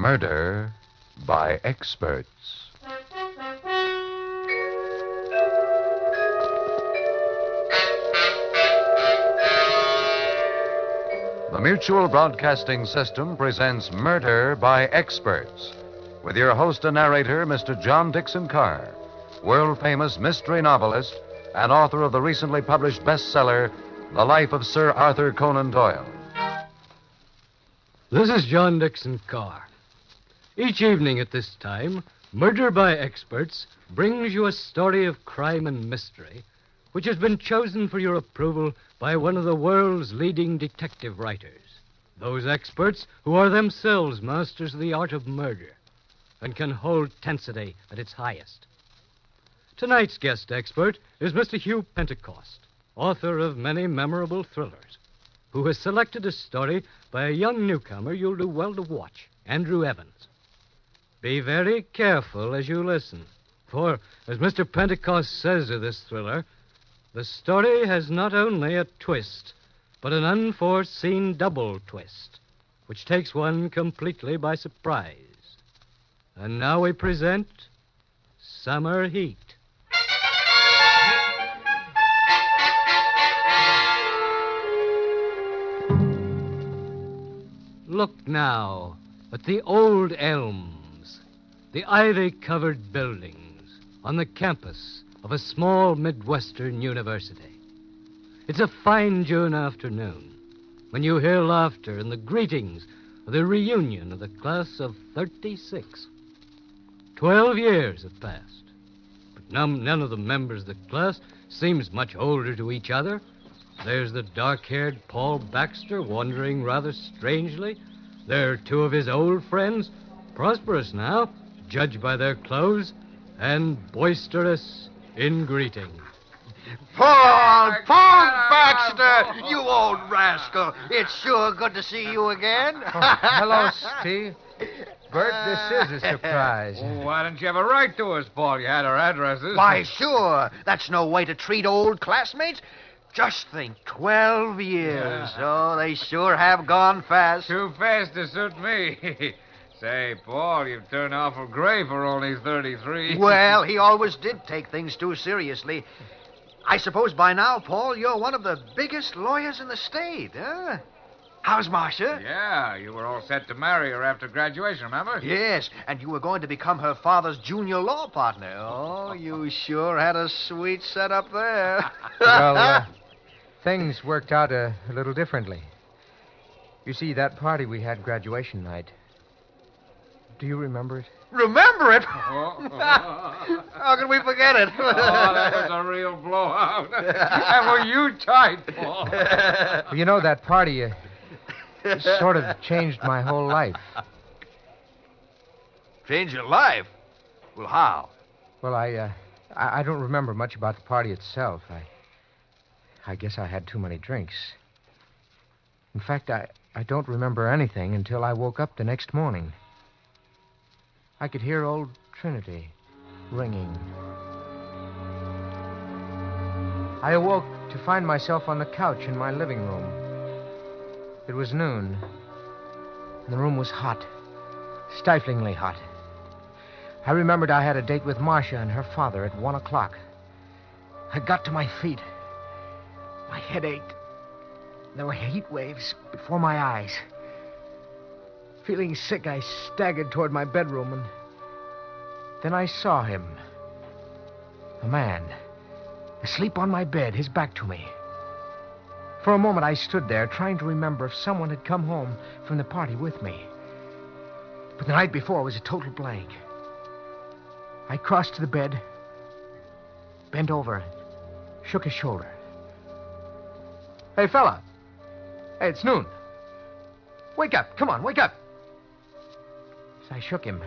Murder by Experts. The Mutual Broadcasting System presents Murder by Experts, with your host and narrator, Mr. John Dixon Carr, world-famous mystery novelist and author of the recently published bestseller, The Life of Sir Arthur Conan Doyle. This is John Dixon Carr. Each evening at this time, Murder by Experts brings you a story of crime and mystery which has been chosen for your approval by one of the world's leading detective writers, those experts who are themselves masters of the art of murder and can hold tensity at its highest. Tonight's guest expert is Mr. Hugh Pentecost, author of many memorable thrillers, who has selected a story by a young newcomer you'll do well to watch, Andrew Evans. Be very careful as you listen, for, as Mr. Pentecost says of this thriller, the story has not only a twist, but an unforeseen double twist, which takes one completely by surprise. And now we present Summer Heat. Look now at the old elms, the ivy-covered buildings on the campus of a small Midwestern university. It's a fine June afternoon when you hear laughter and the greetings of the reunion of the class of 36. 12 years have passed, but none of the members of the class seems much older to each other. There's the dark-haired Paul Baxter wandering rather strangely. There are two of his old friends, prosperous now, judged by their clothes, and boisterous in greeting. Paul Baxter, you old rascal. It's sure good to see you again. Hello, Steve. Bert, this is a surprise. Oh, why didn't you ever write to us, Paul? You had our addresses. Why, sure. That's no way to treat old classmates. Just think, 12 years. Yeah. Oh, they sure have gone fast. Too fast to suit me. Say, Paul, you've turned awful gray for only 33. Well, he always did take things too seriously. I suppose by now, Paul, you're one of the biggest lawyers in the state, huh? How's Marcia? Yeah, you were all set to marry her after graduation, remember? Yes, and you were going to become her father's junior law partner. Oh, you sure had a sweet setup there. Well, things worked out a little differently. You see, that party we had graduation night, do you remember it? Remember it? Oh. How can we forget it? Oh, that was a real blowout. And were you tight, Paul? Well, you know, that party sort of changed my whole life. Change your life? Well, how? Well, I don't remember much about the party itself. I guess I had too many drinks. In fact, I don't remember anything until I woke up the next morning. I could hear old Trinity ringing. I awoke to find myself on the couch in my living room. It was noon, and the room was hot, stiflingly hot. I remembered I had a date with Marcia and her father at 1 o'clock. I got to my feet. My head ached. There were heat waves before my eyes. Feeling sick, I staggered toward my bedroom, and then I saw him. A man, asleep on my bed, his back to me. For a moment, I stood there, trying to remember if someone had come home from the party with me. But the night before was a total blank. I crossed to the bed, bent over, shook his shoulder. Hey, fella. Hey, it's noon. Wake up. Come on, wake up. As I shook him,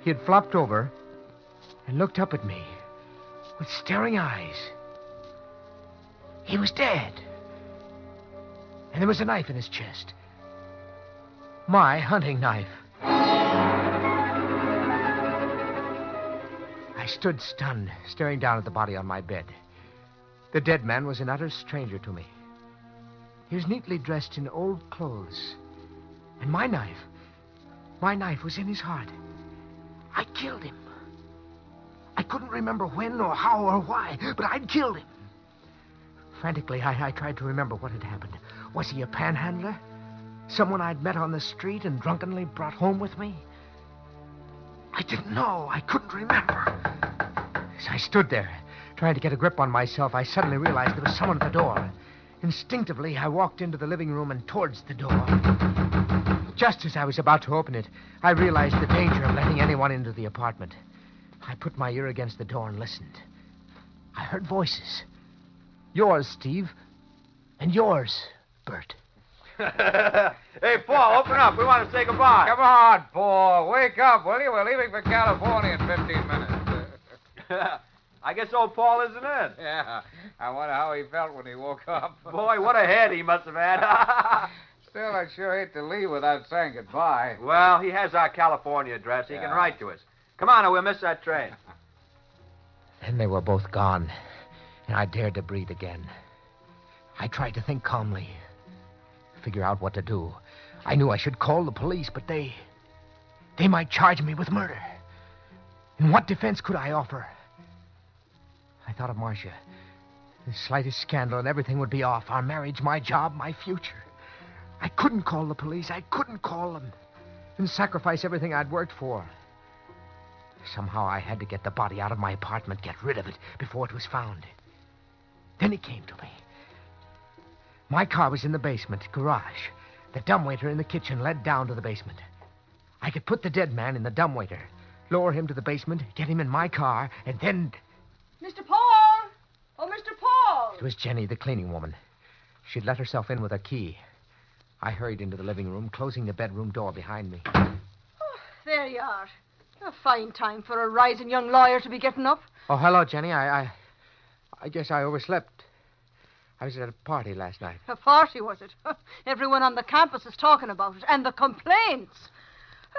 he had flopped over and looked up at me with staring eyes. He was dead. And there was a knife in his chest. My hunting knife. I stood stunned, staring down at the body on my bed. The dead man was an utter stranger to me. He was neatly dressed in old clothes. And my knife, My knife was in his heart. I killed him. I couldn't remember when or how or why, but I'd killed him. Frantically, I tried to remember what had happened. Was he a panhandler? Someone I'd met on the street and drunkenly brought home with me? I didn't know. I couldn't remember. As I stood there, trying to get a grip on myself, I suddenly realized there was someone at the door. Instinctively, I walked into the living room and towards the door. Just as I was about to open it, I realized the danger of letting anyone into the apartment. I put my ear against the door and listened. I heard voices. Yours, Steve. And yours, Bert. Hey, Paul, open up. We want to say goodbye. Come on, Paul. Wake up, will you? We're leaving for California in 15 minutes. I guess old Paul isn't in. Yeah. I wonder how he felt when he woke up. Boy, what a head he must have had. Still, I'd sure hate to leave without saying goodbye. Well, he has our California address. He can write to us. Come on, or we'll miss that train. Then they were both gone, and I dared to breathe again. I tried to think calmly, figure out what to do. I knew I should call the police, but they might charge me with murder. And what defense could I offer? I thought of Marcia. The slightest scandal and everything would be off. Our marriage, my job, my future. I couldn't call the police. I couldn't call them and sacrifice everything I'd worked for. Somehow I had to get the body out of my apartment, get rid of it before it was found. Then it came to me. My car was in the basement, garage. The dumbwaiter in the kitchen led down to the basement. I could put the dead man in the dumbwaiter, lower him to the basement, get him in my car, and then... Mr. Paul! Oh, Mr. Paul! It was Jenny, the cleaning woman. She'd let herself in with a key. I hurried into the living room, closing the bedroom door behind me. Oh, there you are. A fine time for a rising young lawyer to be getting up. Oh, hello, Jenny. I guess I overslept. I was at a party last night. A party, was it? Everyone on the campus is talking about it. And the complaints.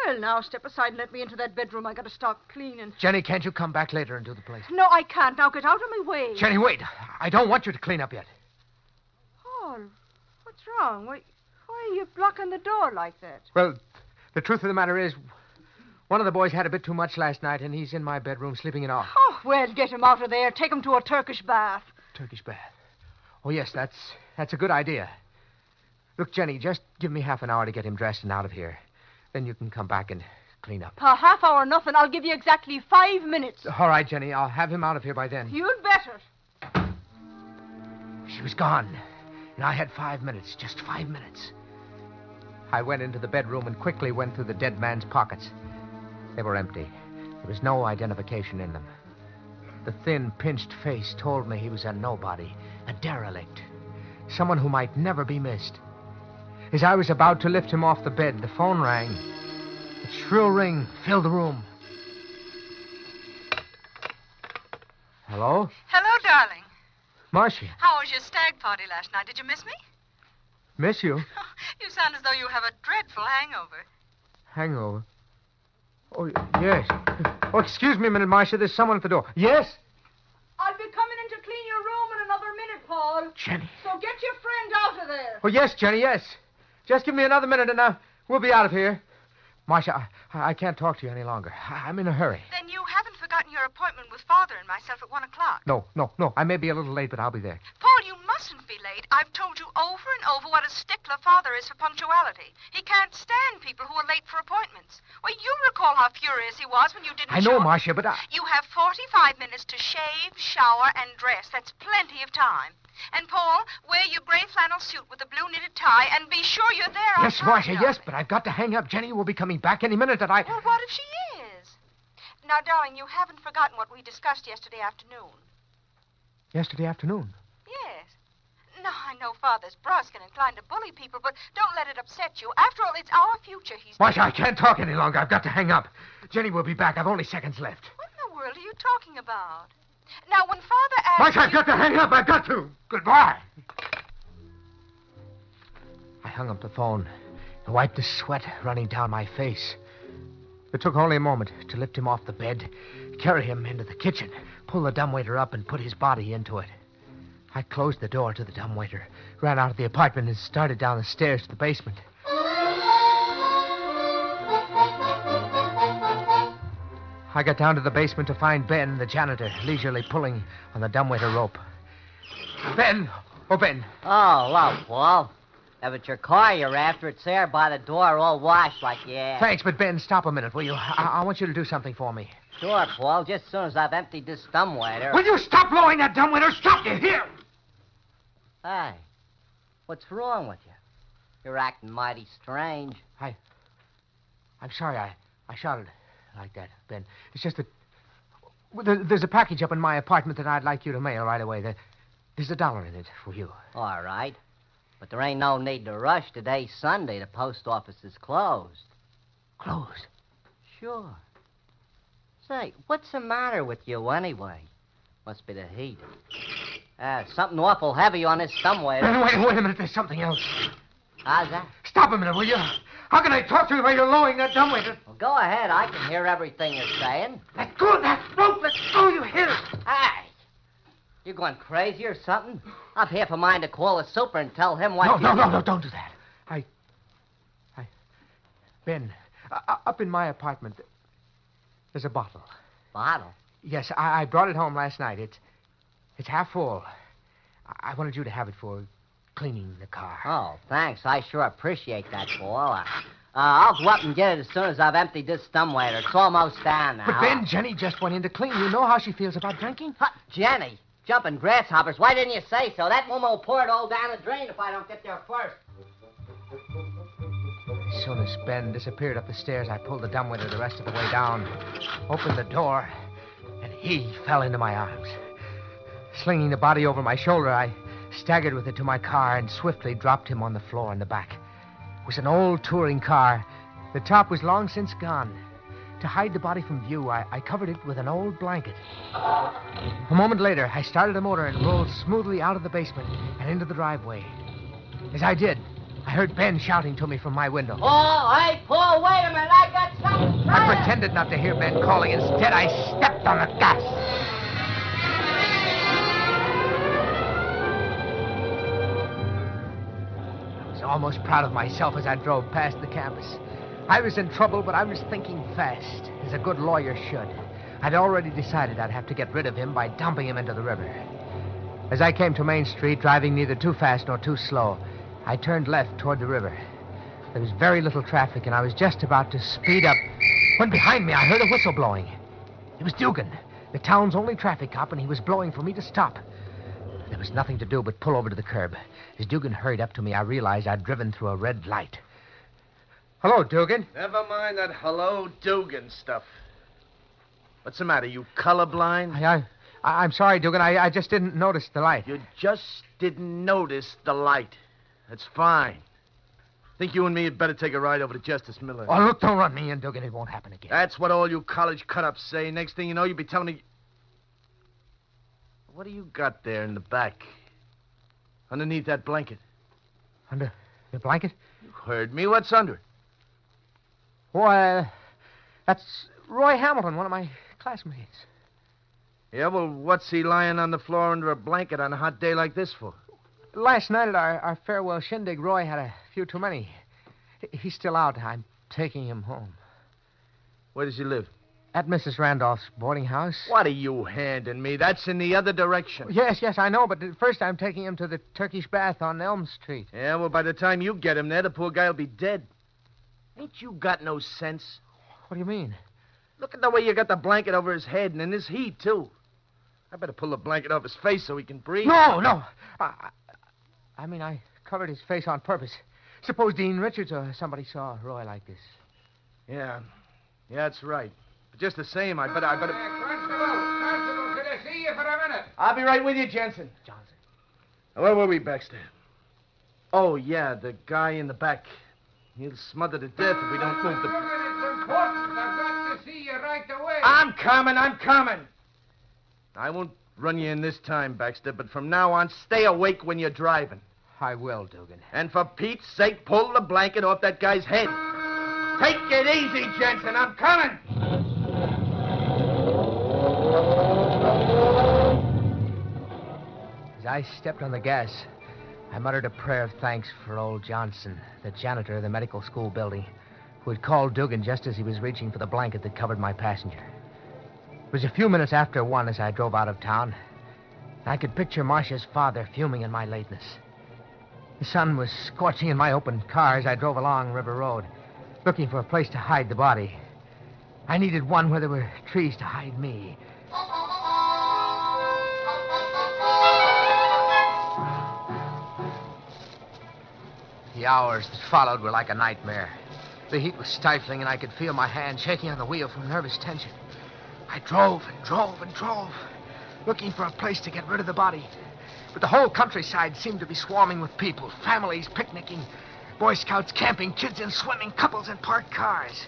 Well, now, step aside and let me into that bedroom. I got to start cleaning. Jenny, can't you come back later and do the place? No, I can't. Now, get out of my way. Jenny, wait. I don't want you to clean up yet. Paul, what's wrong? Why are you blocking the door like that? Well, the truth of the matter is, one of the boys had a bit too much last night, and he's in my bedroom sleeping it off. Oh, well, get him out of there. Take him to a Turkish bath. Turkish bath. Oh, yes, that's a good idea. Look, Jenny, just give me half an hour to get him dressed and out of here. Then you can come back and clean up. A half hour, nothing. I'll give you exactly 5 minutes. All right, Jenny, I'll have him out of here by then. You'd better. She was gone, and I had 5 minutes, just 5 minutes. I went into the bedroom and quickly went through the dead man's pockets. They were empty. There was no identification in them. The thin, pinched face told me he was a nobody, a derelict, someone who might never be missed. As I was about to lift him off the bed, the phone rang. Its shrill ring filled the room. Hello? Hello, darling. Marcia. How was your stag party last night? Did you miss me? Miss you? You sound as though you have a dreadful hangover. Hangover? Oh, yes. Oh, excuse me a minute, Marcia. There's someone at the door. Yes? I'll be coming in to clean your room in another minute, Paul. Jenny. So get your friend out of there. Oh, yes, Jenny, yes. Just give me another minute and we'll be out of here. Marcia, I can't talk to you any longer. I'm in a hurry. Then you haven't forgotten your appointment with Father and myself at 1 o'clock. No. I may be a little late, but I'll be there. Paul, you mustn't be late. I've told you over and over what a stickler Father is for punctuality. He can't stand people who are late for appointments. Well, you recall how furious he was when you didn't I know, show up. Marcia, but You have 45 minutes to shave, shower, and dress. That's plenty of time. And, Paul, wear your gray flannel suit with a blue knitted tie and be sure you're there on Yes, time, Marcia, darling. yes, but I've got to hang up. Jenny will be coming back any minute and Well, what if she is? Now, darling, you haven't forgotten what we discussed yesterday afternoon. Yesterday afternoon? Yes. No, I know Father's brusque and inclined to bully people, but don't let it upset you. After all, it's our future he's... Marcia, I can't talk any longer. I've got to hang up. Jenny will be back. I've only seconds left. What in the world are you talking about? Now, when Father asks... Marcia, I've got to hang up. I've got to. Goodbye. I hung up the phone and wiped the sweat running down my face. It took only a moment to lift him off the bed, carry him into the kitchen, pull the dumbwaiter up, and put his body into it. I closed the door to the dumbwaiter, ran out of the apartment, and started down the stairs to the basement. I got down to the basement to find Ben, the janitor, leisurely pulling on the dumbwaiter rope. Ben! Oh, Ben. Oh, hello, Paul. If it's your car you're after, it's there by the door, all washed like you asked. Thanks, but Ben, stop a minute, will you? I want you to do something for me. Sure, Paul, just as soon as I've emptied this dumbwaiter. Will you stop blowing that dumbwaiter? Stop, you hear? Hey, what's wrong with you? You're acting mighty strange. I'm sorry I shouted like that, Ben. It's just that there's a package up in my apartment that I'd like you to mail right away. There's $1 in it for you. All right. But there ain't no need to rush. Today's Sunday. The post office is closed. Closed? Sure. Say, what's the matter with you anyway? Must be the heat. Something awful heavy on this dumbwaiter. Wait a minute. There's something else. How's that? Stop a minute, will you? How can I talk to you while you're lowering that dumbwaiter? Well, go ahead. I can hear everything you're saying. Let go of that rope. Let go. You hear it? Hey! You going crazy or something? I've half a mind to call the super and tell him what No, don't do that. Ben, up in my apartment, there's a bottle. Bottle? Yes, I brought it home last night. It's half full. I wanted you to have it for cleaning the car. Oh, thanks. I sure appreciate that, Paul. I'll go up and get it as soon as I've emptied this dumbwaiter. It's almost down now. But Ben, Jenny just went in to clean. You know how she feels about drinking? Jenny? Jumping grasshoppers. Why didn't you say so? That woman will pour it all down the drain if I don't get there first. As soon as Ben disappeared up the stairs, I pulled the dumbwaiter the rest of the way down, opened the door, and he fell into my arms. Slinging the body over my shoulder, I staggered with it to my car and swiftly dropped him on the floor in the back. It was an old touring car. The top was long since gone. To hide the body from view, I covered it with an old blanket. A moment later, I started the motor and rolled smoothly out of the basement and into the driveway. As I did, I heard Ben shouting to me from my window. Oh, hey, Paul, wait a minute. I got something to I pretended not to hear Ben calling. Instead, I stepped on the gas. I was almost proud of myself as I drove past the campus. I was in trouble, but I was thinking fast, as a good lawyer should. I'd already decided I'd have to get rid of him by dumping him into the river. As I came to Main Street, driving neither too fast nor too slow, I turned left toward the river. There was very little traffic, and I was just about to speed up when behind me I heard a whistle blowing. It was Dugan, the town's only traffic cop, and he was blowing for me to stop. There was nothing to do but pull over to the curb. As Dugan hurried up to me, I realized I'd driven through a red light. Hello, Dugan. Never mind that hello, Dugan stuff. What's the matter? You colorblind? I'm sorry, Dugan. I just didn't notice the light. You just didn't notice the light. That's fine. Think you and me had better take a ride over to Justice Miller. Oh, look, don't run me in, Dugan. It won't happen again. That's what all you college cut-ups say. Next thing you know, you'll be telling me... What do you got there in the back? Underneath that blanket? Under the blanket? You heard me. What's under it? Why, that's Roy Hamilton, one of my classmates. Yeah, well, what's he lying on the floor under a blanket on a hot day like this for? Last night at our farewell shindig, Roy had a few too many. He's still out. I'm taking him home. Where does he live? At Mrs. Randolph's boarding house. What are you handing me? That's in the other direction. Yes, I know, but first I'm taking him to the Turkish Bath on Elm Street. Yeah, well, by the time you get him there, the poor guy will be dead. Ain't you got no sense? What do you mean? Look at the way you got the blanket over his head, and in this heat, too. I better pull the blanket off his face so he can breathe. No. I covered his face on purpose. Suppose Dean Richards or somebody saw Roy like this. Yeah, that's right. But just the same, I better... Constable, could I see you for a minute? I'll be right with you, Johnson. Where were we, Baxter? Oh, yeah, the guy in the back. He'll smother to death if we don't move the... It's important. I've got to see you right away. I'm coming. I won't run you in this time, Baxter, but from now on, stay awake when you're driving. I will, Dugan. And for Pete's sake, pull the blanket off that guy's head. Take it easy, Jensen. I'm coming. As I stepped on the gas, I muttered a prayer of thanks for old Johnson, the janitor of the medical school building, who had called Dugan just as he was reaching for the blanket that covered my passenger. It was a few minutes after 1 as I drove out of town. I could picture Marcia's father fuming in my lateness. The sun was scorching in my open car as I drove along River Road, looking for a place to hide the body. I needed one where there were trees to hide me. The hours that followed were like a nightmare. The heat was stifling, and I could feel my hand shaking on the wheel from nervous tension. I drove and drove and drove, looking for a place to get rid of the body. But the whole countryside seemed to be swarming with people, families picnicking, Boy Scouts camping, kids in swimming, couples in parked cars.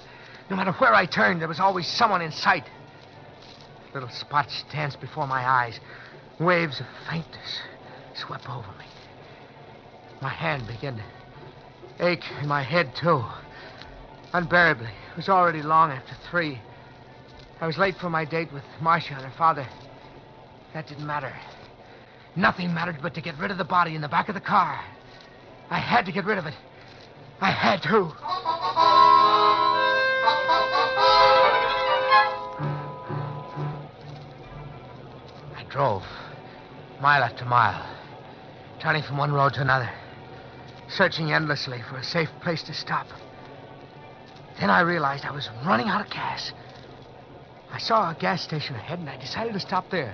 No matter where I turned, there was always someone in sight. Little spots danced before my eyes. Waves of faintness swept over me. My hand began to ache, and my head, too. Unbearably. It was already long after 3. I was late for my date with Marcia and her father. That didn't matter. Nothing mattered but to get rid of the body in the back of the car. I had to get rid of it. I had to. I drove, mile after mile, turning from one road to another, searching endlessly for a safe place to stop. Then I realized I was running out of gas. I saw a gas station ahead, and I decided to stop there.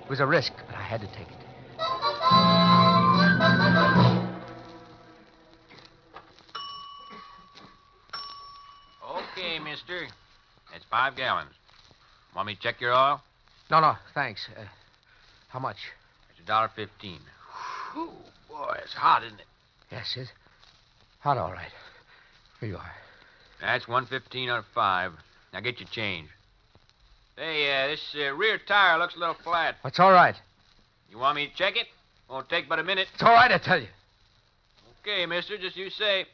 It was a risk, but I had to take it. Okay, mister. That's 5 gallons. Want me to check your oil? No, thanks. How much? It's $1.15. Whew, boy, it's hot, isn't it? Yes, it's hot, all right. Here you are. That's $1.15 out of 5. Now get your change. Hey, this rear tire looks a little flat. That's all right. You want me to check it? Won't take but a minute. It's all right, I tell you. Okay, mister, just you say.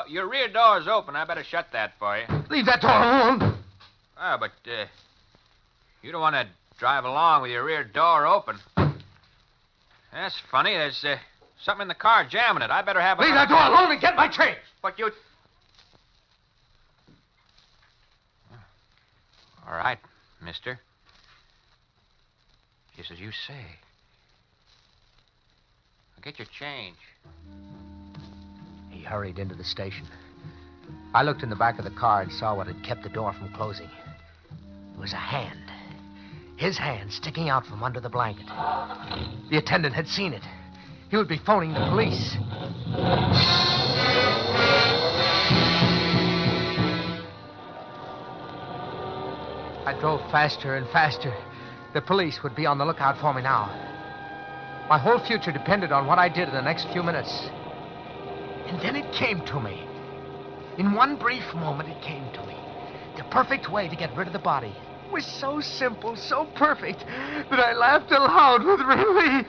Your rear door's open. I better shut that for you. Leave that door alone. Ah, but you don't want to drive along with your rear door open. That's funny. There's something in the car jamming it. I better have a... Leave that door alone and get my change. But you... All right, mister. Just as you say. I'll get your change. He hurried into the station. I looked in the back of the car and saw what had kept the door from closing. It was a hand. His hand sticking out from under the blanket. The attendant had seen it. He would be phoning the police. I drove faster and faster. The police would be on the lookout for me now. My whole future depended on what I did in the next few minutes. And then it came to me. In one brief moment, it came to me. The perfect way to get rid of the body. It was so simple, so perfect, that I laughed aloud with relief.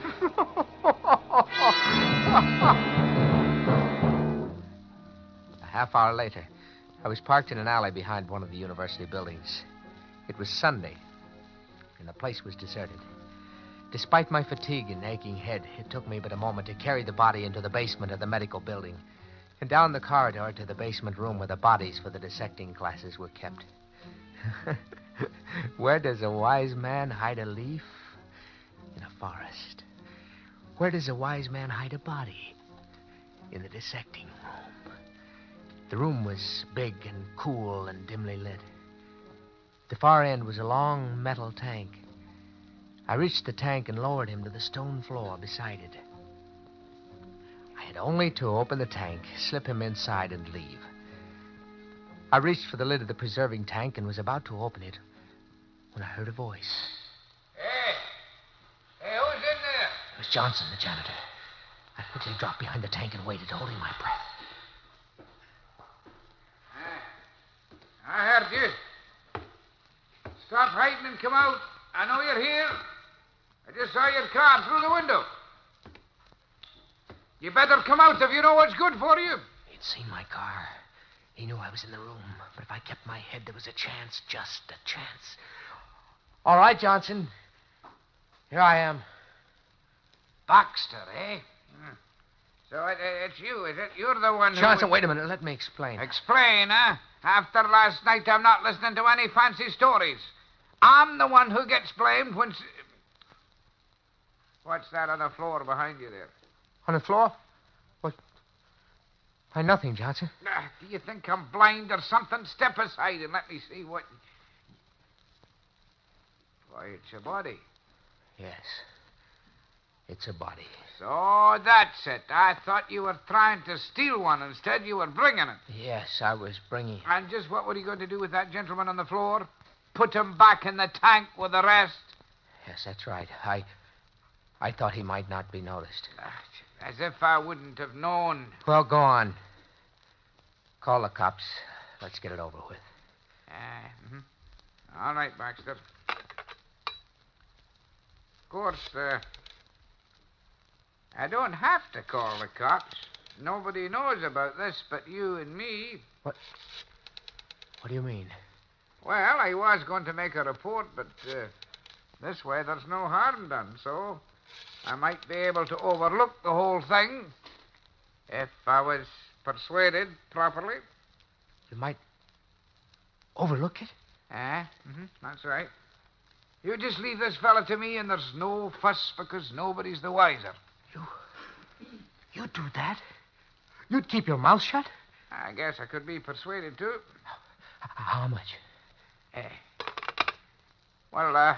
A half hour later, I was parked in an alley behind one of the university buildings. It was Sunday, and the place was deserted. Despite my fatigue and aching head, it took me but a moment to carry the body into the basement of the medical building and down the corridor to the basement room where the bodies for the dissecting classes were kept. Where does a wise man hide a leaf? In a forest. Where does a wise man hide a body? In the dissecting room. The room was big and cool and dimly lit. At the far end was a long metal tank. I reached the tank and lowered him to the stone floor beside it. I had only to open the tank, slip him inside, and leave. I reached for the lid of the preserving tank and was about to open it when I heard a voice. Hey, who's in there? It was Johnson, the janitor. I quickly dropped behind the tank and waited, holding my breath. I heard you. Stop hiding and come out. I know you're here. I just saw your car through the window. You better come out if you know what's good for you. He'd seen my car. He knew I was in the room. But if I kept my head, there was a chance, just a chance. All right, Johnson. Here I am. Baxter, eh? So it's you, is it? You're the one who... Johnson, wait a minute. Let me explain. Explain, huh? After last night, I'm not listening to any fancy stories. I'm the one who gets blamed when... What's that on the floor behind you there? On the floor? What? Why, nothing, Johnson. Do you think I'm blind or something? Step aside and let me see what... Why, it's a body. Yes. It's a body. So that's it. I thought you were trying to steal one. Instead, you were bringing it. Yes, I was bringing... And just what were you going to do with that gentleman on the floor? Put him back in the tank with the rest? Yes, that's right. I thought he might not be noticed. As if I wouldn't have known. Well, go on. Call the cops. Let's get it over with. All right, Baxter. Of course, I don't have to call the cops. Nobody knows about this but you and me. What do you mean? Well, I was going to make a report, but this way there's no harm done, so I might be able to overlook the whole thing if I was persuaded properly. You might overlook it? That's right. You just leave this fella to me and there's no fuss because nobody's the wiser. You'd do that? You'd keep your mouth shut? I guess I could be persuaded to. How much? Well,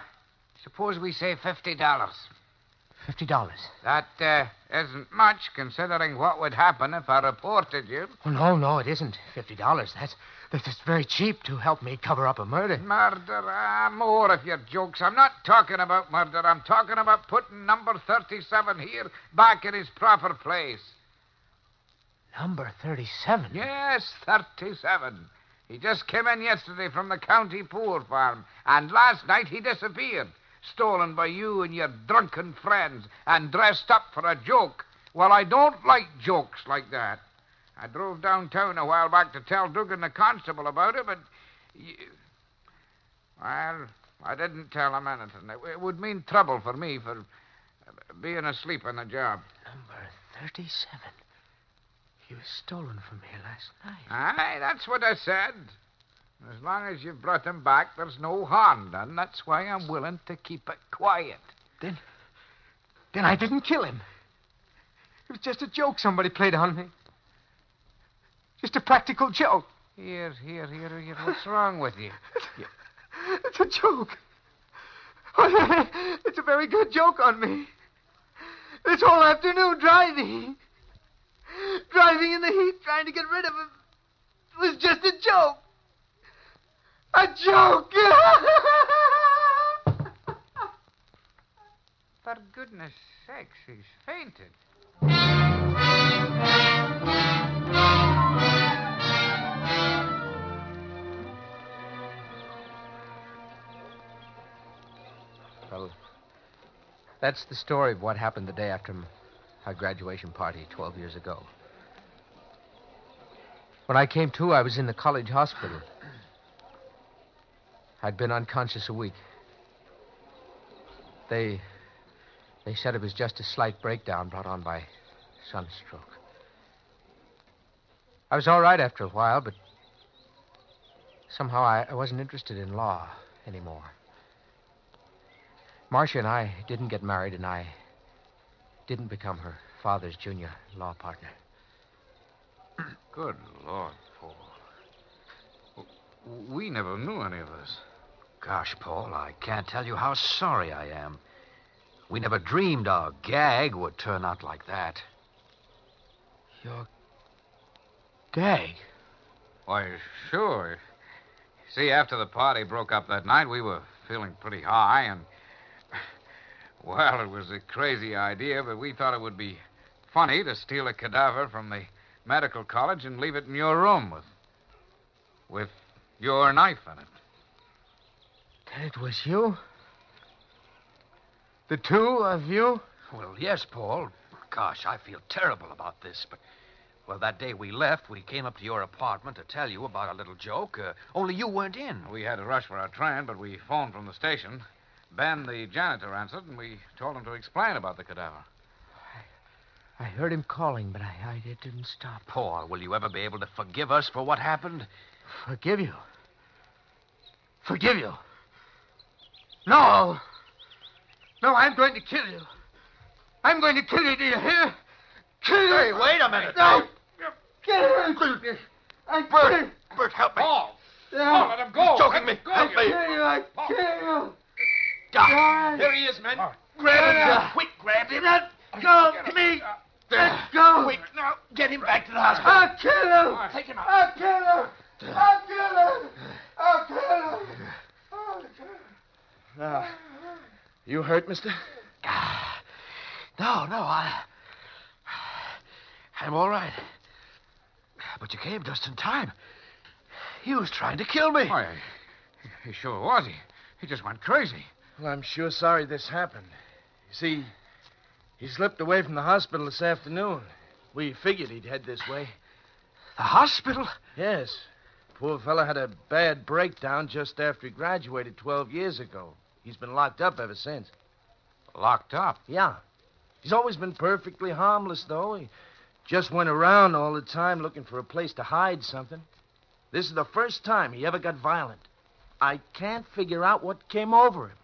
suppose we say $50. $50? That isn't much, considering what would happen if I reported you. Oh, no, it isn't $50. That's very cheap to help me cover up a murder. Murder? More of your jokes. I'm not talking about murder. I'm talking about putting number 37 here back in his proper place. Number 37? Yes, 37. He just came in yesterday from the county poor farm, and last night he disappeared. Stolen by you and your drunken friends and dressed up for a joke. Well, I don't like jokes like that. I drove downtown a while back to tell Dugan the constable about it, but... Well, I didn't tell him anything. It would mean trouble for me for being asleep on the job. Number 37. He was stolen from here last night. Aye, that's what I said. As long as you've brought him back, there's no harm done. That's why I'm willing to keep it quiet. Then I didn't kill him. It was just a joke somebody played on me. Just a practical joke. Here. What's wrong with you? It's a joke. It's a very good joke on me. This whole afternoon driving in the heat, trying to get rid of him, was just a joke. A joke! For goodness sakes, he's fainted. Well, that's the story of what happened the day after our graduation party 12 years ago. When I came to, I was in the college hospital. I'd been unconscious a week. They said it was just a slight breakdown brought on by sunstroke. I was all right after a while, but somehow I wasn't interested in law anymore. Marcia and I didn't get married, and I didn't become her father's junior law partner. Good Lord, Paul. We never knew any of this. Gosh, Paul, I can't tell you how sorry I am. We never dreamed our gag would turn out like that. Your gag? Why, sure. See, after the party broke up that night, we were feeling pretty high, and... Well, it was a crazy idea, but we thought it would be funny to steal a cadaver from the medical college and leave it in your room with your knife in it. Then it was you? The two of you? Well, yes, Paul. Gosh, I feel terrible about this, but... Well, that day we left, we came up to your apartment to tell you about a little joke, only you weren't in. We had to rush for our train, but we phoned from the station. Ben, the janitor, answered, and we told him to explain about the cadaver. I heard him calling, but I didn't stop. Paul, will you ever be able to forgive us for what happened? Forgive you? Forgive you? No. No, I'm going to kill you. I'm going to kill you, do you hear? Kill you. Hey, wait a minute. No. Kill you. Bert, help me. Paul! No. Paul, let him go! He's choking me. Go, Help me. Kill you. I kill you. Here he is, men. Grab him. Quick, grab him. Go, me. Let go. Quick, now, get him back to the hospital. I'll kill him. Take him out. I'll kill him. I'll kill him. I'll kill him. I'll kill him. Now, you hurt, mister? No, I'm all right. But you came just in time. He was trying to kill me. Why, he sure was. He just went crazy. Well, I'm sure sorry this happened. You see, he slipped away from the hospital this afternoon. We figured he'd head this way. The hospital? Yes. Poor fella had a bad breakdown just after he graduated 12 years ago. He's been locked up ever since. Locked up? Yeah. He's always been perfectly harmless, though. He just went around all the time looking for a place to hide something. This is the first time he ever got violent. I can't figure out what came over him.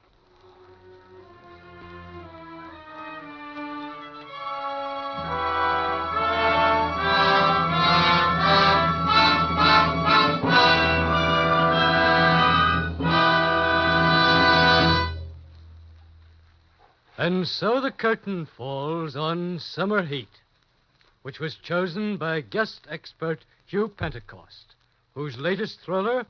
And so the curtain falls on Summer Heat, which was chosen by guest expert Hugh Pentecost, whose latest thriller,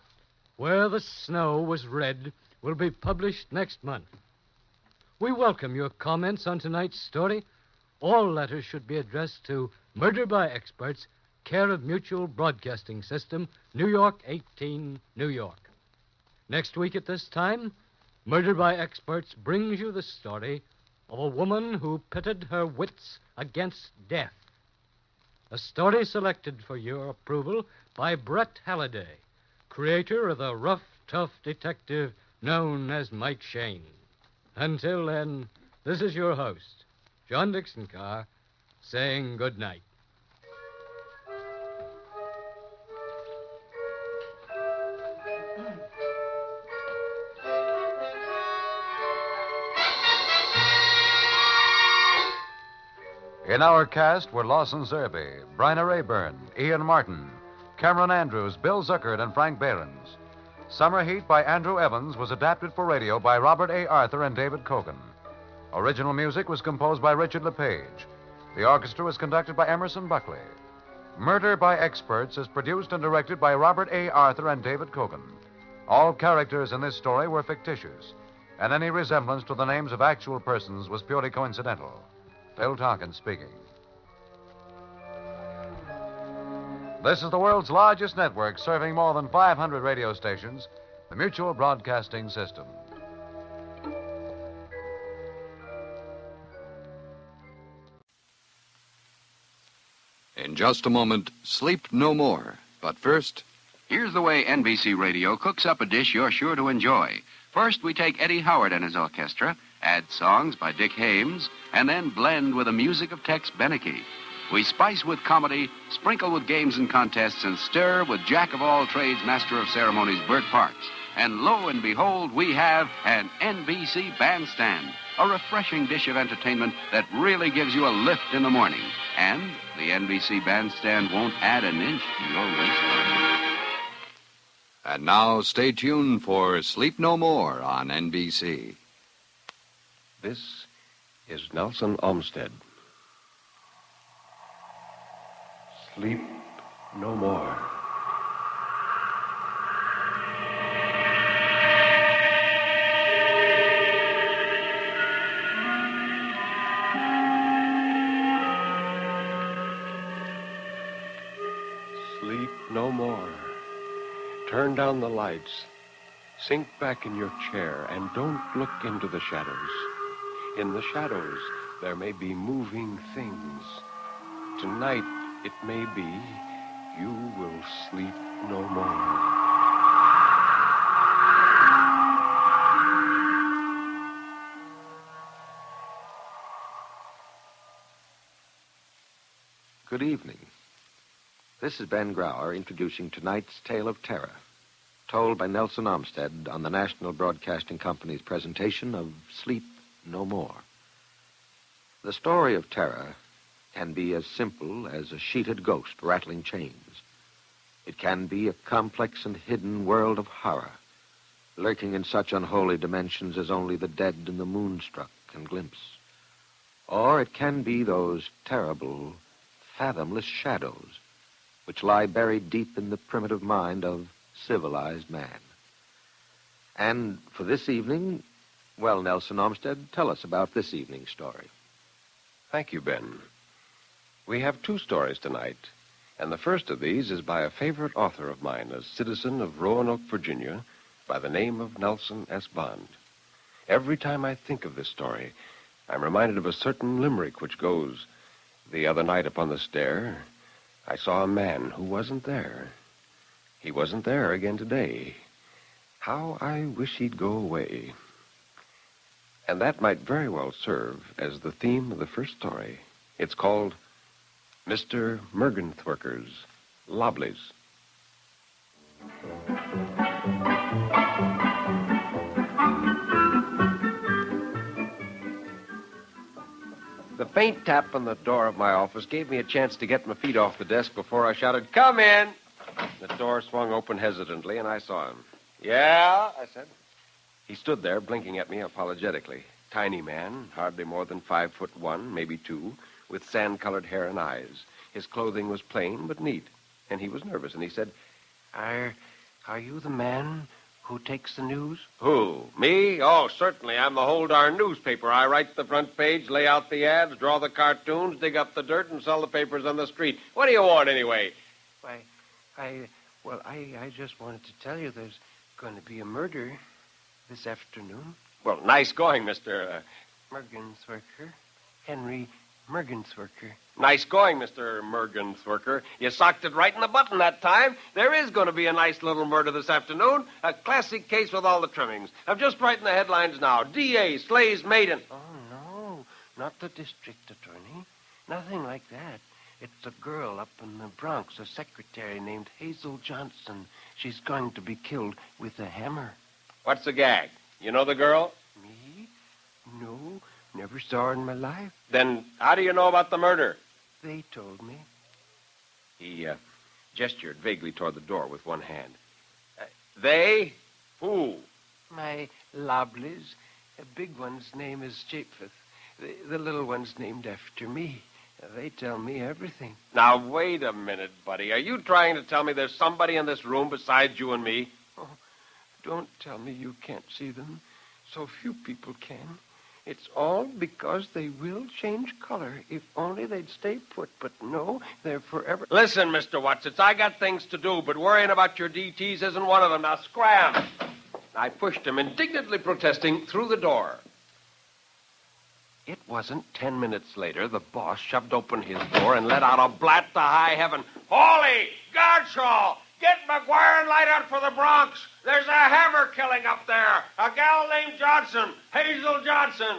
Where the Snow Was Red, will be published next month. We welcome your comments on tonight's story. All letters should be addressed to Murder by Experts, care of Mutual Broadcasting System, New York 18, New York. Next week at this time, Murder by Experts brings you the story of a woman who pitted her wits against death. A story selected for your approval by Brett Halliday, creator of the rough, tough detective known as Mike Shane. Until then, this is your host, John Dixon Carr, saying good night. In our cast were Lawson Zerby, Bryna Rayburn, Ian Martin, Cameron Andrews, Bill Zuckert, and Frank Behrens. Summer Heat by Andrew Evans was adapted for radio by Robert A. Arthur and David Cogan. Original music was composed by Richard LePage. The orchestra was conducted by Emerson Buckley. Murder by Experts is produced and directed by Robert A. Arthur and David Cogan. All characters in this story were fictitious, and any resemblance to the names of actual persons was purely coincidental. Phil Tonkin speaking. This is the world's largest network serving more than 500 radio stations, the Mutual Broadcasting System. In just a moment, Sleep No More. But first, here's the way NBC Radio cooks up a dish you're sure to enjoy. First, we take Eddie Howard and his orchestra, add songs by Dick Hames, and then blend with the music of Tex Beneke. We spice with comedy, sprinkle with games and contests, and stir with jack-of-all-trades, master of ceremonies, Bert Parks. And lo and behold, we have an NBC bandstand, a refreshing dish of entertainment that really gives you a lift in the morning. And the NBC bandstand won't add an inch to your waistline. And now, stay tuned for Sleep No More on NBC. This is Nelson Olmsted. Sleep no more. Sleep no more. Turn down the lights. Sink back in your chair and don't look into the shadows. In the shadows, there may be moving things. Tonight, it may be you will sleep no more. Good evening. This is Ben Grauer introducing tonight's tale of terror. told by Nelson Armstead on the National Broadcasting Company's presentation of Sleep No More. The story of terror can be as simple as a sheeted ghost rattling chains. It can be a complex and hidden world of horror, lurking in such unholy dimensions as only the dead and the moonstruck can glimpse. Or it can be those terrible, fathomless shadows which lie buried deep in the primitive mind of civilized man. And for this evening, well, Nelson Armstead, tell us about this evening's story. Thank you, Ben. We have 2 stories tonight, and the first of these is by a favorite author of mine, a citizen of Roanoke, Virginia, by the name of Nelson S. Bond. Every time I think of this story, I'm reminded of a certain limerick which goes, "The other night upon the stair, I saw a man who wasn't there. He wasn't there again today. How I wish he'd go away." And that might very well serve as the theme of the first story. It's called Mr. Mergenthwirker's Lovelies. The faint tap on the door of my office gave me a chance to get my feet off the desk before I shouted, "Come in!" The door swung open hesitantly, and I saw him. "Yeah?" I said. He stood there, blinking at me apologetically. Tiny man, hardly more than 5'1", maybe 2, with sand-colored hair and eyes. His clothing was plain but neat, and he was nervous, and he said, Are you the man who takes the news?" "Who? Me? Oh, certainly. I'm the whole darn newspaper. I write the front page, lay out the ads, draw the cartoons, dig up the dirt, and sell the papers on the street. What do you want, anyway?" Why, I just wanted to tell you there's going to be a murder this afternoon. Well, nice going, Mr. Mergenthwirker. Henry Mergenthwirker. Nice going, Mr. Mergenthwirker. You socked it right in the button that time. There is going to be a nice little murder this afternoon. A classic case with all the trimmings. I'm just writing the headlines now. D.A. slays maiden. Oh, no, not the district attorney. Nothing like that. It's a girl up in the Bronx, a secretary named Hazel Johnson. She's going to be killed with a hammer. What's the gag? You know the girl? Me? No, never saw her in my life. Then how do you know about the murder? They told me. He gestured vaguely toward the door with one hand. They? Who? My lovelies. The big one's name is Japheth. The little one's named after me. They tell me everything. Now, wait a minute, buddy. Are you trying to tell me there's somebody in this room besides you and me? Oh, don't tell me you can't see them. So few people can. It's all because they will change color. If only they'd stay put. But no, they're forever... Listen, Mr. Watsits, I got things to do, but worrying about your DTs isn't one of them. Now, scram! I pushed him, indignantly protesting, through the door. It wasn't 10 minutes later, the boss shoved open his door and let out a blat to high heaven. "Holy Godshaw! Get McGuire and light out for the Bronx! There's a hammer killing up there! A gal named Johnson! Hazel Johnson!"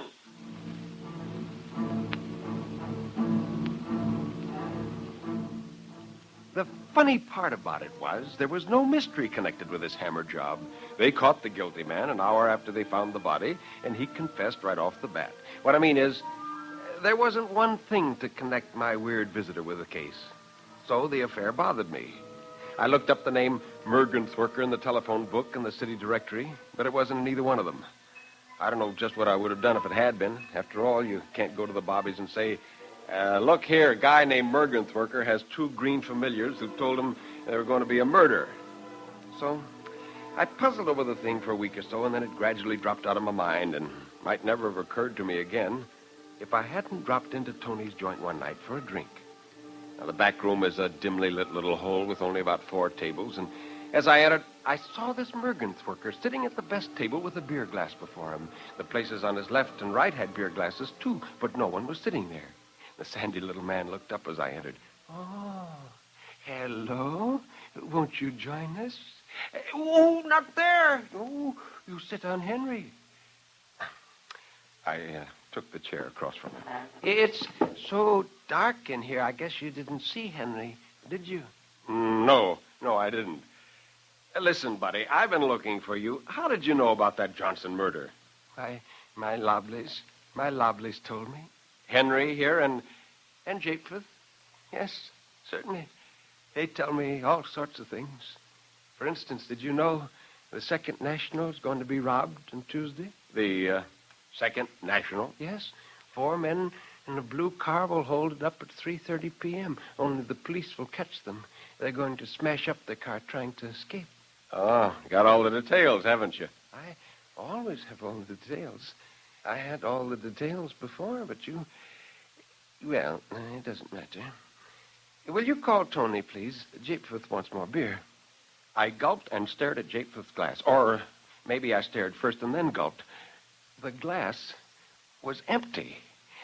The funny part about it was there was no mystery connected with this hammer job. They caught the guilty man an hour after they found the body, and he confessed right off the bat. What I mean is, there wasn't one thing to connect my weird visitor with the case. So the affair bothered me. I looked up the name Mergenthwirker in the telephone book and the city directory, but it wasn't in either one of them. I don't know just what I would have done if it had been. After all, you can't go to the Bobbies and say, "Look here, a guy named Mergenthwirker has 2 green familiars who told him there were going to be a murder." So I puzzled over the thing for a week or so, and then it gradually dropped out of my mind and might never have occurred to me again if I hadn't dropped into Tony's joint one night for a drink. Now, the back room is a dimly lit little hole with only about 4 tables, and as I entered, I saw this Mergenthwirker sitting at the best table with a beer glass before him. The places on his left and right had beer glasses, too, but no one was sitting there. The sandy little man looked up as I entered. Oh, hello. Won't you join us? Oh, not there! Oh, you sit on Henry. I took the chair across from him. It's so dark in here. I guess you didn't see Henry, did you? No, I didn't. Listen, buddy, I've been looking for you. How did you know about that Johnson murder? Why, my lovelies told me. Henry here and Japeth. Yes, certainly. They tell me all sorts of things. For instance, did you know the Second National is going to be robbed on Tuesday? The Second National? Yes. 4 men in a blue car will hold it up at 3:30 p.m. Only the police will catch them. They're going to smash up their car trying to escape. Oh, got all the details, haven't you? I always have all the details. I had all the details before, but you... Well, it doesn't matter. Will you call Tony, please? Japeth wants more beer. I gulped and stared at Japeth's glass. Or maybe I stared first and then gulped. The glass was empty.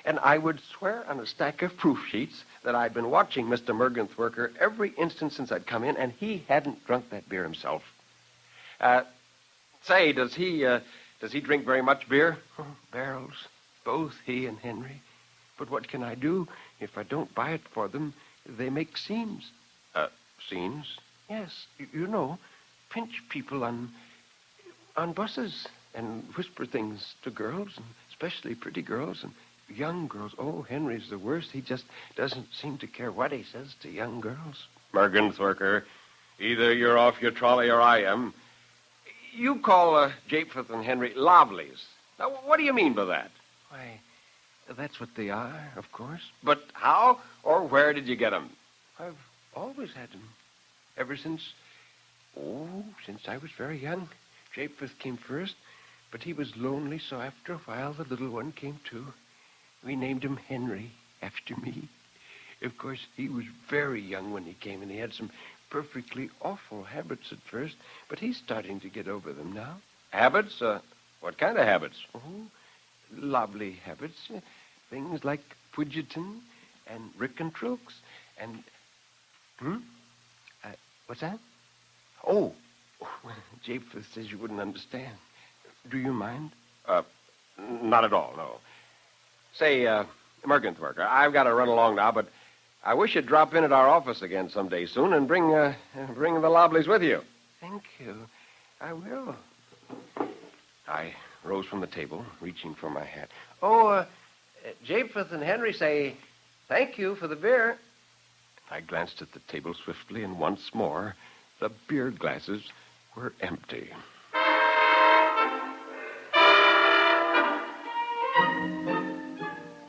And I would swear on a stack of proof sheets that I'd been watching Mr. Mergenthwirker every instant since I'd come in, and he hadn't drunk that beer himself. Say, does he drink very much beer? Oh, barrels. Both he and Henry. But what can I do? If I don't buy it for them, they make scenes. Scenes? Yes, you know, pinch people on buses and whisper things to girls, and especially pretty girls and young girls. Oh, Henry's the worst. He just doesn't seem to care what he says to young girls. Mergenthwirker, either you're off your trolley or I am. You call Japeth and Henry lovelies. Now, what do you mean by that? Why, that's what they are, of course. But how or where did you get them? I've always had them. Ever since I was very young. Japeth came first, but he was lonely, so after a while the little one came too. We named him Henry, after me. Of course, he was very young when he came, and he had some perfectly awful habits at first, but he's starting to get over them now. Habits? What kind of habits? Oh, lovely habits. Things like Pudgeton and Rickentrooks and... what's that? Oh, Japeth says you wouldn't understand. Do you mind? Not at all, no. Say, Mergenthwirker, I've got to run along now, but I wish you'd drop in at our office again someday soon and bring the lovelies with you. Thank you. I will. I rose from the table, reaching for my hat. Oh, Japeth and Henry say thank you for the beer. I glanced at the table swiftly, and once more, the beer glasses were empty.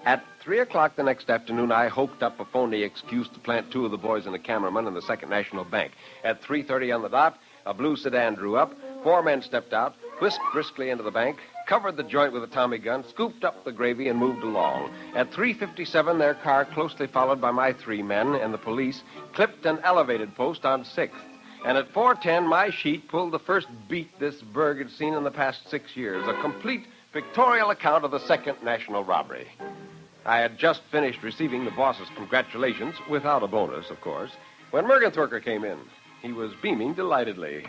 At 3 o'clock the next afternoon, I hoped up a phony excuse to plant 2 of the boys and a cameraman in the Second National Bank. At 3:30 on the dot, a blue sedan drew up. 4 men stepped out, whisked briskly into the bank, covered the joint with a Tommy gun, scooped up the gravy, and moved along. At 3:57, their car, closely followed by my 3 men and the police, clipped an elevated post on 6th. And at 4:10, my sheet pulled the first beat this burg had seen in the past 6 years, a complete pictorial account of the Second National Robbery. I had just finished receiving the boss's congratulations, without a bonus, of course, when Mergenthwirker came in. He was beaming delightedly.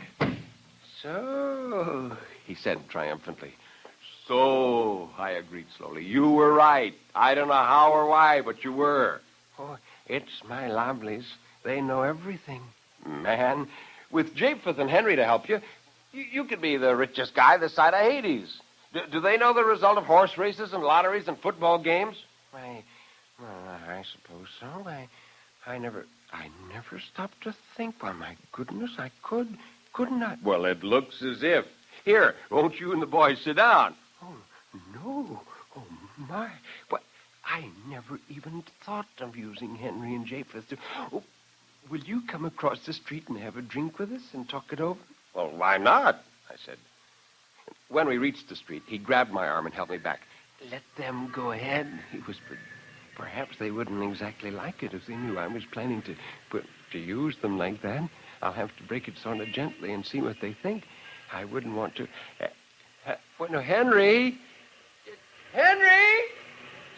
So, he said triumphantly. So, I agreed slowly. You were right. I don't know how or why, but you were. Oh, it's my lovelies. They know everything. Man, with Japeth and Henry to help you, you could be the richest guy this side of Hades. Do they know the result of horse races and lotteries and football games? Why, well, I suppose so. I never stopped to think. Why, my goodness, I couldn't I? Well, it looks as if. Here, won't you and the boys sit down? Oh, no. Oh, my. What? I never even thought of using Henry and Japeth to... Oh, will you come across the street and have a drink with us and talk it over? Well, why not? I said. When we reached the street, he grabbed my arm and helped me back. Let them go ahead, he whispered. Perhaps they wouldn't exactly like it if they knew I was planning to use them like that. I'll have to break it sort of gently and see what they think. I wouldn't want to... Henry! Henry!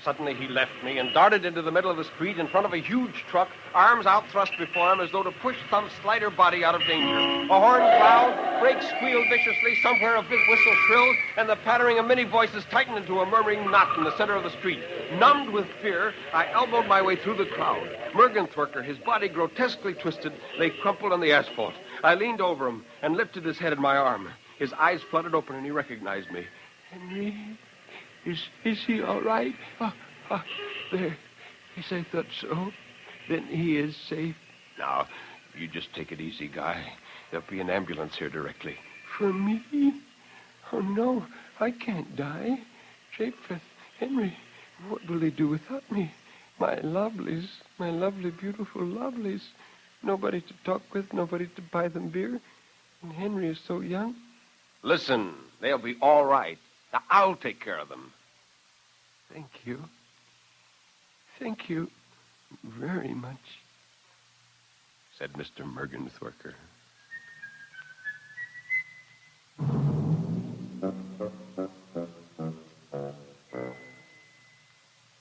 Suddenly he left me and darted into the middle of the street in front of a huge truck, arms outthrust before him as though to push some slighter body out of danger. A horn growled, brakes squealed viciously, somewhere a whistle shrilled, and the pattering of many voices tightened into a murmuring knot in the center of the street. Numbed with fear, I elbowed my way through the crowd. Mergenthwirker, his body grotesquely twisted, lay crumpled on the asphalt. I leaned over him and lifted his head in my arm. His eyes fluttered open and he recognized me. Henry, is he all right? There. Yes, I thought so. Then he is safe. Now, you just take it easy, Guy. There'll be an ambulance here directly. For me? Oh, no, I can't die. Japheth, Henry, what will they do without me? My lovelies, my lovely, beautiful lovelies. Nobody to talk with, nobody to buy them beer. And Henry is so young. Listen, they'll be all right. Now, I'll take care of them. Thank you. Thank you very much, said Mr. Mergenthwirker.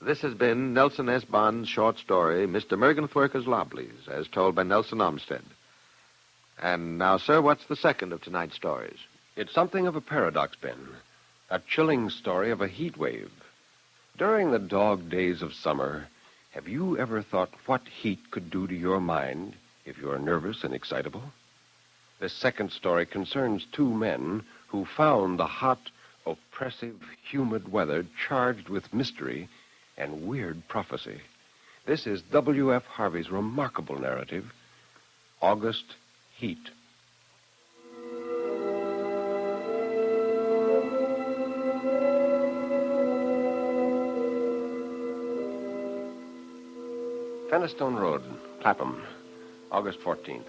This has been Nelson S. Bond's short story, Mr. Mergenthwirker's Lovelies, as told by Nelson Olmsted. And now, sir, what's the second of tonight's stories? It's something of a paradox, Ben. A chilling story of a heat wave. During the dog days of summer, have you ever thought what heat could do to your mind if you're nervous and excitable? This second story concerns two men who found the hot, oppressive, humid weather charged with mystery and weird prophecy. This is W.F. Harvey's remarkable narrative, August Heat. Fenistone Road, Clapham, August 14th.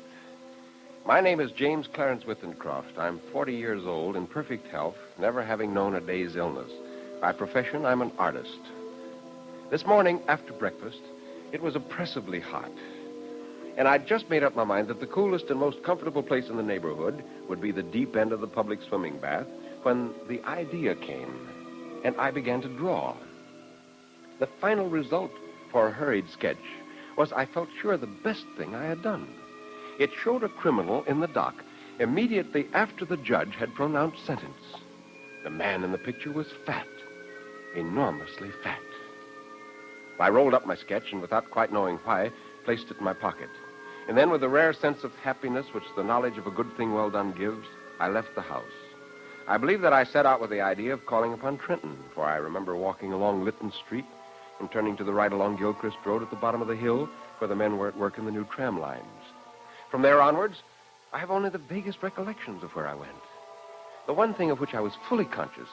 My name is James Clarence Wittencroft. I'm 40 years old, in perfect health, never having known a day's illness. By profession, I'm an artist. This morning, after breakfast, it was oppressively hot. And I'd just made up my mind that the coolest and most comfortable place in the neighborhood would be the deep end of the public swimming bath when the idea came, and I began to draw. The final result for a hurried sketch was, I felt sure, the best thing I had done. It showed a criminal in the dock immediately after the judge had pronounced sentence. The man in the picture was fat, enormously fat. I rolled up my sketch and, without quite knowing why, placed it in my pocket. And then, with a rare sense of happiness which the knowledge of a good thing well done gives, I left the house. I believe that I set out with the idea of calling upon Trenton, for I remember walking along Lytton Street and turning to the right along Gilchrist Road at the bottom of the hill where the men were at work in the new tram lines. From there onwards, I have only the vaguest recollections of where I went. The one thing of which I was fully conscious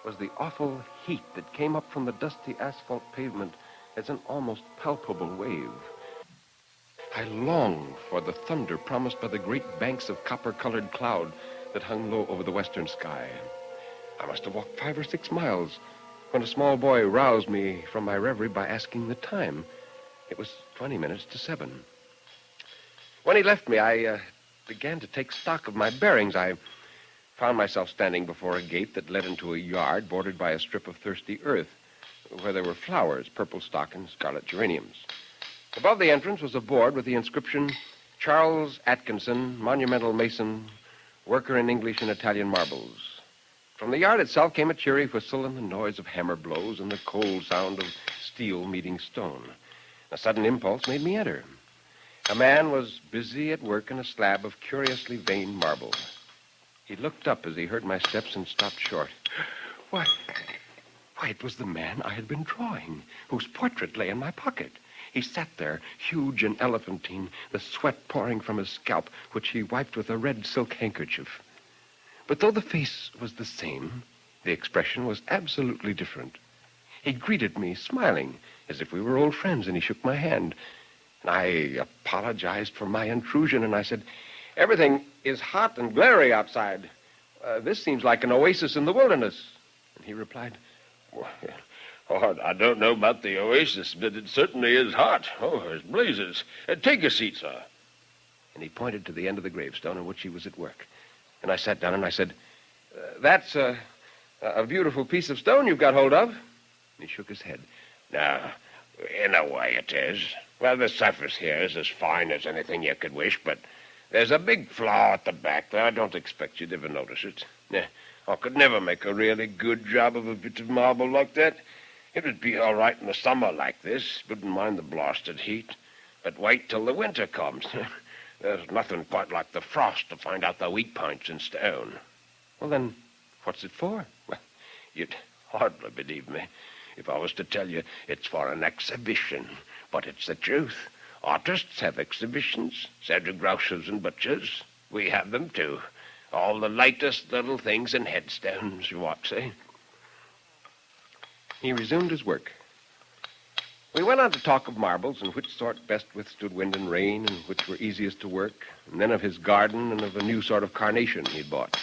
was the awful heat that came up from the dusty asphalt pavement as an almost palpable wave. I longed for the thunder promised by the great banks of copper-colored cloud that hung low over the western sky. I must have walked 5 or 6 miles when a small boy roused me from my reverie by asking the time. It was 20 minutes to 7. When he left me, I began to take stock of my bearings. I found myself standing before a gate that led into a yard bordered by a strip of thirsty earth, where there were flowers, purple stock and scarlet geraniums. Above the entrance was a board with the inscription, Charles Atkinson, monumental mason, worker in English and Italian marbles. From the yard itself came a cheery whistle and the noise of hammer blows and the cold sound of steel meeting stone. A sudden impulse made me enter. A man was busy at work in a slab of curiously veined marble. He looked up as he heard my steps and stopped short. Why, it was the man I had been drawing, whose portrait lay in my pocket. He sat there, huge and elephantine, the sweat pouring from his scalp, which he wiped with a red silk handkerchief. But though the face was the same, the expression was absolutely different. He greeted me, smiling, as if we were old friends, and he shook my hand. And I apologized for my intrusion, and I said, "Everything is hot and glary outside. This seems like an oasis in the wilderness." And he replied, "Oh, I don't know about the oasis, but it certainly is hot. Oh, there's blazes. Take a seat, sir." And he pointed to the end of the gravestone on which he was at work. And I sat down and I said, "That's a beautiful piece of stone you've got hold of." And he shook his head. Now, in a way it is. Well, the surface here is as fine as anything you could wish, but there's a big flaw at the back there. I don't expect you'd ever notice it. I could never make a really good job of a bit of marble like that. It would be all right in the summer like this. Wouldn't mind the blasted heat. But wait till the winter comes. There's nothing quite like the frost to find out the weak points in stone. Well, then, what's it for? Well, you'd hardly believe me if I was to tell you it's for an exhibition. But it's the truth. Artists have exhibitions. So do grocers and butchers. We have them, too. All the latest little things in headstones, you might say. He resumed his work. We went on to talk of marbles and which sort best withstood wind and rain and which were easiest to work, and then of his garden and of a new sort of carnation he'd bought.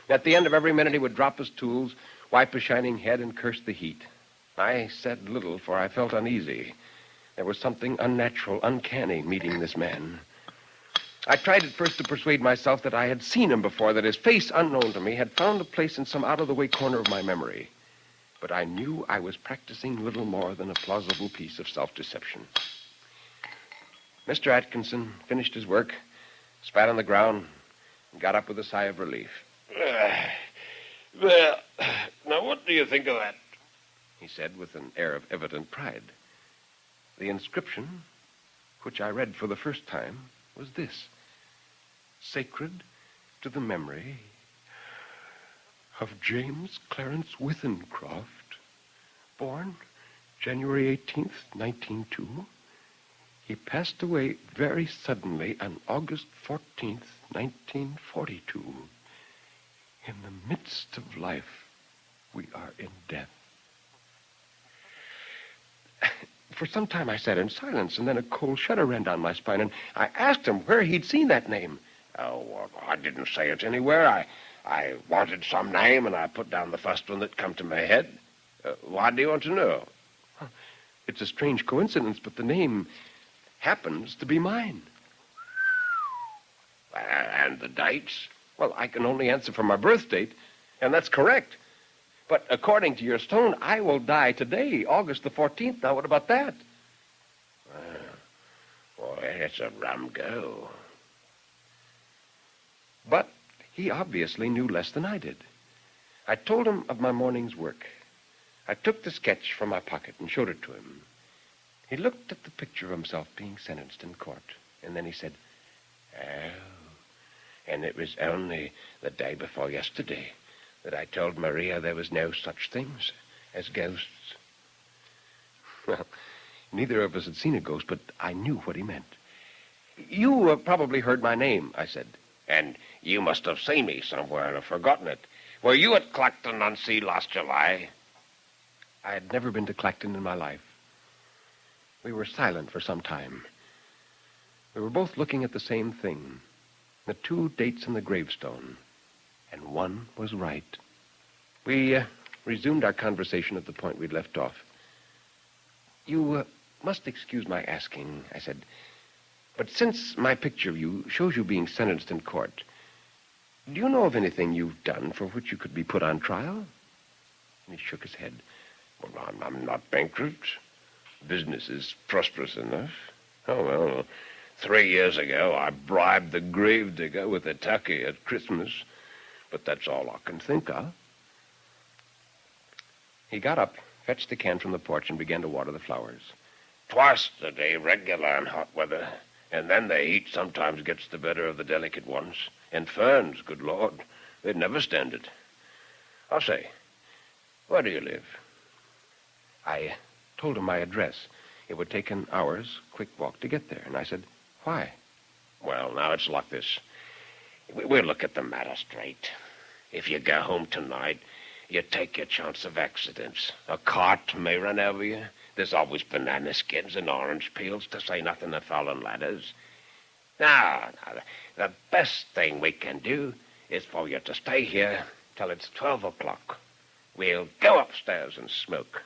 At the end of every minute he would drop his tools, wipe his shining head, and curse the heat. I said little, for I felt uneasy. There was something unnatural, uncanny meeting this man. I tried at first to persuade myself that I had seen him before, that his face, unknown to me, had found a place in some out-of-the-way corner of my memory. But I knew I was practicing little more than a plausible piece of self-deception. Mr. Atkinson finished his work, spat on the ground, and got up with a sigh of relief. Well, now what do you think of that? He said with an air of evident pride. The inscription, which I read for the first time, was this: Sacred to the memory of James Clarence Withencroft, born January 18th, 1902. He passed away very suddenly on August 14th, 1942. In the midst of life, we are in death. For some time I sat in silence, and then a cold shudder ran down my spine, and I asked him where he'd seen that name. Oh, well, I didn't say it anywhere. I wanted some name, and I put down the first one that come to my head. Why do you want to know? It's a strange coincidence, but the name happens to be mine. And the dates? Well, I can only answer for my birth date, and that's correct. But according to your stone, I will die today, August the 14th. Now, what about that? Well, it's a rum go. But he obviously knew less than I did. I told him of my morning's work. I took the sketch from my pocket and showed it to him. He looked at the picture of himself being sentenced in court, and then he said, "Oh, and it was only the day before yesterday that I told Maria there was no such things as ghosts." Well, neither of us had seen a ghost, but I knew what he meant. You have probably heard my name, I said. And you must have seen me somewhere and have forgotten it. Were you at Clacton-on-Sea last July? I had never been to Clacton in my life. We were silent for some time. We were both looking at the same thing, the two dates in the gravestone, and one was right. We resumed our conversation at the point we'd left off. You must excuse my asking, I said, but since my picture of you shows you being sentenced in court, do you know of anything you've done for which you could be put on trial? And he shook his head. Well, I'm not bankrupt. Business is prosperous enough. Oh, well, 3 years ago, I bribed the gravedigger with a turkey at Christmas, but that's all I can think of. He got up, fetched the can from the porch, and began to water the flowers. Twice a day, regular in hot weather. And then the heat sometimes gets the better of the delicate ones. And ferns, good Lord, they'd never stand it. I'll say, where do you live? I told him my address. It would take an hour's quick walk to get there. And I said, why? Well, now it's like this. We'll look at the matter straight. If you go home tonight, you take your chance of accidents. A cart may run over you. There's always banana skins and orange peels, to say nothing of fallen ladders. Now, the best thing we can do is for you to stay here till it's 12 o'clock. We'll go upstairs and smoke.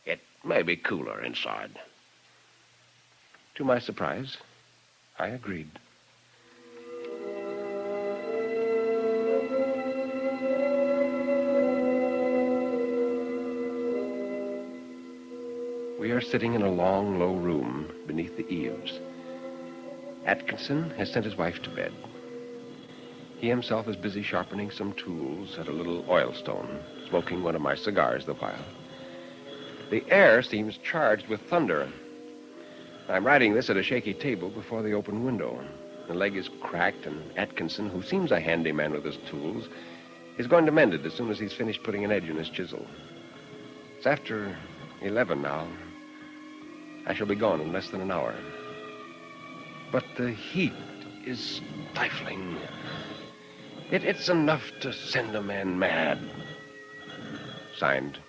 It may be cooler inside. To my surprise, I agreed. We are sitting in a long, low room beneath the eaves. Atkinson has sent his wife to bed. He himself is busy sharpening some tools at a little oil stone, smoking one of my cigars the while. The air seems charged with thunder. I'm writing this at a shaky table before the open window. The leg is cracked, and Atkinson, who seems a handyman with his tools, is going to mend it as soon as he's finished putting an edge in his chisel. It's after 11 now. I shall be gone in less than an hour. But the heat is stifling. It's enough to send a man mad. Signed,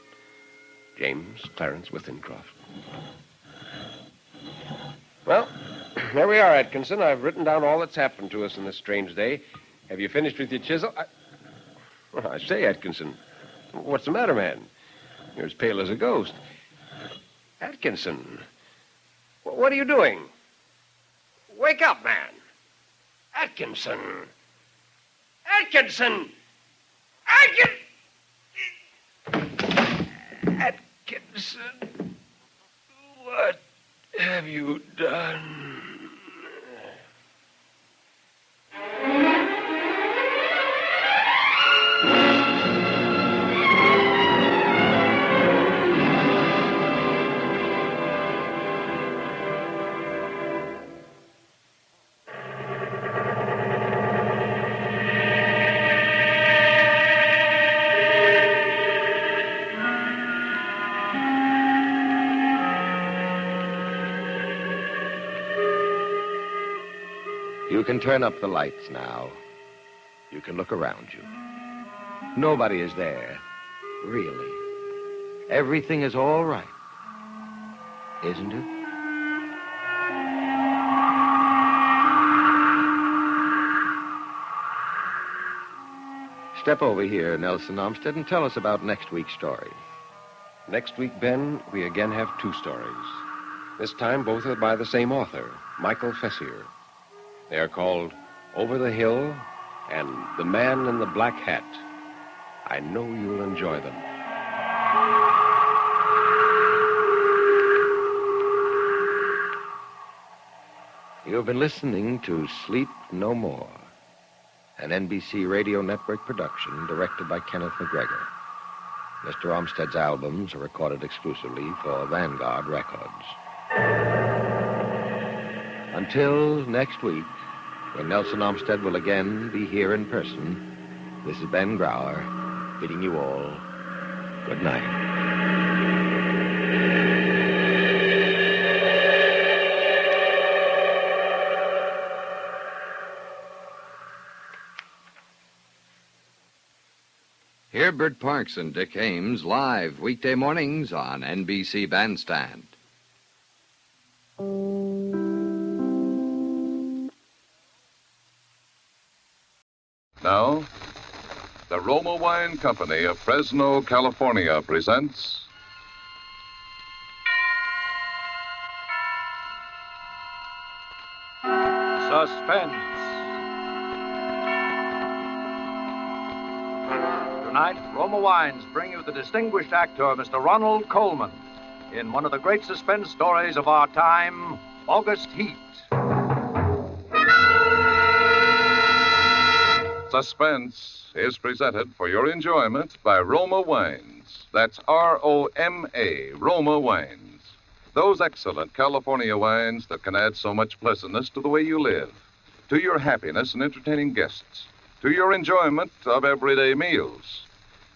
James Clarence Withencroft. Well, there we are, Atkinson. I've written down all that's happened to us in this strange day. Have you finished with your chisel? I say, Atkinson, what's the matter, man? You're as pale as a ghost. Atkinson, what are you doing? Wake up, man. Atkinson. Atkinson! Atkinson, what have you done? You can turn up the lights now. You can look around you. Nobody is there, really. Everything is all right, isn't it? Step over here, Nelson Olmsted, and tell us about next week's story. Next week, Ben, we again have two stories. This time, both are by the same author, Michael Fessier. They are called Over the Hill and The Man in the Black Hat. I know you'll enjoy them. You've been listening to Sleep No More, an NBC Radio Network production directed by Kenneth McGregor. Mr. Olmsted's albums are recorded exclusively for Vanguard Records. Until next week, when Nelson Olmsted will again be here in person, this is Ben Grauer bidding you all good night. Hear Bert Parks and Dick Ames live weekday mornings on NBC Bandstand. Now, the Roma Wine Company of Fresno, California presents Suspense. Tonight, Roma Wines bring you the distinguished actor, Mr. Ronald Colman, in one of the great suspense stories of our time, August Heat. Suspense is presented for your enjoyment by Roma Wines. That's R-O-M-A, Roma Wines. Those excellent California wines that can add so much pleasantness to the way you live, to your happiness in entertaining guests, to your enjoyment of everyday meals.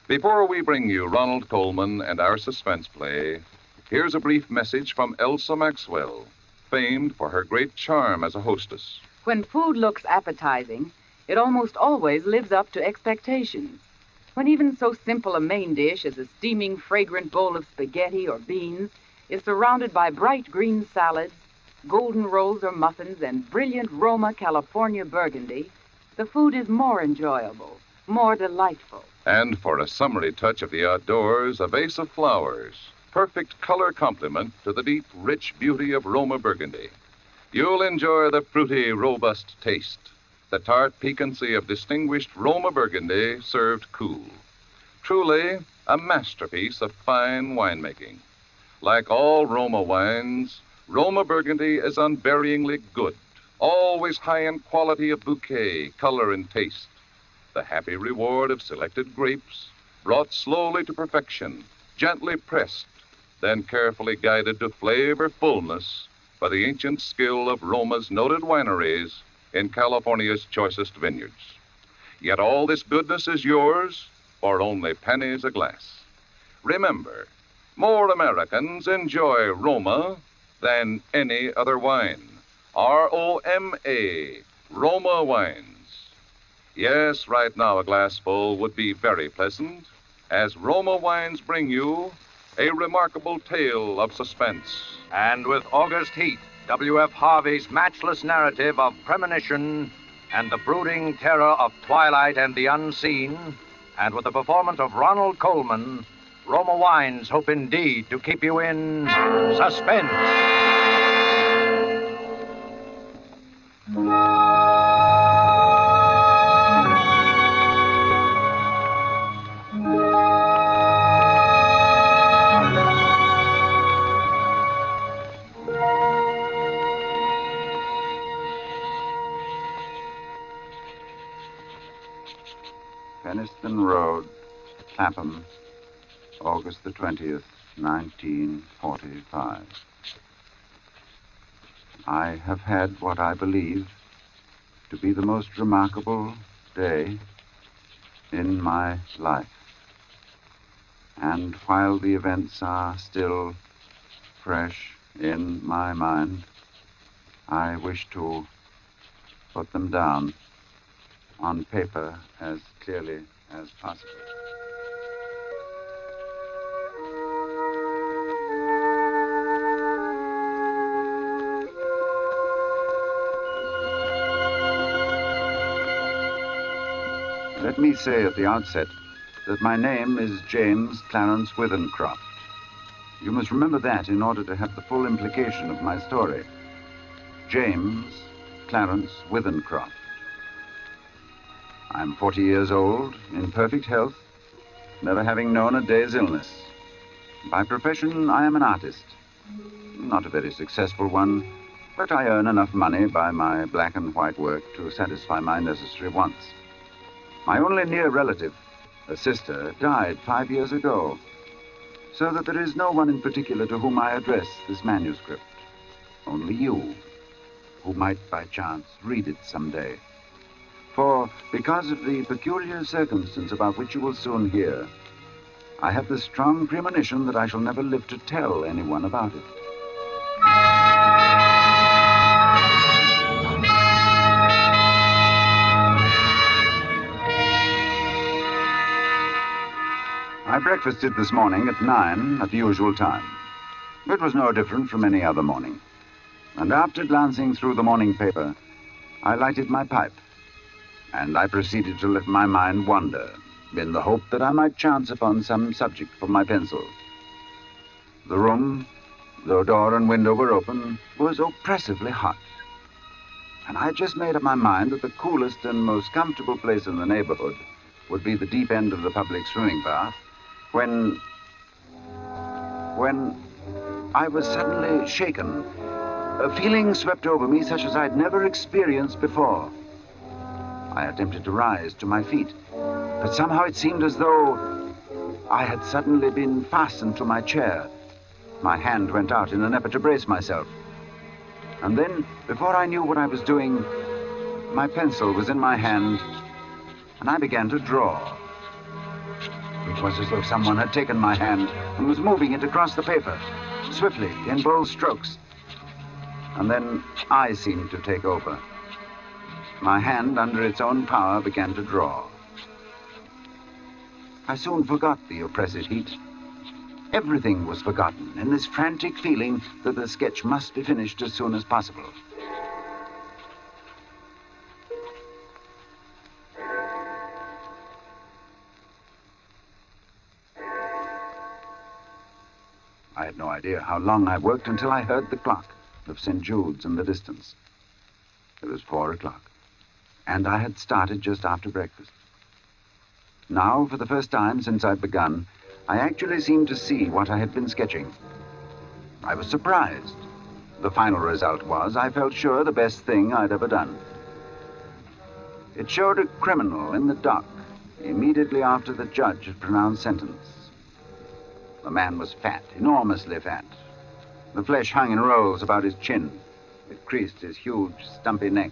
Before we bring you Ronald Colman and our suspense play, here's a brief message from Elsa Maxwell, famed for her great charm as a hostess. When food looks appetizing, it almost always lives up to expectations. When even so simple a main dish as a steaming, fragrant bowl of spaghetti or beans is surrounded by bright green salads, golden rolls or muffins, and brilliant Roma California Burgundy, the food is more enjoyable, more delightful. And for a summery touch of the outdoors, a vase of flowers, perfect color complement to the deep, rich beauty of Roma Burgundy. You'll enjoy the fruity, robust taste, the tart piquancy of distinguished Roma Burgundy served cool. Truly, a masterpiece of fine winemaking. Like all Roma wines, Roma Burgundy is unvaryingly good, always high in quality of bouquet, color, and taste. The happy reward of selected grapes, brought slowly to perfection, gently pressed, then carefully guided to flavor fullness by the ancient skill of Roma's noted wineries in California's choicest vineyards. Yet all this goodness is yours for only pennies a glass. Remember, more Americans enjoy Roma than any other wine. R-O-M-A, Roma wines. Yes, right now a glassful would be very pleasant, as Roma wines bring you a remarkable tale of suspense. And with August Heat, W.F. Harvey's matchless narrative of premonition and the brooding terror of twilight and the unseen, and with the performance of Ronald Coleman, Roma Wines hope indeed to keep you in suspense. Penniston Road, Clapham, August the 20th, 1945. I have had what I believe to be the most remarkable day in my life. And while the events are still fresh in my mind, I wish to put them down on paper as clearly as possible. Let me say at the outset that my name is James Clarence Withencroft. You must remember that in order to have the full implication of my story. James Clarence Withencroft. I'm 40 years old, in perfect health, never having known a day's illness. By profession, I am an artist. Not a very successful one, but I earn enough money by my black and white work to satisfy my necessary wants. My only near relative, a sister, died 5 years ago, so that there is no one in particular to whom I address this manuscript. Only you, who might by chance read it someday. For, because of the peculiar circumstance about which you will soon hear, I have the strong premonition that I shall never live to tell anyone about it. I breakfasted this morning at 9 at the usual time. It was no different from any other morning. And after glancing through the morning paper, I lighted my pipe. And I proceeded to let my mind wander, in the hope that I might chance upon some subject for my pencil. The room, though door and window were open, was oppressively hot. And I had just made up my mind that the coolest and most comfortable place in the neighborhood would be the deep end of the public swimming bath, when I was suddenly shaken. A feeling swept over me such as I'd never experienced before. I attempted to rise to my feet, but somehow it seemed as though I had suddenly been fastened to my chair. My hand went out in an effort to brace myself. And then, before I knew what I was doing, my pencil was in my hand, and I began to draw. It was as though someone had taken my hand and was moving it across the paper, swiftly, in bold strokes. And then I seemed to take over. My hand, under its own power, began to draw. I soon forgot the oppressive heat. Everything was forgotten in this frantic feeling that the sketch must be finished as soon as possible. I had no idea how long I worked until I heard the clock of St. Jude's in the distance. It was 4 o'clock, and I had started just after breakfast. Now, for the first time since I'd begun, I actually seemed to see what I had been sketching. I was surprised. The final result was, I felt sure, the best thing I'd ever done. It showed a criminal in the dock immediately after the judge had pronounced sentence. The man was fat, enormously fat. The flesh hung in rolls about his chin. It creased his huge, stumpy neck.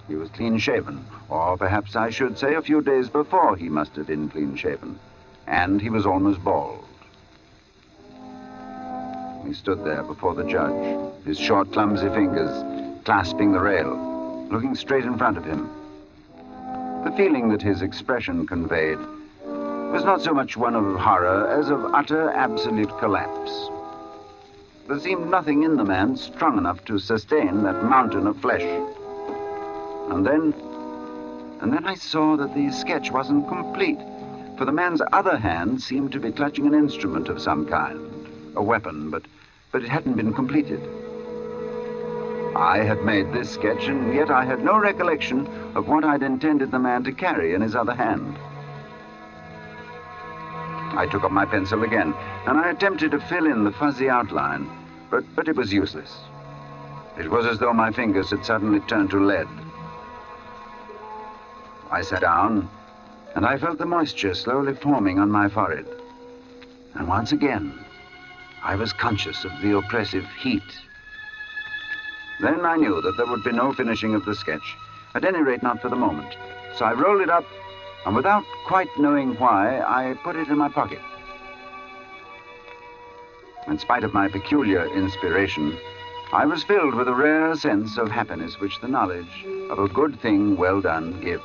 He was clean-shaven, or perhaps I should say a few days before he must have been clean-shaven. And he was almost bald. He stood there before the judge, his short, clumsy fingers clasping the rail, looking straight in front of him. The feeling that his expression conveyed was not so much one of horror as of utter, absolute collapse. There seemed nothing in the man strong enough to sustain that mountain of flesh. And then I saw that the sketch wasn't complete, for the man's other hand seemed to be clutching an instrument of some kind, a weapon, but it hadn't been completed. I had made this sketch, and yet I had no recollection of what I'd intended the man to carry in his other hand. I took up my pencil again, and I attempted to fill in the fuzzy outline, but it was useless. It was as though my fingers had suddenly turned to lead. I sat down, and I felt the moisture slowly forming on my forehead. And once again, I was conscious of the oppressive heat. Then I knew that there would be no finishing of the sketch, at any rate not for the moment. So I rolled it up, and without quite knowing why, I put it in my pocket. In spite of my peculiar inspiration, I was filled with a rare sense of happiness which the knowledge of a good thing well done gives.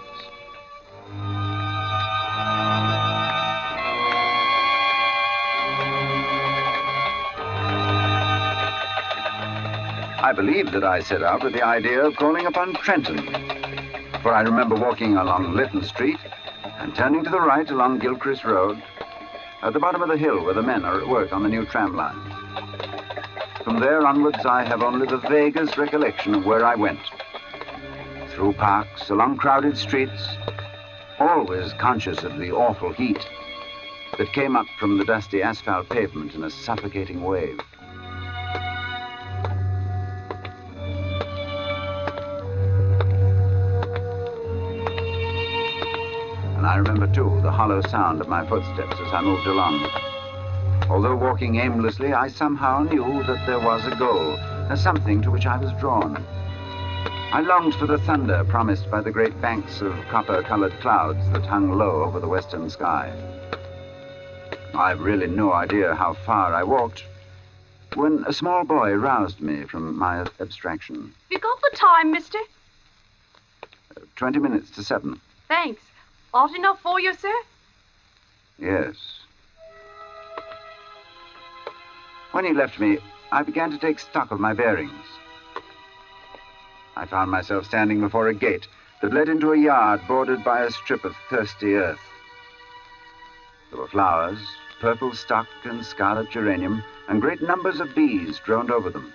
I believe that I set out with the idea of calling upon Trenton, for I remember walking along Lytton Street and turning to the right along Gilchrist Road at the bottom of the hill where the men are at work on the new tram line. From there onwards, I have only the vaguest recollection of where I went. Through parks, along crowded streets, always conscious of the awful heat that came up from the dusty asphalt pavement in a suffocating wave. I remember, too, the hollow sound of my footsteps as I moved along. Although walking aimlessly, I somehow knew that there was a goal, a something to which I was drawn. I longed for the thunder promised by the great banks of copper-colored clouds that hung low over the western sky. I've really no idea how far I walked when a small boy roused me from my abstraction. You got the time, mister? 20 minutes to 7. Thanks. Hot enough for you, sir? Yes. When he left me, I began to take stock of my bearings. I found myself standing before a gate that led into a yard bordered by a strip of thirsty earth. There were flowers, purple stock and scarlet geranium, and great numbers of bees droned over them.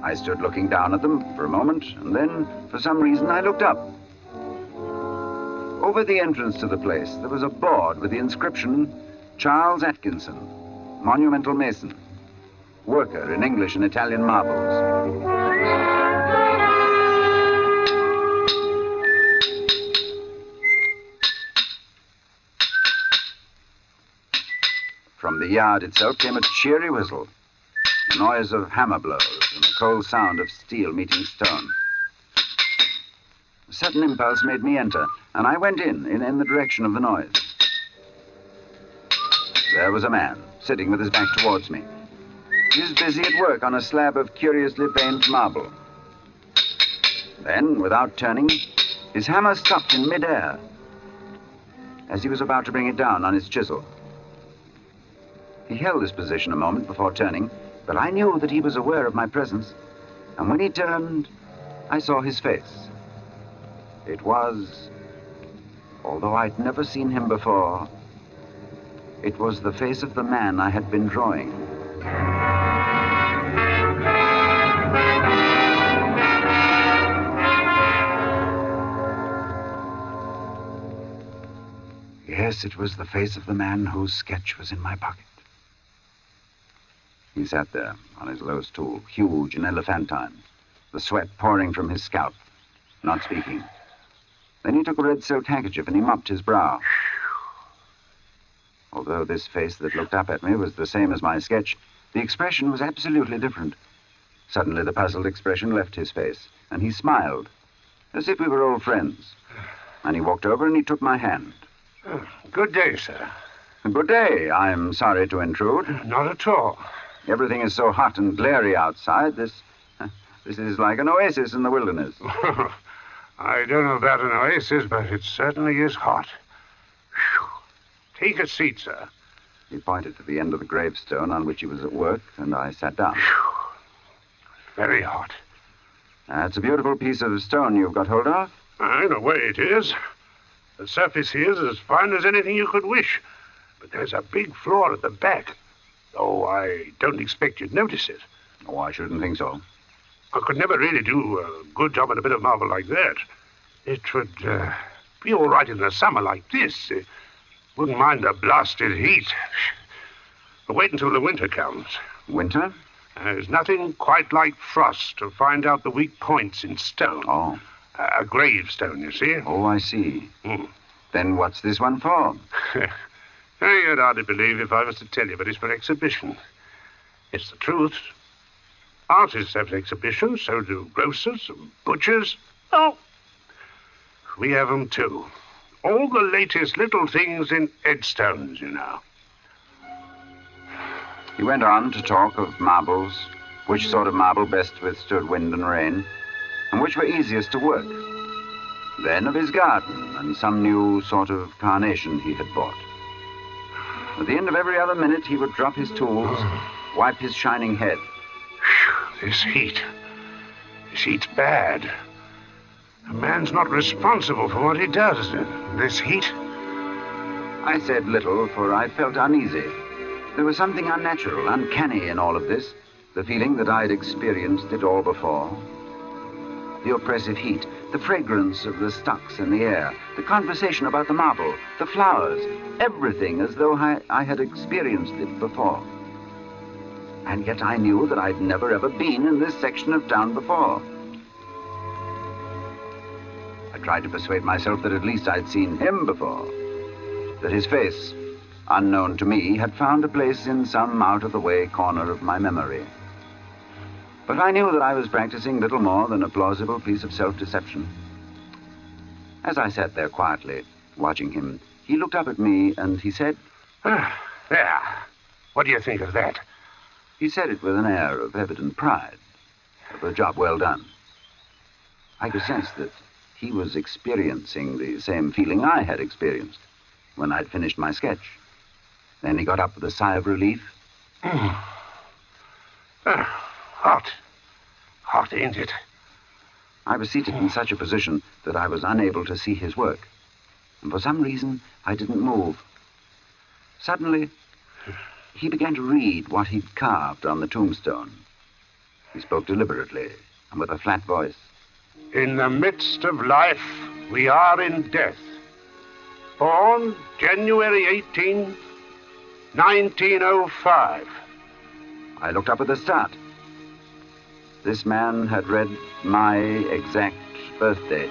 I stood looking down at them for a moment, and then, for some reason, I looked up. Over the entrance to the place, there was a board with the inscription, Charles Atkinson, Monumental Mason, worker in English and Italian marbles. From the yard itself came a cheery whistle, the noise of hammer blows and the cold sound of steel meeting stone. A sudden impulse made me enter, and I went in the direction of the noise. There was a man, sitting with his back towards me. He was busy at work on a slab of curiously veined marble. Then, without turning, his hammer stopped in midair as he was about to bring it down on his chisel. He held this position a moment before turning, but I knew that he was aware of my presence, and when he turned, I saw his face. It was, although I'd never seen him before, it was the face of the man I had been drawing. Yes, it was the face of the man whose sketch was in my pocket. He sat there on his low stool, huge and elephantine, the sweat pouring from his scalp, not speaking. Then he took a red silk handkerchief and he mopped his brow. Although this face that looked up at me was the same as my sketch, the expression was absolutely different. Suddenly the puzzled expression left his face, and he smiled, as if we were old friends. And he walked over and he took my hand. Good day, sir. Good day. I'm sorry to intrude. Not at all. Everything is so hot and glary outside. This is like an oasis in the wilderness. I don't know about an oasis, but it certainly is hot. Whew. Take a seat, sir. He pointed to the end of the gravestone on which he was at work, and I sat down. Very hot. That's a beautiful piece of stone you've got hold of. In a way it is. The surface here is as fine as anything you could wish. But there's a big flaw at the back. Oh, I don't expect you'd notice it. Oh, I shouldn't think so. I could never really do a good job on a bit of marble like that. It would be all right in the summer like this. Wouldn't mind the blasted heat. But wait until the winter comes. Winter? There's nothing quite like frost to find out the weak points in stone. Oh. A gravestone, you see. Oh, I see. Then what's this one for? You'd hardly believe if I was to tell you, but it's for exhibition. It's the truth. Artists have exhibitions, so do grocers and butchers. Oh, we have them too. All the latest little things in headstones, you know. He went on to talk of marbles, which sort of marble best withstood wind and rain, and which were easiest to work. Then of his garden and some new sort of carnation he had bought. At the end of every other minute, he would drop his tools, wipe his shining head. This heat's bad. A man's not responsible for what he does. This heat. I said little, for I felt uneasy. There was something unnatural, uncanny in all of this, the feeling that I'd experienced it all before. The oppressive heat, the fragrance of the stocks in the air, the conversation about the marble, the flowers, everything as though I had experienced it before. And yet I knew that I'd never ever been in this section of town before. I tried to persuade myself that at least I'd seen him before, that his face, unknown to me, had found a place in some out-of-the-way corner of my memory. But I knew that I was practicing little more than a plausible piece of self-deception. As I sat there quietly, watching him, he looked up at me and he said, There. What do you think of that? He said it with an air of evident pride, of a job well done. I could sense that he was experiencing the same feeling I had experienced when I'd finished my sketch. Then he got up with a sigh of relief. Hot. Hot, ain't it? I was seated in such a position that I was unable to see his work. And for some reason, I didn't move. Suddenly, he began to read what he'd carved on the tombstone. He spoke deliberately and with a flat voice. In the midst of life, we are in death. Born January 18th, 1905. I looked up with a start. This man had read my exact birthday.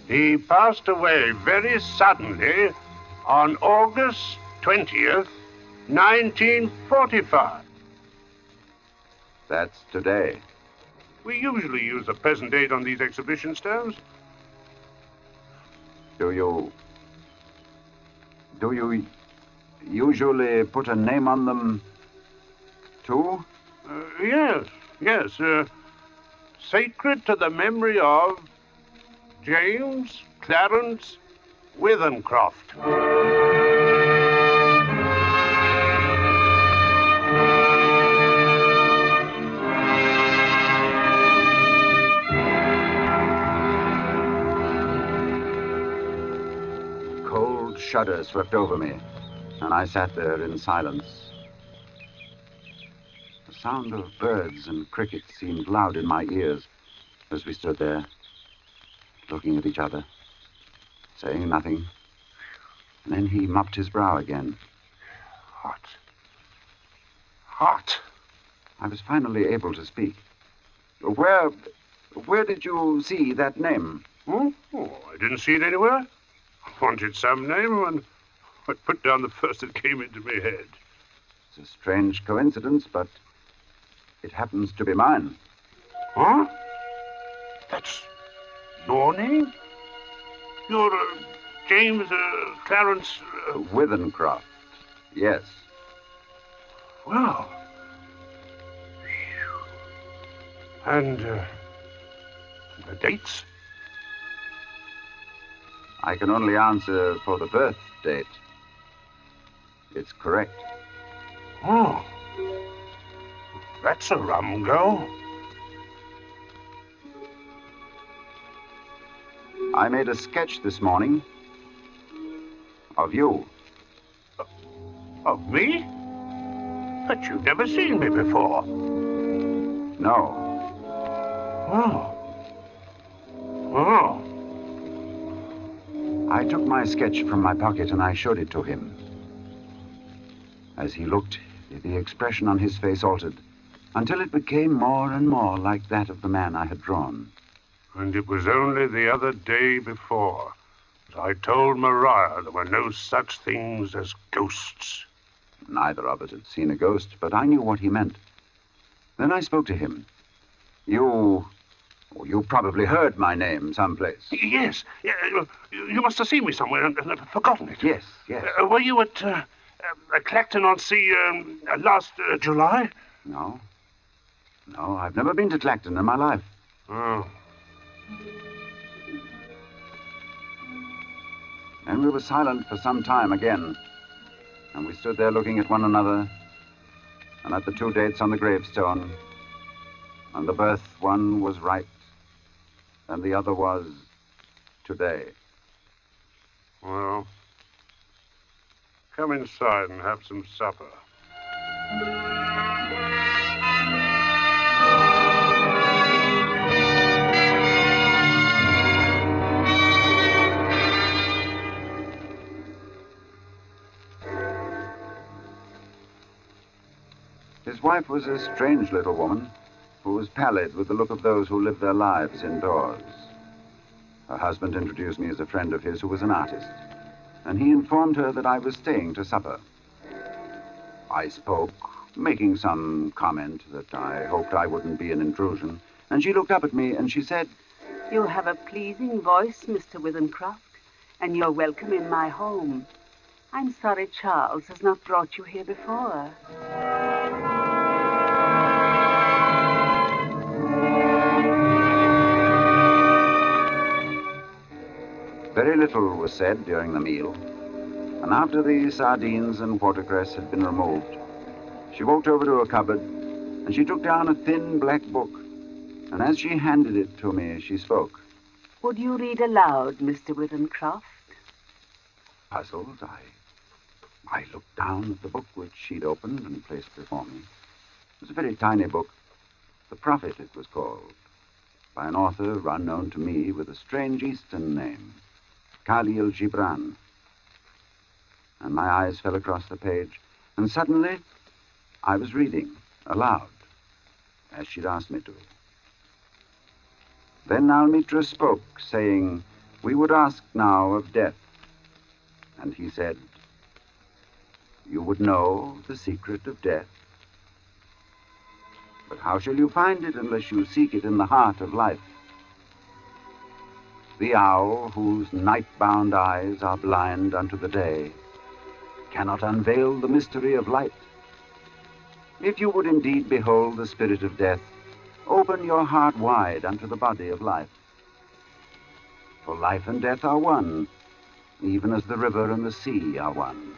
He passed away very suddenly on August 20th, 1945. That's today. We usually use the present date on these exhibition stones. Do you usually put a name on them, too? Yes. Sacred to the memory of James Clarence Withencroft. Cold shudder swept over me, and I sat there in silence. The sound of birds and crickets seemed loud in my ears as we stood there, looking at each other, saying nothing. And then he mopped his brow again. Hot. Hot. I was finally able to speak. Where did you see that name? Oh, I didn't see it anywhere. I wanted some name, and I put down the first that came into my head. It's a strange coincidence, but it happens to be mine. Huh? That's your name? You're James Clarence... Withencroft, yes. Well... And the dates? I can only answer for the birth date. It's correct. Oh. That's a rum go. I made a sketch this morning of you. Of me? But you've never seen me before. No. Oh. Oh. I took my sketch from my pocket and I showed it to him. As he looked, the expression on his face altered until it became more and more like that of the man I had drawn. And it was only the other day before that I told Maria there were no such things as ghosts. Neither of us had seen a ghost, but I knew what he meant. Then I spoke to him. You probably heard my name someplace. Yes. You must have seen me somewhere and forgotten it. Yes. Were you at Clacton-on-Sea last July? No, I've never been to Clacton in my life. Oh. And we were silent for some time again. And we stood there looking at one another and at the two dates on the gravestone. And the birth one was right, and the other was today. Well, come inside and have some supper. His wife was a strange little woman who was pallid with the look of those who live their lives indoors. Her husband introduced me as a friend of his who was an artist, and he informed her that I was staying to supper. I spoke, making some comment that I hoped I wouldn't be an intrusion, and she looked up at me and she said, "You have a pleasing voice, Mr. Withencroft, and you're welcome in my home. I'm sorry Charles has not brought you here before." Very little was said during the meal, and after the sardines and watercress had been removed, she walked over to a cupboard and she took down a thin black book, and as she handed it to me, she spoke. "Would you read aloud, Mr. Withencroft?" Puzzled, I looked down at the book which she'd opened and placed before me. It was a very tiny book. The Prophet, it was called, by an author unknown to me with a strange Eastern name, Khalil Gibran. And my eyes fell across the page, and suddenly I was reading aloud, as she'd asked me to. Then Almitra spoke, saying, we would ask now of death. And he said, you would know the secret of death. But how shall you find it unless you seek it in the heart of life? The owl, whose night-bound eyes are blind unto the day, cannot unveil the mystery of light. If you would indeed behold the spirit of death, open your heart wide unto the body of life. For life and death are one, even as the river and the sea are one.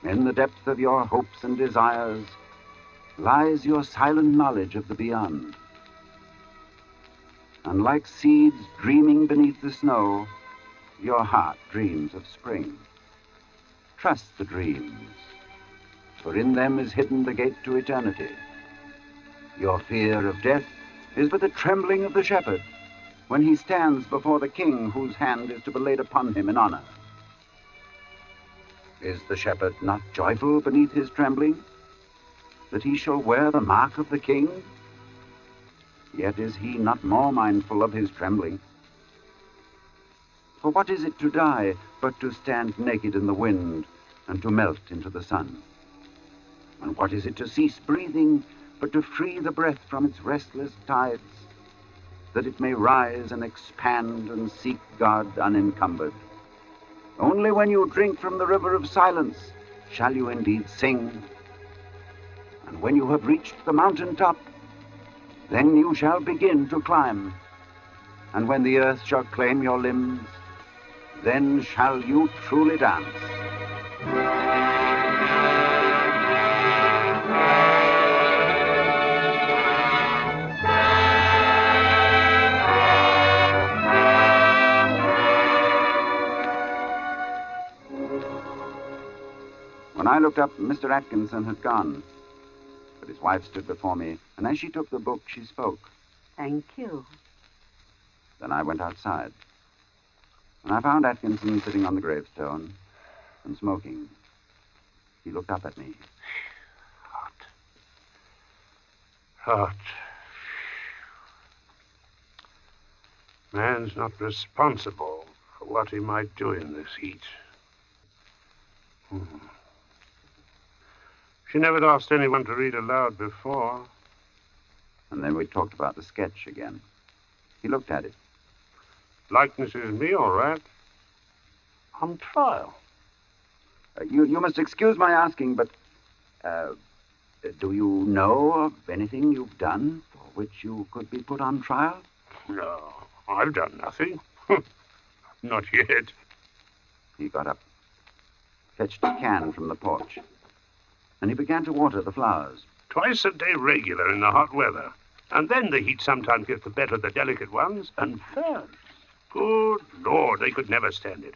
In the depth of your hopes and desires lies your silent knowledge of the beyond. And like seeds dreaming beneath the snow, your heart dreams of spring. Trust the dreams, for in them is hidden the gate to eternity. Your fear of death is but the trembling of the shepherd when he stands before the king whose hand is to be laid upon him in honor. Is the shepherd not joyful beneath his trembling, that he shall wear the mark of the king? Yet is he not more mindful of his trembling. For what is it to die but to stand naked in the wind and to melt into the sun? And what is it to cease breathing but to free the breath from its restless tides, that it may rise and expand and seek God unencumbered? Only when you drink from the river of silence shall you indeed sing. And when you have reached the mountain top, then you shall begin to climb. And when the earth shall claim your limbs, then shall you truly dance. When I looked up, Mr. Atkinson had gone. But his wife stood before me, and as she took the book, she spoke. Thank you. Then I went outside. And I found Atkinson sitting on the gravestone and smoking. He looked up at me. Hot. Man's not responsible for what he might do in this heat. She never asked anyone to read aloud before. And then we talked about the sketch again. He looked at it. Likeness is me, all right. On trial. You must excuse my asking, but do you know of anything you've done for which you could be put on trial? No, I've done nothing. Not yet. He got up, fetched a can from the porch, and he began to water the flowers. Twice a day regular in the hot weather. And then the heat sometimes gets the better of the delicate ones, and ferns. Good Lord, they could never stand it.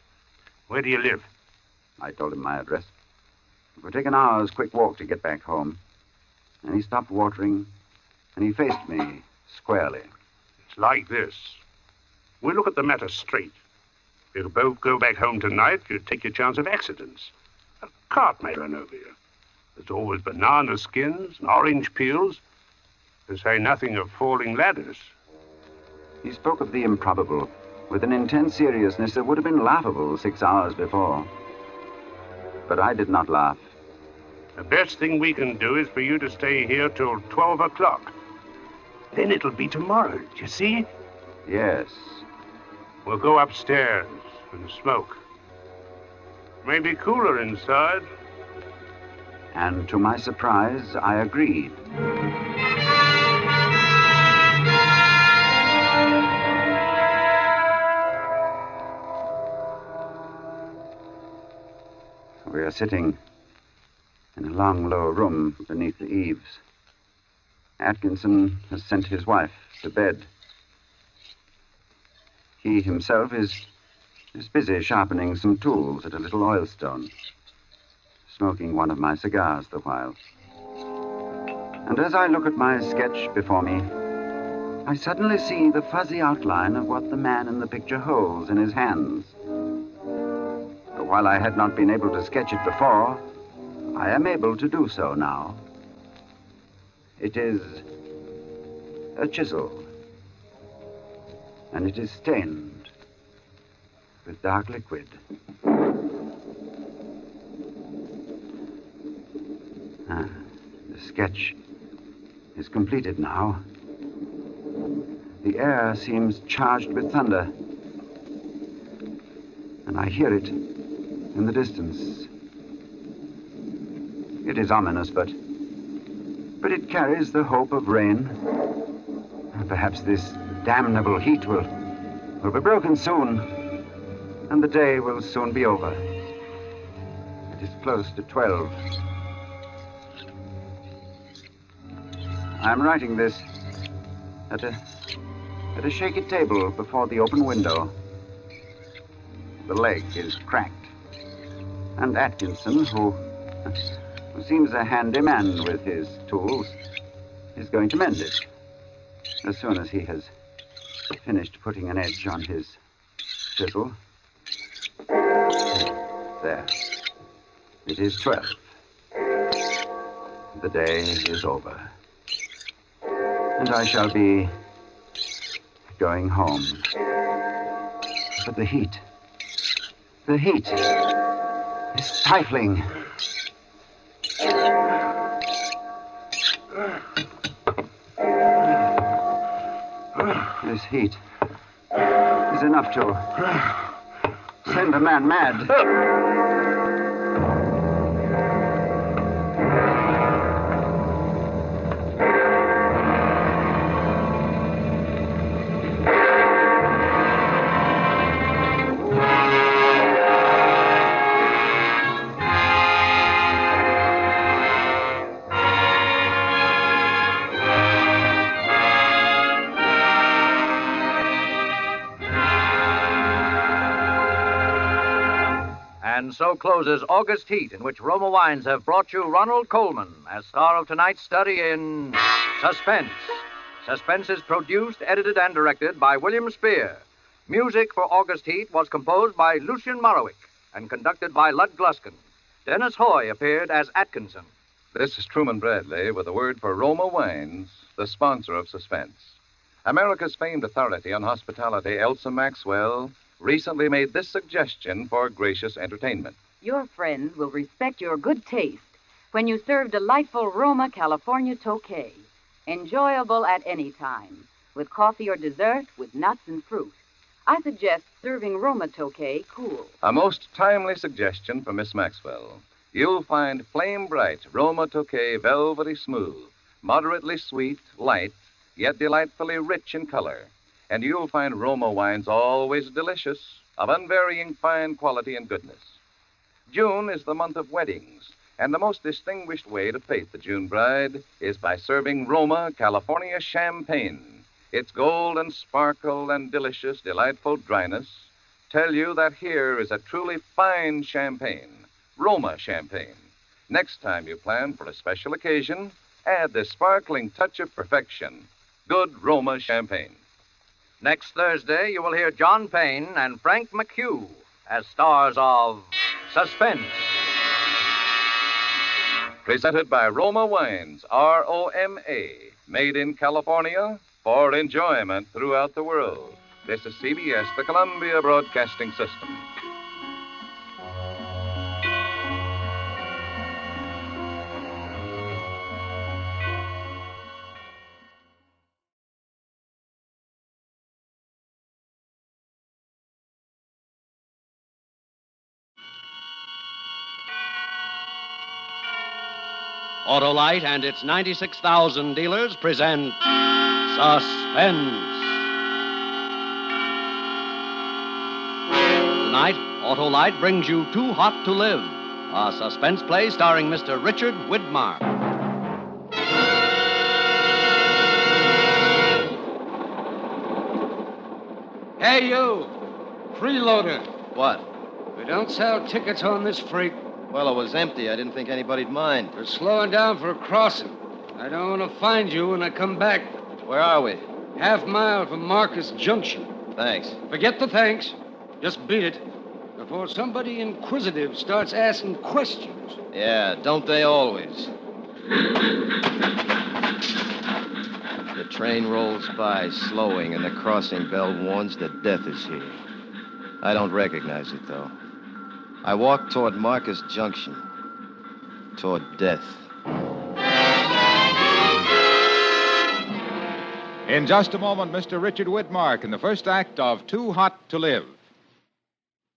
Where do you live? I told him my address. It would take an hour's quick walk to get back home. And he stopped watering, and he faced me squarely. It's like this. We'll look at the matter straight. If you'll both go back home tonight, you take your chance of accidents. A cart may run over you. There's always banana skins and orange peels, to say nothing of falling ladders. He spoke of the improbable with an intense seriousness that would have been laughable 6 hours before. But I did not laugh. The best thing we can do is for you to stay here till 12 o'clock. Then it'll be tomorrow, do you see? Yes. We'll go upstairs and smoke. Maybe cooler inside. And to my surprise, I agreed. We are sitting in a long, low room beneath the eaves. Atkinson has sent his wife to bed. He himself is busy sharpening some tools at a little oilstone, smoking one of my cigars the while. And as I look at my sketch before me, I suddenly see the fuzzy outline of what the man in the picture holds in his hands. But while I had not been able to sketch it before, I am able to do so now. It is a chisel, and it is stained with dark liquid. The sketch is completed now. The air seems charged with thunder, and I hear it in the distance. It is ominous, but it carries the hope of rain. Perhaps this damnable heat will be broken soon, and the day will soon be over. It is close to 12. I'm writing this at a shaky table before the open window. The leg is cracked, and Atkinson, who seems a handy man with his tools, is going to mend it as soon as he has finished putting an edge on his chisel. There. It is 12. The day is over. And I shall be going home. But the heat is stifling. This heat is enough to send a man mad. And so closes August Heat, in which Roma Wines have brought you Ronald Colman as star of tonight's study in Suspense. Suspense is produced, edited, and directed by William Spear. Music for August Heat was composed by Lucien Morawick and conducted by Lud Gluskin. Dennis Hoy appeared as Atkinson. This is Truman Bradley with a word for Roma Wines, the sponsor of Suspense. America's famed authority on hospitality, Elsa Maxwell, recently made this suggestion for gracious entertainment. Your friends will respect your good taste when you serve delightful Roma California Tokay, enjoyable at any time, with coffee or dessert, with nuts and fruit. I suggest serving Roma Tokay cool. A most timely suggestion from Miss Maxwell. You'll find flame bright Roma Tokay velvety smooth, moderately sweet, light, yet delightfully rich in color. And you'll find Roma wines always delicious, of unvarying fine quality and goodness. June is the month of weddings, and the most distinguished way to fate the June bride is by serving Roma California champagne. Its gold and sparkle and delicious, delightful dryness tell you that here is a truly fine champagne, Roma champagne. Next time you plan for a special occasion, add this sparkling touch of perfection, good Roma champagne. Next Thursday, you will hear John Payne and Frank McHugh as stars of Suspense. Presented by Roma Wines, R-O-M-A, made in California for enjoyment throughout the world. This is CBS, the Columbia Broadcasting System. Autolite and its 96,000 dealers present Suspense. Tonight, Autolite brings you Too Hot to Live, a suspense play starring Mr. Richard Widmark. Hey, you! Freeloader. What? We don't sell tickets on this freak. Well, it was empty. I didn't think anybody'd mind. We're slowing down for a crossing. I don't want to find you when I come back. Where are we? Half-mile from Marcus Junction. Thanks. Forget the thanks. Just beat it before somebody inquisitive starts asking questions. Yeah, don't they always? The train rolls by, slowing, and the crossing bell warns that death is here. I don't recognize it, though. I walk toward Marcus Junction, toward death. In just a moment, Mr. Richard Widmark in the first act of Too Hot to Live.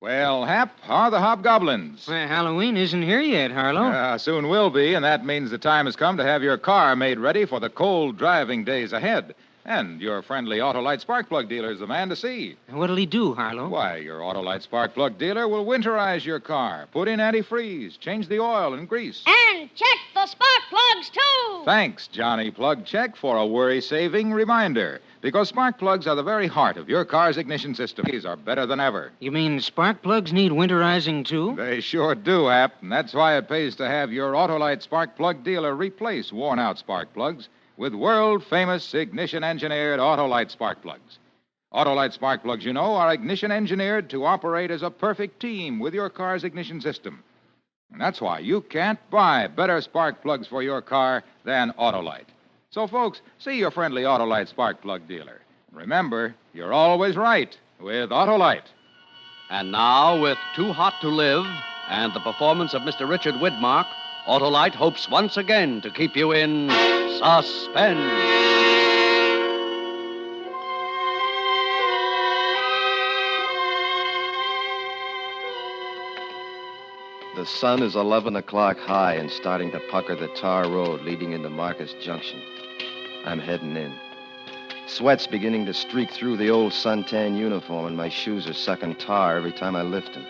Well, Hap, how are the hobgoblins? Well, Halloween isn't here yet, Harlow. Soon will be, and that means the time has come to have your car made ready for the cold driving days ahead. And your friendly Autolite spark plug dealer is the man to see. What'll he do, Harlow? Why, your Autolite spark plug dealer will winterize your car, put in antifreeze, change the oil and grease. And check the spark plugs, too. Thanks, Johnny Plug Check, for a worry-saving reminder. Because spark plugs are the very heart of your car's ignition system. These are better than ever. You mean spark plugs need winterizing, too? They sure do, Hap. And that's why it pays to have your Autolite spark plug dealer replace worn-out spark plugs with world-famous ignition-engineered Autolite spark plugs. Autolite spark plugs, you know, are ignition-engineered to operate as a perfect team with your car's ignition system. And that's why you can't buy better spark plugs for your car than Autolite. So, folks, see your friendly Autolite spark plug dealer. Remember, you're always right with Autolite. And now, with Too Hot to Live and the performance of Mr. Richard Widmark, Autolite hopes once again to keep you in suspense. The sun is 11 o'clock high and starting to pucker the tar road leading into Marcus Junction. I'm heading in. Sweat's beginning to streak through the old suntan uniform, and my shoes are sucking tar every time I lift them.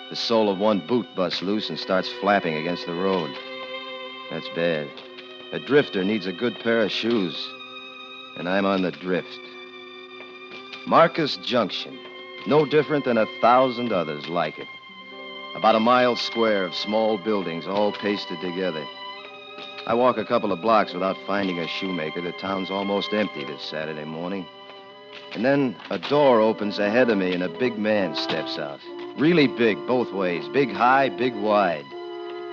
The sole of one boot busts loose and starts flapping against the road. That's bad. A drifter needs a good pair of shoes, and I'm on the drift. Marcus Junction, no different than 1,000 others like it. About a mile square of small buildings all pasted together. I walk a couple of blocks without finding a shoemaker. The town's almost empty this Saturday morning. And then a door opens ahead of me and a big man steps out. Really big, both ways. Big high, big wide.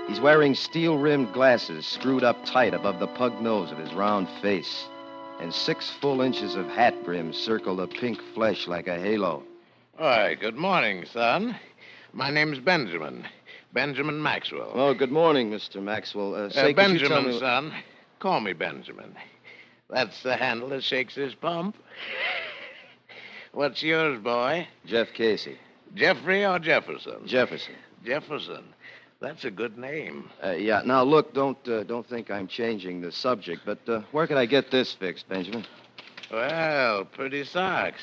He's wearing steel-rimmed glasses screwed up tight above the pug nose of his round face. And 6 full inches of hat brim circle the pink flesh like a halo. Why, good morning, son. My name's Benjamin. Benjamin Maxwell. Oh, good morning, Mr. Maxwell. Benjamin, son. Call me Benjamin. That's the handle that shakes this pump. What's yours, boy? Jeff Casey. Jeffrey or Jefferson? Jefferson. Jefferson. That's a good name. Yeah. Now, look, don't think I'm changing the subject, but where can I get this fixed, Benjamin? Well, pretty socks.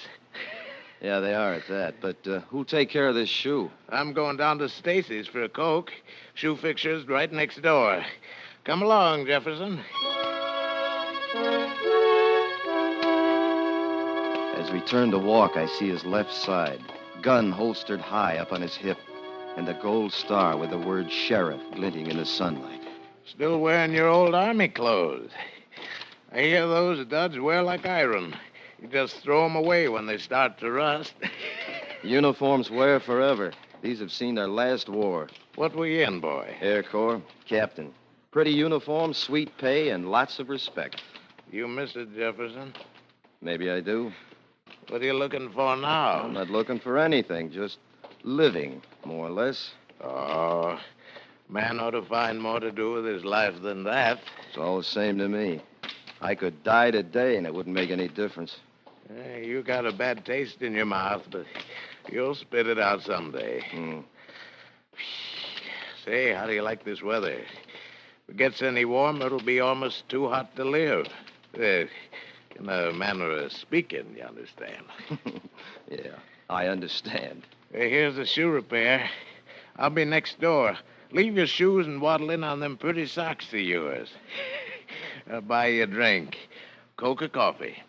Yeah, they are at that. But who'll take care of this shoe? I'm going down to Stacy's for a Coke. Shoe fixture's right next door. Come along, Jefferson. As we turn to walk, I see his left side, gun holstered high up on his hip, and a gold star with the word sheriff glinting in the sunlight. Still wearing your old army clothes. I hear those duds wear like iron. You just throw them away when they start to rust. Uniforms wear forever. These have seen their last war. What were you in, boy? Air Corps, captain. Pretty uniform, sweet pay, and lots of respect. You miss it, Jefferson? Maybe I do. What are you looking for now? I'm not looking for anything, just living, more or less. Oh, man ought to find more to do with his life than that. It's all the same to me. I could die today, and it wouldn't make any difference. You got a bad taste in your mouth, but you'll spit it out someday. Say, how do you like this weather? If it gets any warmer, it'll be almost too hot to live. In a manner of speaking, you understand? Yeah, I understand. Here's a shoe repair. I'll be next door. Leave your shoes and waddle in on them pretty socks of yours. I'll buy you a drink. Coke or coffee?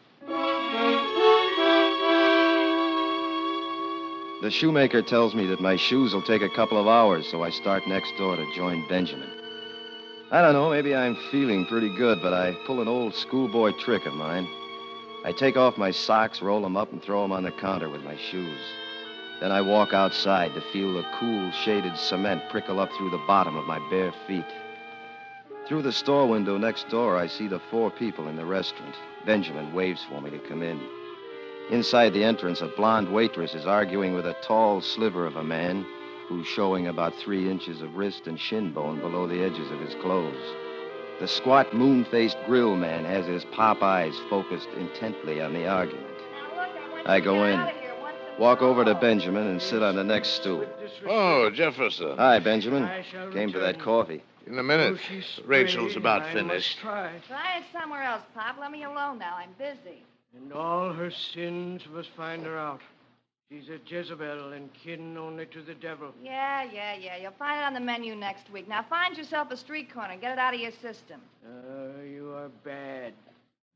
The shoemaker tells me that my shoes will take a couple of hours, so I start next door to join Benjamin. I don't know, maybe I'm feeling pretty good, but I pull an old schoolboy trick of mine. I take off my socks, roll them up, and throw them on the counter with my shoes. Then I walk outside to feel the cool, shaded cement prickle up through the bottom of my bare feet. Through the store window next door, I see the 4 people in the restaurant. Benjamin waves for me to come in. Inside the entrance, a blonde waitress is arguing with a tall sliver of a man who's showing about 3 inches of wrist and shin bone below the edges of his clothes. The squat, moon-faced grill man has his pop eyes focused intently on the argument. I go in, walk over to Benjamin, and sit on the next stool. Oh, Jefferson. Hi, Benjamin. Came for that coffee. In a minute. Rachel's about finished. Try it somewhere else, Pop. Let me alone now. I'm busy. And all her sins must find her out. She's a Jezebel and kin only to the devil. Yeah. You'll find it on the menu next week. Now find yourself a street corner. Get it out of your system. You are bad.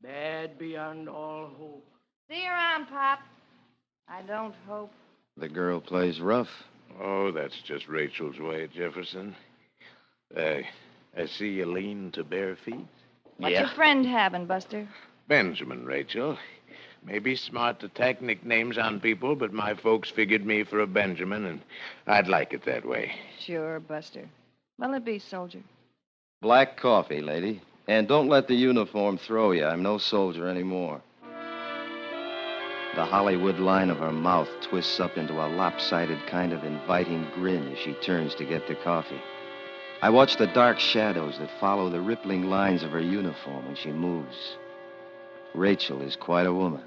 Bad beyond all hope. See you around, Pop. I don't hope. The girl plays rough. Oh, that's just Rachel's way, Jefferson. I see you lean to bare feet. What's your friend having, Buster? Benjamin, Rachel. Maybe smart to tack nicknames on people, but my folks figured me for a Benjamin, and I'd like it that way. Sure, Buster. What'll it be, soldier? Black coffee, lady. And don't let the uniform throw you. I'm no soldier anymore. The Hollywood line of her mouth twists up into a lopsided kind of inviting grin as she turns to get the coffee. I watch the dark shadows that follow the rippling lines of her uniform when she moves. Rachel is quite a woman.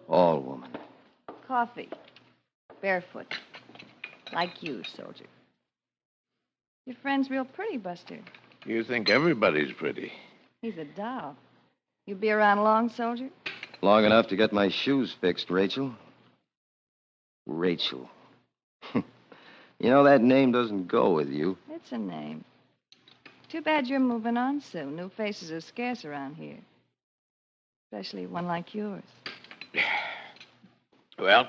All woman. Coffee. Barefoot. Like you, soldier. Your friend's real pretty, Buster. You think everybody's pretty. He's a doll. You be around long, soldier? Long enough to get my shoes fixed, Rachel. Rachel. You know, that name doesn't go with you. It's a name. Too bad you're moving on soon. New faces are scarce around here. Especially one like yours. Well,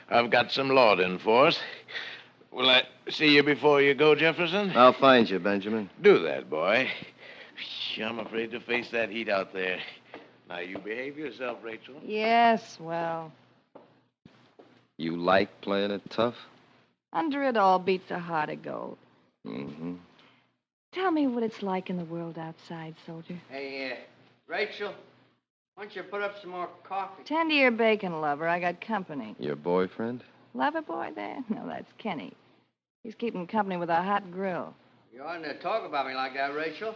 I've got some law to enforce. Will I see you before you go, Jefferson? I'll find you, Benjamin. Do that, boy. I'm afraid to face that heat out there. Now, you behave yourself, Rachel. Yes, well, You like playing it tough? under it all beats a heart of gold. Mm-hmm. Tell me what it's like in the world outside, soldier. Hey, Rachel, why don't you put up some more coffee? Tend to your bacon, lover. I got company. Your boyfriend? Lover boy there? No, that's Kenny. He's keeping company with a hot grill. You oughtn't to talk about me like that, Rachel.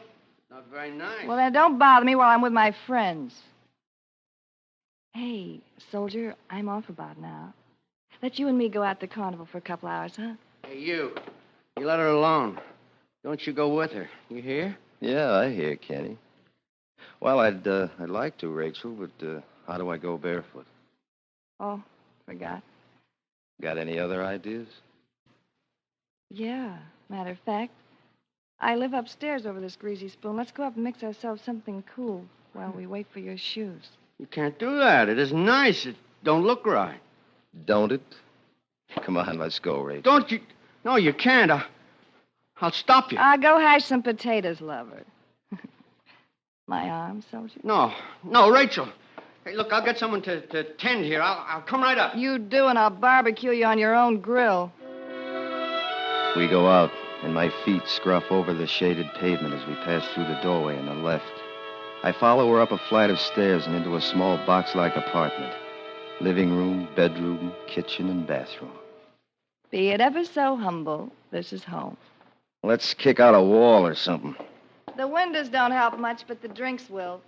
Not very nice. Well, then don't bother me while I'm with my friends. Hey, soldier, I'm off about now. Let you and me go out to the carnival for a couple hours, huh? Hey, you let her alone. Don't you go with her. You hear? Yeah, I hear, Kenny. Well, I'd like to, Rachel, but how do I go barefoot? Oh, forgot. Got any other ideas? Yeah, matter of fact, I live upstairs over this greasy spoon. Let's go up and mix ourselves something cool while we wait for your shoes. You can't do that. It isn't nice. It don't look right. Don't it? Come on, let's go, Rachel. Don't you? No, you can't. I'll stop you. Go hash some potatoes, lover. My arm, soldier? No, Rachel. Hey, look, I'll get someone to tend here. I'll come right up. You do, and I'll barbecue you on your own grill. We go out, and my feet scruff over the shaded pavement as we pass through the doorway on the left. I follow her up a flight of stairs and into a small box-like apartment. Living room, bedroom, kitchen, and bathroom. Be it ever so humble, this is home. Let's kick out a wall or something. The windows don't help much, but the drinks will.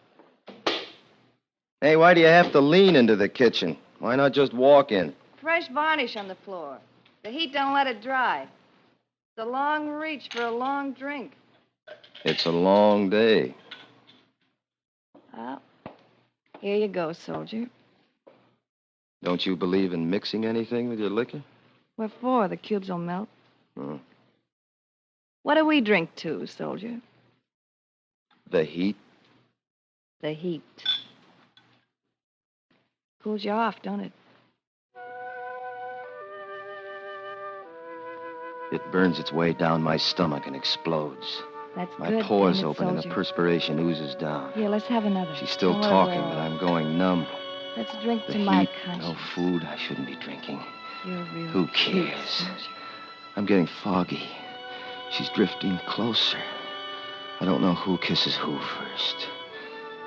Hey, why do you have to lean into the kitchen? Why not just walk in? Fresh varnish on the floor. The heat don't let it dry. It's a long reach for a long drink. It's a long day. Well, here you go, soldier. Don't you believe in mixing anything with your liquor? What for? The cubes will melt. Hmm. What do we drink to, soldier? The heat? The heat. Cools you off, don't it? It burns its way down my stomach and explodes. That's my good. pores ain't it, open and the soldier? perspiration oozes down. Here, let's have another. She's still Another. talking, but I'm going numb. Let's drink The to my heat, conscience. no food. I shouldn't be drinking. You're real. Who cute, cares? soldier. I'm getting foggy. She's drifting closer. I don't know who kisses who first.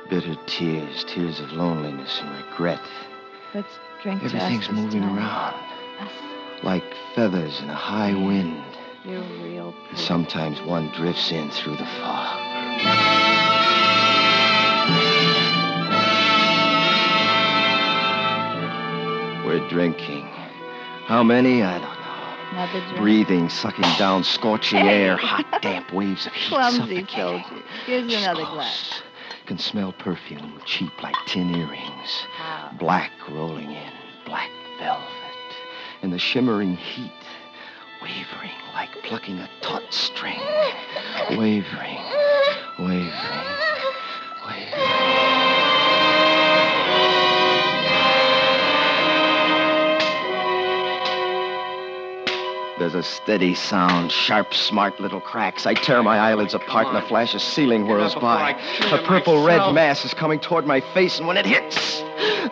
Bitter tears, tears of loneliness and regret. Let's drink to us Everything's this moving time. around. Us. Like feathers in a high wind. You're real And pretty. sometimes one drifts in through the fog. We're drinking. How many? I don't know. Another drink. Breathing, sucking down scorching air, hot, damp waves of heat. Clumsy soldier. Here's another glass. Can smell perfume, cheap like tin earrings. How? Black rolling in, black velvet. And the shimmering heat, wavering like plucking a taut string. Wavering, wavering, wavering. There's a steady sound, sharp, smart little cracks. I tear my eyelids apart and a flash of ceiling whirls by. A purple-red mass is coming toward my face, and when it hits,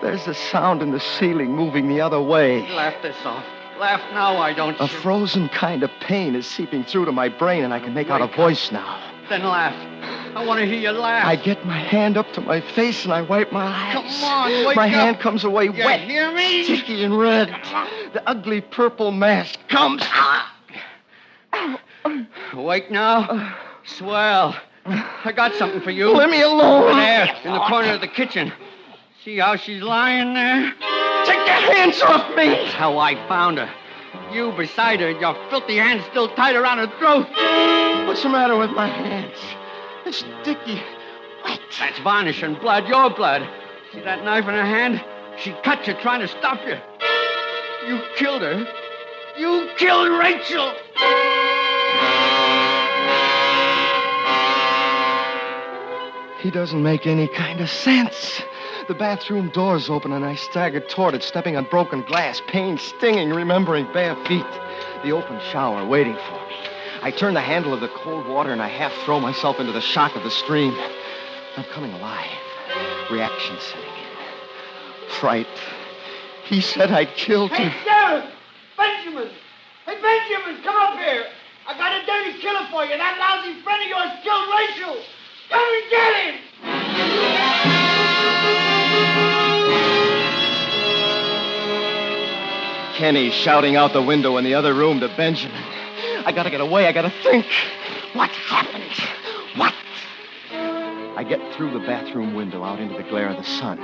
there's a sound in the ceiling moving the other way. Laugh this off. Laugh now, why don't you? A frozen kind of pain is seeping through to my brain, and I can make out a voice now. Then laugh. I want to hear you laugh. I get my hand up to my face, and I wipe my eyes. Come on, wake my up. hand comes away You wet, hear me? sticky and red. The ugly purple mask comes. Awake now? Swell. I got something for you. Let me alone. Over there, in the corner of the kitchen. See how she's lying there? Take your hands off me! That's how I found her. You beside her, your filthy hands still tied around her throat. What's the matter with my hands? They're sticky. Wet. That's varnish and blood, your blood. See that knife in her hand? She cut you trying to stop you. You killed her. You killed Rachel. He doesn't make any kind of sense. The bathroom door's open, and I staggered toward it, stepping on broken glass, pain stinging, remembering bare feet. The open shower waiting for me. I turn the handle of the cold water, and I half throw myself into the shock of the stream. I'm coming alive. Reaction setting in. Fright. He said I'd killed him. Hey, Sheriff! Benjamin! Hey, Benjamin, come up here! I got a dirty killer for you. That lousy friend of yours killed Rachel! Come and get him! Kenny shouting out the window in the other room to Benjamin. I gotta get away. I gotta think. What happened? What? I get through the bathroom window out into the glare of the sun.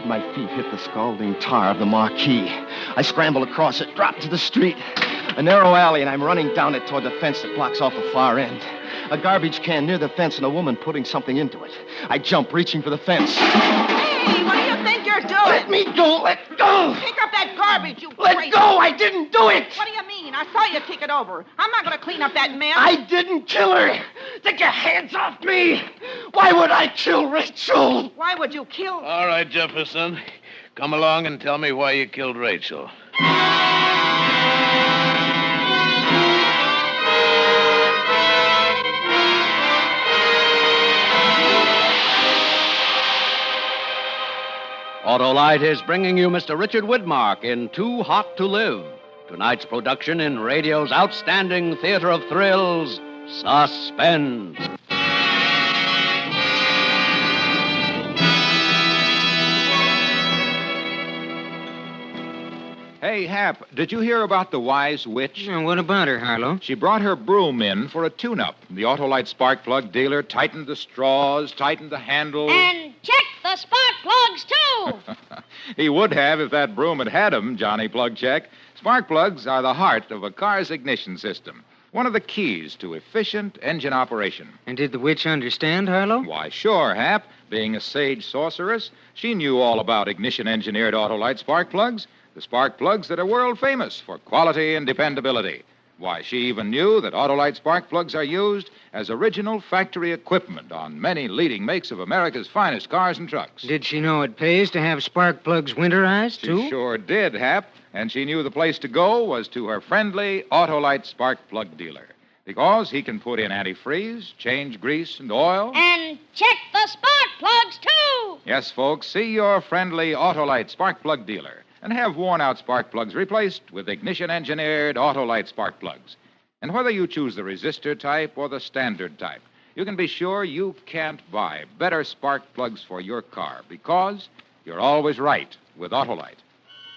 My feet hit the scalding tar of the marquee. I scramble across it, drop to the street. A narrow alley, and I'm running down it toward the fence that blocks off the far end. A garbage can near the fence and a woman putting something into it. I jump, reaching for the fence. Hey, what do you think you're doing? Let me go! Let go! Pick up that garbage, you Let crazy... go! I didn't do it! What do you mean? I saw you kick it over. I'm not going to clean up that mess. I didn't kill her! Take your hands off me! Why would I kill Rachel? Why would you kill... All right, Jefferson. Come along and tell me why you killed Rachel. Autolite is bringing you Mr. Richard Widmark in Too Hot to Live. Tonight's production in radio's outstanding theater of thrills, Suspense. Hey, Hap, did you hear about the wise witch? What about her, Harlow? She brought her broom in for a tune-up. The Autolite spark plug dealer tightened the straws, tightened the handle. And check the spark plugs, too. He would have if that broom had had 'em, Johnny Plug Check. Spark plugs are the heart of a car's ignition system. One of the keys to efficient engine operation. And did the witch understand, Harlow? Why, sure, Hap. Being a sage sorceress, she knew all about ignition-engineered Autolite spark plugs. The spark plugs that are world famous for quality and dependability. Why, she even knew that Autolite spark plugs are used as original factory equipment on many leading makes of America's finest cars and trucks. Did she know it pays to have spark plugs winterized, too? She sure did, Hap. And she knew the place to go was to her friendly Autolite spark plug dealer. Because he can put in antifreeze, change grease and oil. And check the spark plugs, too. Yes, folks, see your friendly Autolite spark plug dealer. And have worn-out spark plugs replaced with ignition-engineered Autolite spark plugs. And whether you choose the resistor type or the standard type, you can be sure you can't buy better spark plugs for your car because you're always right with Autolite.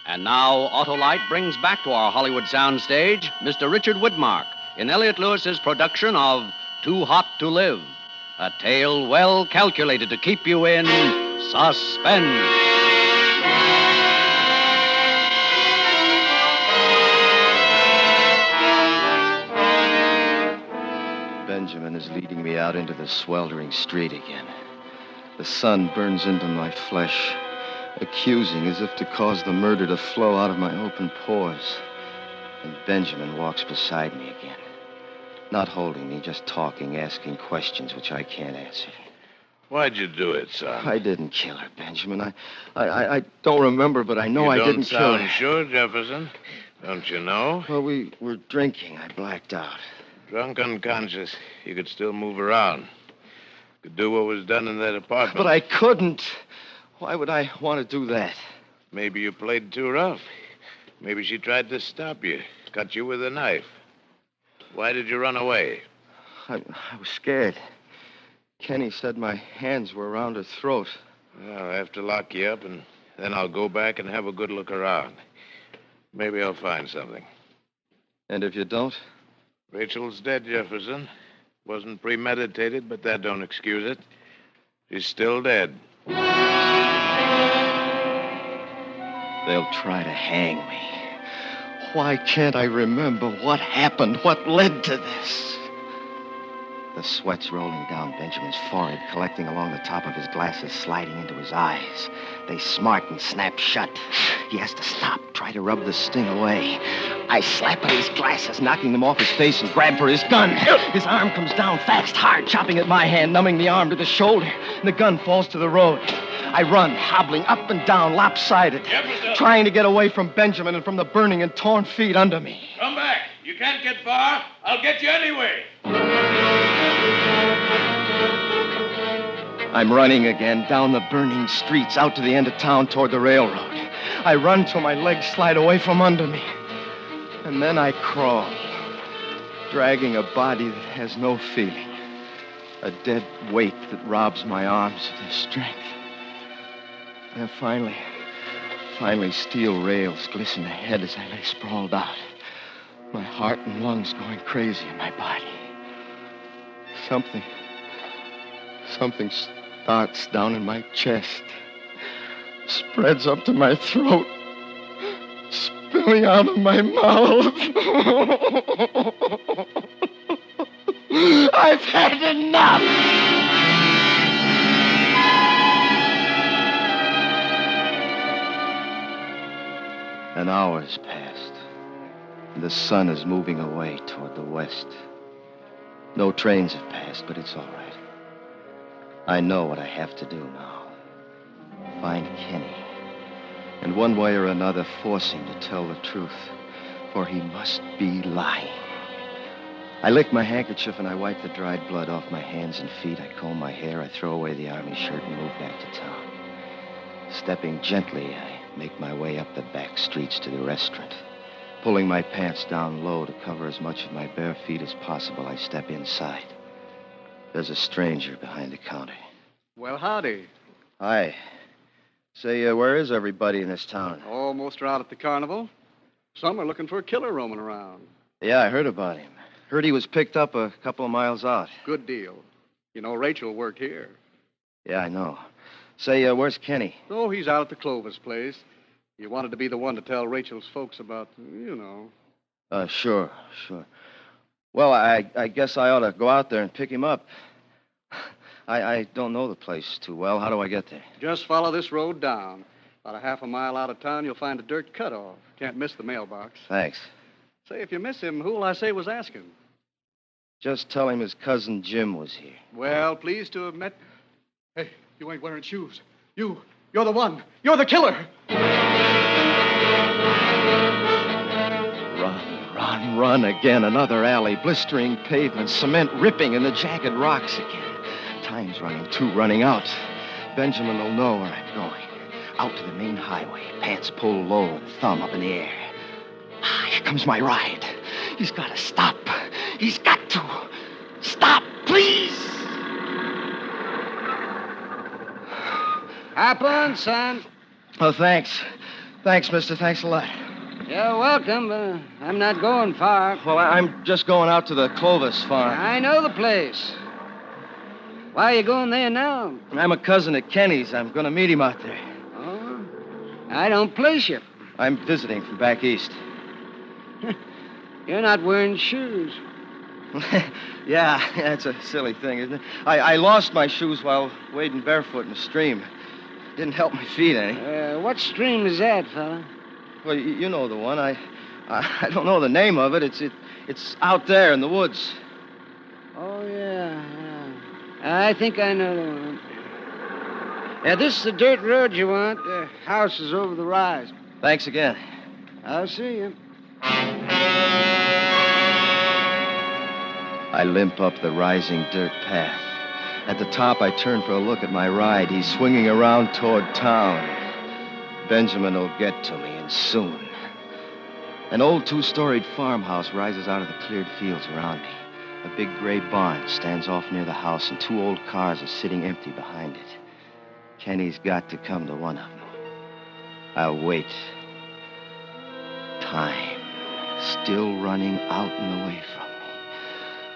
And now, Autolite brings back to our Hollywood soundstage Mr. Richard Widmark in Elliot Lewis's production of Too Hot to Live, a tale well calculated to keep you in suspense. Benjamin is leading me out into the sweltering street again. The sun burns into my flesh, accusing as if to cause the murder to flow out of my open pores. And Benjamin walks beside me again. Not holding me, just talking, asking questions which I can't answer. Why'd you do it, son? I didn't kill her, Benjamin. I don't remember, but I know I didn't kill her. You don't sound sure, Jefferson. Don't you know? Well, we were drinking. I blacked out. Drunk unconscious. You could still move around. Could do what was done in that apartment. But I couldn't. Why would I want to do that? Maybe you played too rough. Maybe she tried to stop you, cut you with a knife. Why did you run away? I was scared. Kenny said my hands were around her throat. Well, I'll have to lock you up, and then I'll go back and have a good look around. Maybe I'll find something. And if you don't? Rachel's dead, Jefferson. Wasn't premeditated, but that don't excuse it. She's still dead. They'll try to hang me. Why can't I remember what happened, what led to this? The sweat's rolling down Benjamin's forehead, collecting along the top of his glasses, sliding into his eyes. They smart and snap shut. He has to stop, try to rub the sting away. I slap at his glasses, knocking them off his face, and grab for his gun. His arm comes down fast, hard, chopping at my hand, numbing the arm to the shoulder, and the gun falls to the road. I run, hobbling up and down, lopsided, trying to get away from Benjamin and from the burning and torn feet under me. Come back. You can't get far. I'll get you anyway. I'm running again, down the burning streets, out to the end of town toward the railroad. I run till my legs slide away from under me. And then I crawl, dragging a body that has no feeling. A dead weight that robs my arms of their strength. And finally, steel rails glisten ahead as I lay sprawled out. My heart and lungs going crazy in my body. Something starts down in my chest, spreads up to my throat, spilling out of my mouth. I've had enough! An hour's passed. The sun is moving away toward the west. No trains have passed, but it's all right. I know what I have to do now. Find Kenny. And one way or another, force him to tell the truth. For he must be lying. I lick my handkerchief and I wipe the dried blood off my hands and feet. I comb my hair, I throw away the army shirt and move back to town. Stepping gently, I make my way up the back streets to the restaurant. Pulling my pants down low to cover as much of my bare feet as possible, I step inside. There's a stranger behind the counter. Well, howdy. Hi. Say, where is everybody in this town? Oh, most are out at the carnival. Some are looking for a killer roaming around. Yeah, I heard about him. Heard he was picked up a couple of miles out. Good deal. You know, Rachel worked here. Yeah, I know. Say, where's Kenny? Oh, he's out at the Clovis place. You wanted to be the one to tell Rachel's folks about, you know. Sure. Well, I guess I ought to go out there and pick him up. I don't know the place too well. How do I get there? Just follow this road down. About a half a mile out of town, you'll find a dirt cutoff. Can't miss the mailbox. Thanks. Say, if you miss him, who'll I say was asking? Just tell him his cousin Jim was here. Well, pleased to have met... Hey, you ain't wearing shoes. You're the one. You're the killer. Run again. Another alley, blistering pavement, cement ripping in the jagged rocks again. Time's running, too, running out. Benjamin will know where I'm going. Out to the main highway, pants pulled low and thumb up in the air. Here comes my ride. He's got to stop. He's got to. Stop, please! Hop on, son. Oh, thanks. Thanks, mister. Thanks a lot. You're welcome, but I'm not going far. Well, I'm just going out to the Clovis farm. I know the place. Why are you going there now? I'm a cousin at Kenny's. I'm going to meet him out there. Oh? I don't place you. I'm visiting from back east. You're not wearing shoes. Yeah, it's a silly thing, isn't it? I lost my shoes while wading barefoot in the stream. Didn't help my feet any. What stream is that, fella? Well, you know the one. I don't know the name of it. It's out there in the woods. Oh, yeah. I think I know the one. Yeah, this is the dirt road you want. The house is over the rise. Thanks again. I'll see you. I limp up the rising dirt path. At the top, I turn for a look at my ride. He's swinging around toward town. Benjamin will get to me, and soon. An old two-storied farmhouse rises out of the cleared fields around me. A big gray barn stands off near the house, and 2 old cars are sitting empty behind it. Kenny's got to come to one of them. I'll wait. Time, still running out and away from me.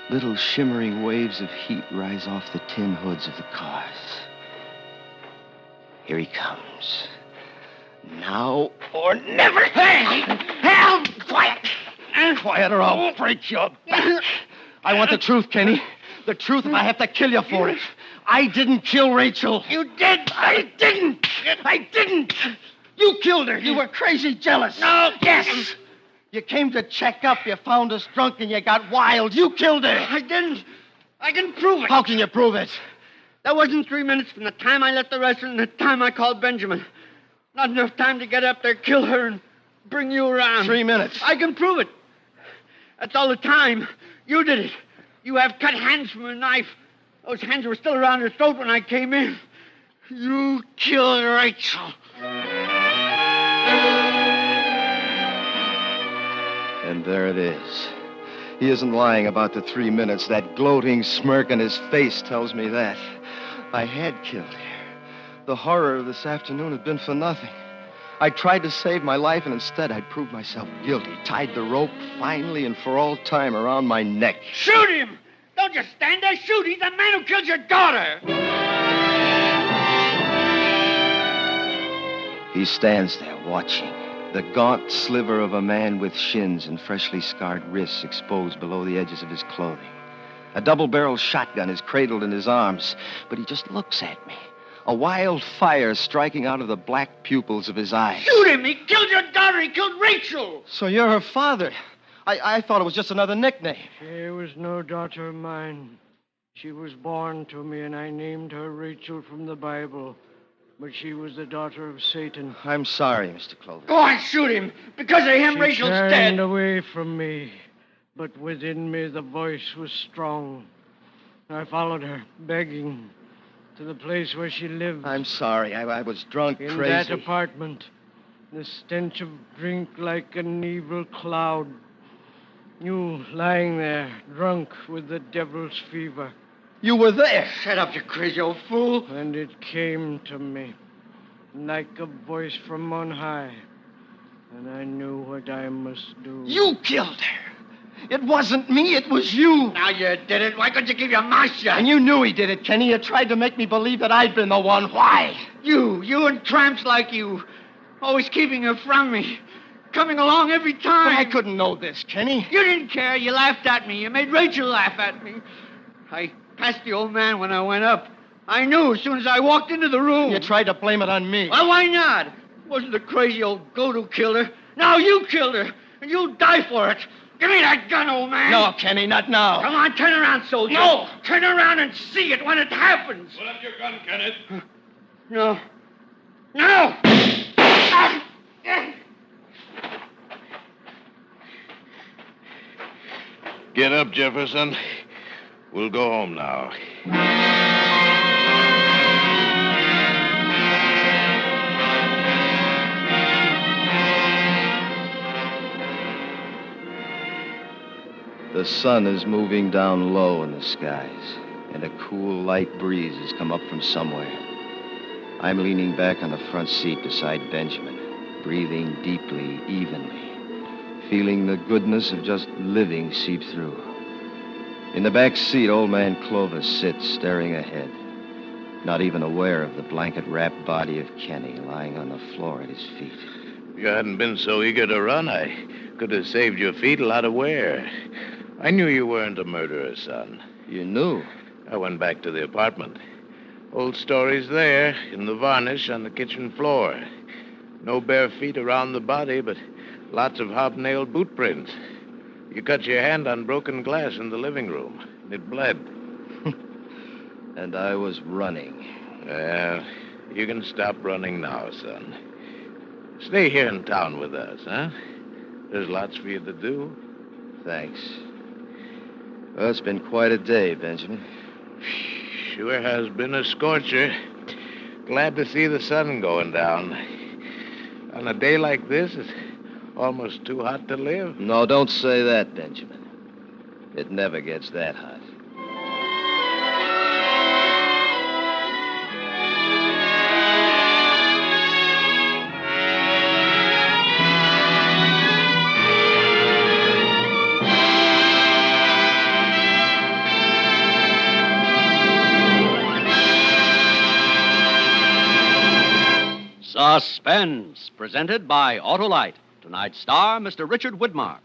Little shimmering waves of heat rise off the tin hoods of the cars. Here he comes. Now or never. Hey! Help! Quiet! Quiet or I'll break your back. I want the truth, Kenny. The truth if I have to kill you for it. I didn't kill Rachel. You did! I didn't! I didn't! You killed her! You were crazy jealous. No, yes! You came to check up. You found us drunk and you got wild. You killed her. I didn't. I can prove it. How can you prove it? That wasn't 3 minutes from the time I left the restaurant and the time I called Benjamin. Not enough time to get up there, kill her, and bring you around. 3 minutes. I can prove it. That's all the time. You did it. You have cut hands from a knife. Those hands were still around her throat when I came in. You killed Rachel. And there it is. He isn't lying about the 3 minutes. That gloating smirk on his face tells me that. I had killed her. The horror of this afternoon had been for nothing. I tried to save my life, and instead I'd proved myself guilty. Tied the rope finally and for all time around my neck. Shoot him! Don't just stand there. Shoot. He's the man who killed your daughter. He stands there watching. The gaunt sliver of a man with shins and freshly scarred wrists exposed below the edges of his clothing. A double-barreled shotgun is cradled in his arms, but he just looks at me. A wild fire striking out of the black pupils of his eyes. Shoot him! He killed your daughter! He killed Rachel! So you're her father. I thought it was just another nickname. She was no daughter of mine. She was born to me, and I named her Rachel from the Bible. But she was the daughter of Satan. I'm sorry, Mr. Clover. Go on, shoot him! Because of him, She Rachel's turned dead! away from me, but within me the voice was strong. I followed her, begging, to the place where she lived. I'm sorry. I was drunk, In crazy. that apartment, the stench of drink like an evil cloud. You lying there, drunk with the devil's fever. You were there. Shut up, you crazy old fool. And it came to me like a voice from on high. And I knew what I must do. You killed her. It wasn't me, it was you. Now you did it. Why couldn't you keep your mouth shut? And you knew he did it, Kenny. You tried to make me believe that I'd been the one. Why? You and tramps like you. Always keeping her from me. Coming along every time. But I couldn't know this, Kenny. You didn't care. You laughed at me. You made Rachel laugh at me. I passed the old man when I went up. I knew as soon as I walked into the room. You tried to blame it on me. Well, why not? It wasn't the crazy old goat who killed her. Now you killed her, and you'll die for it. Give me that gun, old man. No, Kenny, not now. Come on, turn around, soldier. No. Turn around and see it when it happens. Put up your gun, Kenneth. No. No! Get up, Jefferson. We'll go home now. The sun is moving down low in the skies, and a cool, light breeze has come up from somewhere. I'm leaning back on the front seat beside Benjamin, breathing deeply, evenly, feeling the goodness of just living seep through. In the back seat, old man Clovis sits staring ahead, not even aware of the blanket-wrapped body of Kenny lying on the floor at his feet. If you hadn't been so eager to run, I could have saved your feet a lot of wear. I knew you weren't a murderer, son. You knew? I went back to the apartment. Old stories there, in the varnish on the kitchen floor. No bare feet around the body, but lots of hobnailed boot prints. You cut your hand on broken glass in the living room. It bled. And I was running. Well, you can stop running now, son. Stay here in town with us, huh? There's lots for you to do. Thanks. Well, it's been quite a day, Benjamin. Sure has been a scorcher. Glad to see the sun going down. On a day like this, it's Almost too hot to live. No, don't say that, Benjamin. It never gets that hot. Suspense, presented by Autolite. Tonight's star, Mr. Richard Widmark.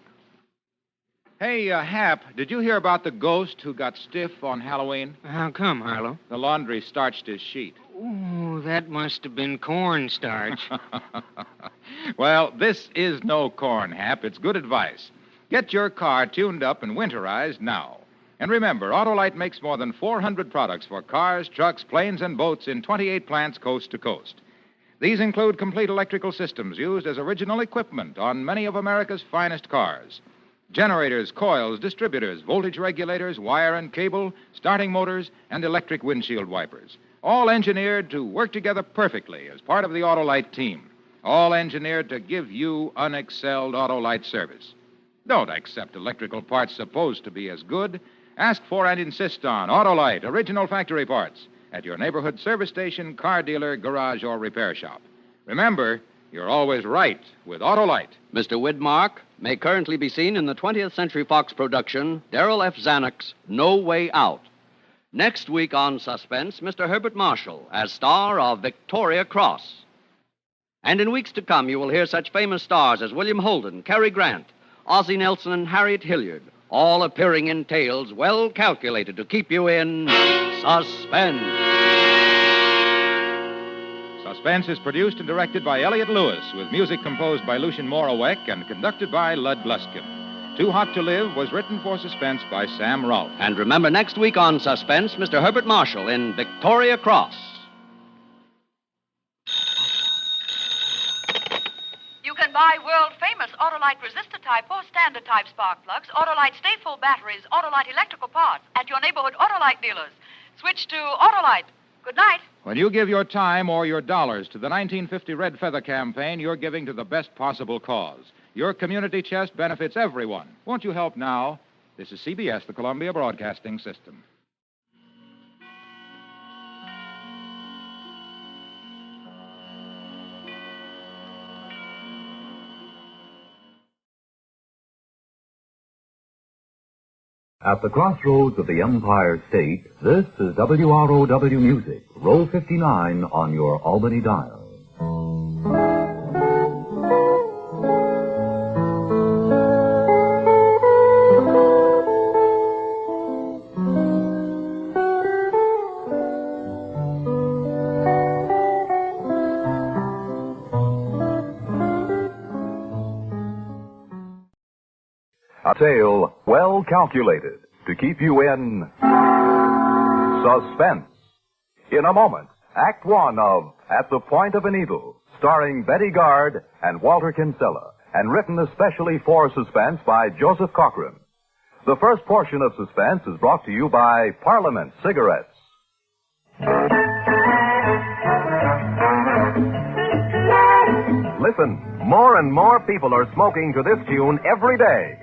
Hey, Hap, did you hear about the ghost who got stiff on Halloween? How come, Harlow? The laundry starched his sheet. Oh, that must have been cornstarch. Well, this is no corn, Hap. It's good advice. Get your car tuned up and winterized now. And remember, Autolite makes more than 400 products for cars, trucks, planes, and boats in 28 plants coast to coast. These include complete electrical systems used as original equipment on many of America's finest cars. Generators, coils, distributors, voltage regulators, wire and cable, starting motors, and electric windshield wipers. All engineered to work together perfectly as part of the Autolite team. All engineered to give you unexcelled Autolite service. Don't accept electrical parts supposed to be as good. Ask for and insist on Autolite original factory parts at your neighborhood service station, car dealer, garage, or repair shop. Remember, you're always right with Autolite. Mr. Widmark may currently be seen in the 20th Century Fox production, Darrell F. Zanuck's No Way Out. Next week on Suspense, Mr. Herbert Marshall as star of Victoria Cross. And in weeks to come, you will hear such famous stars as William Holden, Cary Grant, Ozzie Nelson, and Harriet Hilliard, all appearing in tales well calculated to keep you in suspense. Suspense is produced and directed by Elliott Lewis, with music composed by Lucien Moraweck and conducted by Lud Gluskin. Too Hot to Live was written for Suspense by Sam Rolfe. And remember, next week on Suspense, Mr. Herbert Marshall in Victoria Cross. You can buy world-famous Autolite resistor-type or standard-type spark plugs, Autolite stay-full batteries, Autolite electrical parts at your neighborhood Autolite dealers. Switch to Autolite. Good night. When you give your time or your dollars to the 1950 Red Feather campaign, you're giving to the best possible cause. Your community chest benefits everyone. Won't you help now? This is CBS, the Columbia Broadcasting System. At the crossroads of the Empire State, this is WROW Music, row 59 on your Albany dial. A tale well calculated to keep you in suspense. In a moment, Act One of At the Point of a Needle, starring Betty Gard and Walter Kinsella, and written especially for Suspense by Joseph Cochran. The first portion of Suspense is brought to you by Parliament Cigarettes. Listen, more and more people are smoking to this tune every day.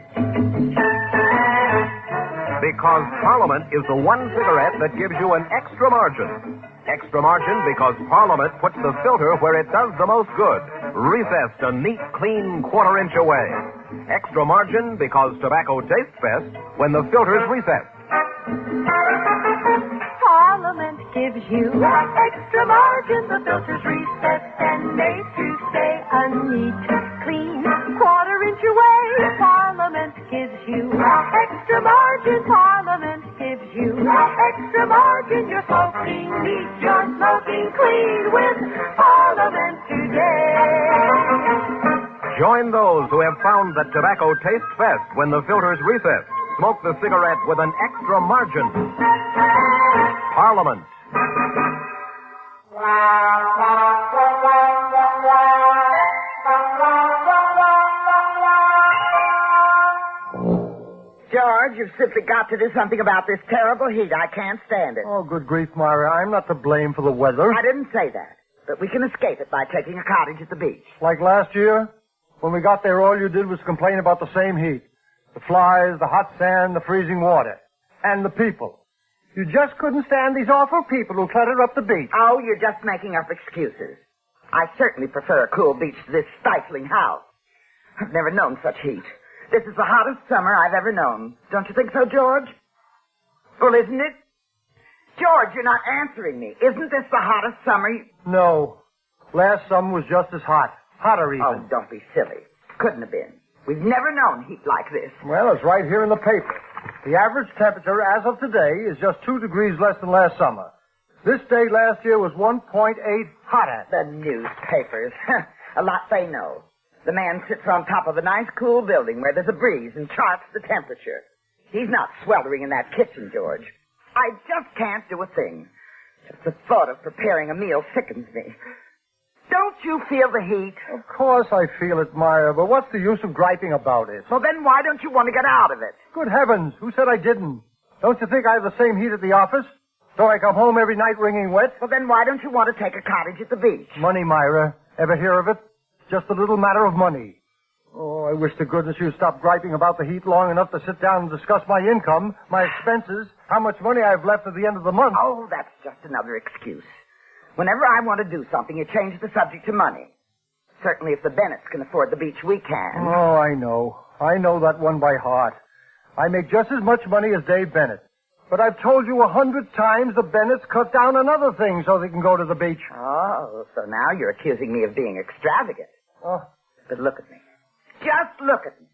Because Parliament is the one cigarette that gives you an extra margin. Extra margin because Parliament puts the filter where it does the most good, recessed a neat, clean quarter-inch away. Extra margin because tobacco tastes best when the filter's recessed. Parliament gives you extra margin. The filter's recessed and made to stay a neat, clean quarter-inch away. Parliament gives you extra margin. Parliament gives you extra margin. You're smoking neat, you're smoking clean with Parliament today. Join those who have found that tobacco tastes best when the filter's recessed. Smoke the cigarette with an extra margin. Parliament. George, you've simply got to do something about this terrible heat. I can't stand it. Oh, good grief, Myra. I'm not to blame for the weather. I didn't say that. But we can escape it by taking a cottage at the beach. Like last year? When we got there, all you did was complain about the same heat. The flies, the hot sand, the freezing water. And the people. You just couldn't stand these awful people who clutter up the beach. Oh, you're just making up excuses. I certainly prefer a cool beach to this stifling house. I've never known such heat. This is the hottest summer I've ever known. Don't you think so, George? Well, isn't it? George, you're not answering me. Isn't this the hottest summer No. Last summer was just as hot. Hotter even. Oh, don't be silly. Couldn't have been. We've never known heat like this. Well, it's right here in the paper. The average temperature as of today is just 2 degrees less than last summer. This day last year was 1.8 hotter. The newspapers. A lot they know. The man sits on top of a nice cool building where there's a breeze and charts the temperature. He's not sweltering in that kitchen, George. I just can't do a thing. Just the thought of preparing a meal sickens me. Don't you feel the heat? Of course I feel it, Myra, but what's the use of griping about it? Well, then why don't you want to get out of it? Good heavens, who said I didn't? Don't you think I have the same heat at the office? So I come home every night wringing wet? Well, then why don't you want to take a cottage at the beach? Money, Myra. Ever hear of it? Just a little matter of money. Oh, I wish to goodness you'd stop griping about the heat long enough to sit down and discuss my income, my expenses, how much money I've left at the end of the month. Oh, that's just another excuse. Whenever I want to do something, you change the subject to money. Certainly if the Bennetts can afford the beach, we can. Oh, I know. I know that one by heart. I make just as much money as Dave Bennett. But I've told you 100 times the Bennetts cut down on other things so they can go to the beach. Oh, so now you're accusing me of being extravagant. Oh. But look at me. Just look at me.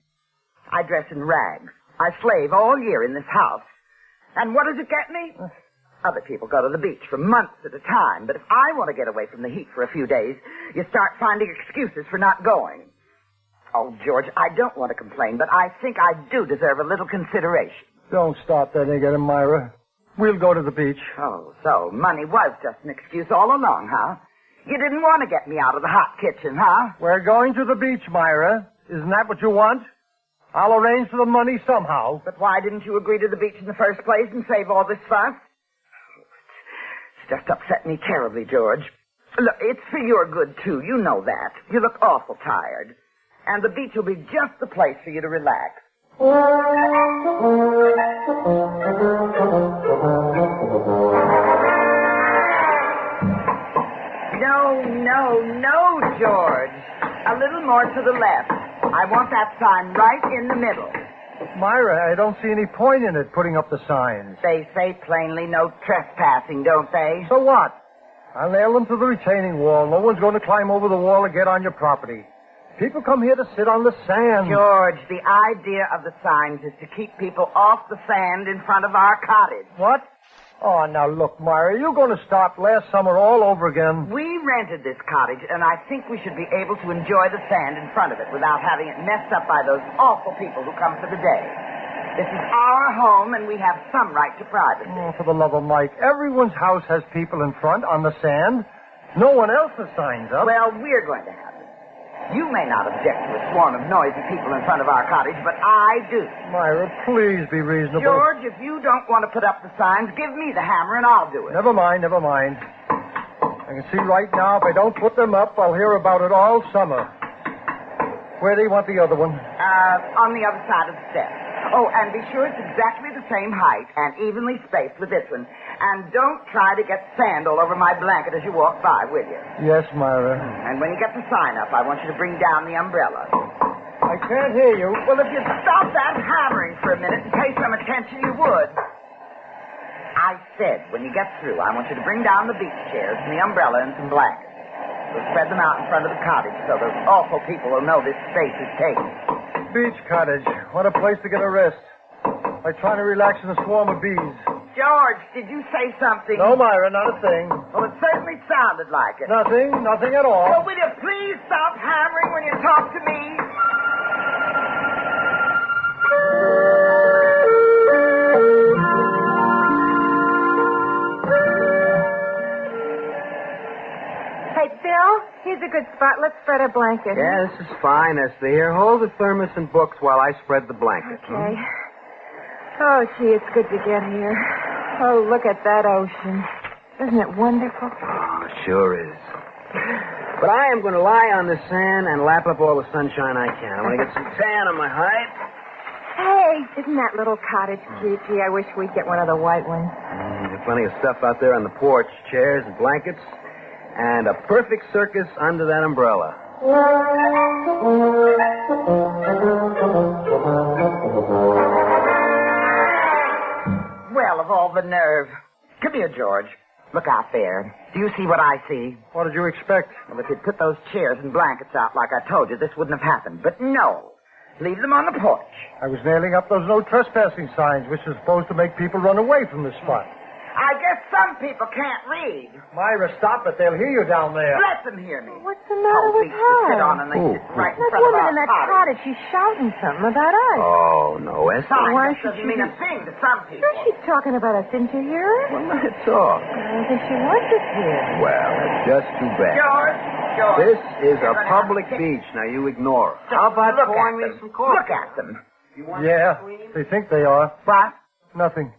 I dress in rags. I slave all year in this house. And what does it get me? Other people go to the beach for months at a time, but if I want to get away from the heat for a few days, you start finding excuses for not going. Oh, George, I don't want to complain, but I think I do deserve a little consideration. Don't start that again, Myra. We'll go to the beach. Oh, so money was just an excuse all along, huh? You didn't want to get me out of the hot kitchen, huh? We're going to the beach, Myra. Isn't that what you want? I'll arrange for the money somehow. But why didn't you agree to the beach in the first place and save all this fuss? It's just upset me terribly, George. Look, it's for your good, too. You know that. You look awful tired. And the beach will be just the place for you to relax. No, George. A little more to the left. I want that sign right in the middle. Myra, I don't see any point in it, putting up the signs. They say plainly no trespassing, don't they? So what? I'll nail them to the retaining wall. No one's going to climb over the wall or get on your property. People come here to sit on the sand. George, the idea of the signs is to keep people off the sand in front of our cottage. What? Oh, now look, Myra, you're going to start last summer all over again. We rented this cottage, and I think we should be able to enjoy the sand in front of it without having it messed up by those awful people who come for the day. This is our home, and we have some right to privacy. Oh, for the love of Mike, everyone's house has people in front on the sand. No one else has signs up. Well, we're going to have it. You may not object to a swarm of noisy people in front of our cottage, but I do. Myra, please be reasonable. George, if you don't want to put up the signs, give me the hammer and I'll do it. Never mind. I can see right now if I don't put them up, I'll hear about it all summer. Where do you want the other one? On the other side of the steps. Oh, and be sure it's exactly the same height and evenly spaced with this one. And don't try to get sand all over my blanket as you walk by, will you? Yes, Myra. And when you get the sign up, I want you to bring down the umbrella. I can't hear you. Well, if you'd stop that hammering for a minute and pay some attention, you would. I said, when you get through, I want you to bring down the beach chairs and the umbrella and some blankets. We'll spread them out in front of the cottage so those awful people will know this space is taken. Beach cottage. What a place to get a rest. Like trying to relax in a swarm of bees. George, did you say something? No, Myra, not a thing. Well, it certainly sounded like it. Nothing at all. Well, will you please stop hammering when you talk to me? Hey, Bill, here's a good spot. Let's spread our blanket. Yeah, this is fine, Esther. Here, hold the thermos and books while I spread the blanket. Okay. Oh, gee, it's good to get here. Oh, look at that ocean. Isn't it wonderful? Oh, sure is. But I am going to lie on the sand and lap up all the sunshine I can. I want to get some tan on my hide. Hey, isn't that little cottage cute? Gee, I wish we'd get one of the white ones. There's plenty of stuff out there on the porch. Chairs and blankets. And a perfect circus under that umbrella. Well, of all the nerve. Come here, George. Look out there. Do you see what I see? What did you expect? Well, if you'd put those chairs and blankets out like I told you, this wouldn't have happened. But no. Leave them on the porch. I was nailing up those no trespassing signs, which are supposed to make people run away from the spot. I guess some people can't read. Myra, stop it. They'll hear you down there. Let them hear me. What's the matter with To her? sit on and they sit right in That front of woman our in that cottage. cottage, she's shouting something about us. Oh, no, Esther. Fine, Why that should doesn't she mean be- a thing to some people. Sure, she's talking about us. Didn't you hear her? Well, let it talk. I don't think she wants us here. Well, that's just too bad. George. This is You're a gonna have public to kick- beach. Now, you ignore her. Just How about look pouring at me them. some coffee? Look at them. Yeah, they think they are. What? Nothing.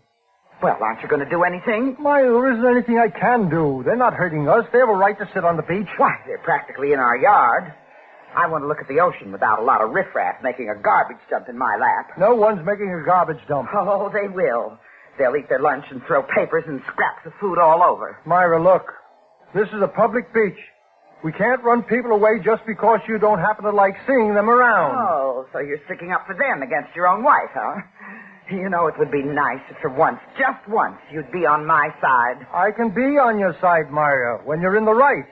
Well, aren't you going to do anything? Myra, there isn't anything I can do. They're not hurting us. They have a right to sit on the beach. Why, they're practically in our yard. I want to look at the ocean without a lot of riffraff making a garbage dump in my lap. No one's making a garbage dump. Oh, they will. They'll eat their lunch and throw papers and scraps of food all over. Myra, look. This is a public beach. We can't run people away just because you don't happen to like seeing them around. Oh, so you're sticking up for them against your own wife, huh? You know, it would be nice if for once, just once, you'd be on my side. I can be on your side, Myra, when you're in the right.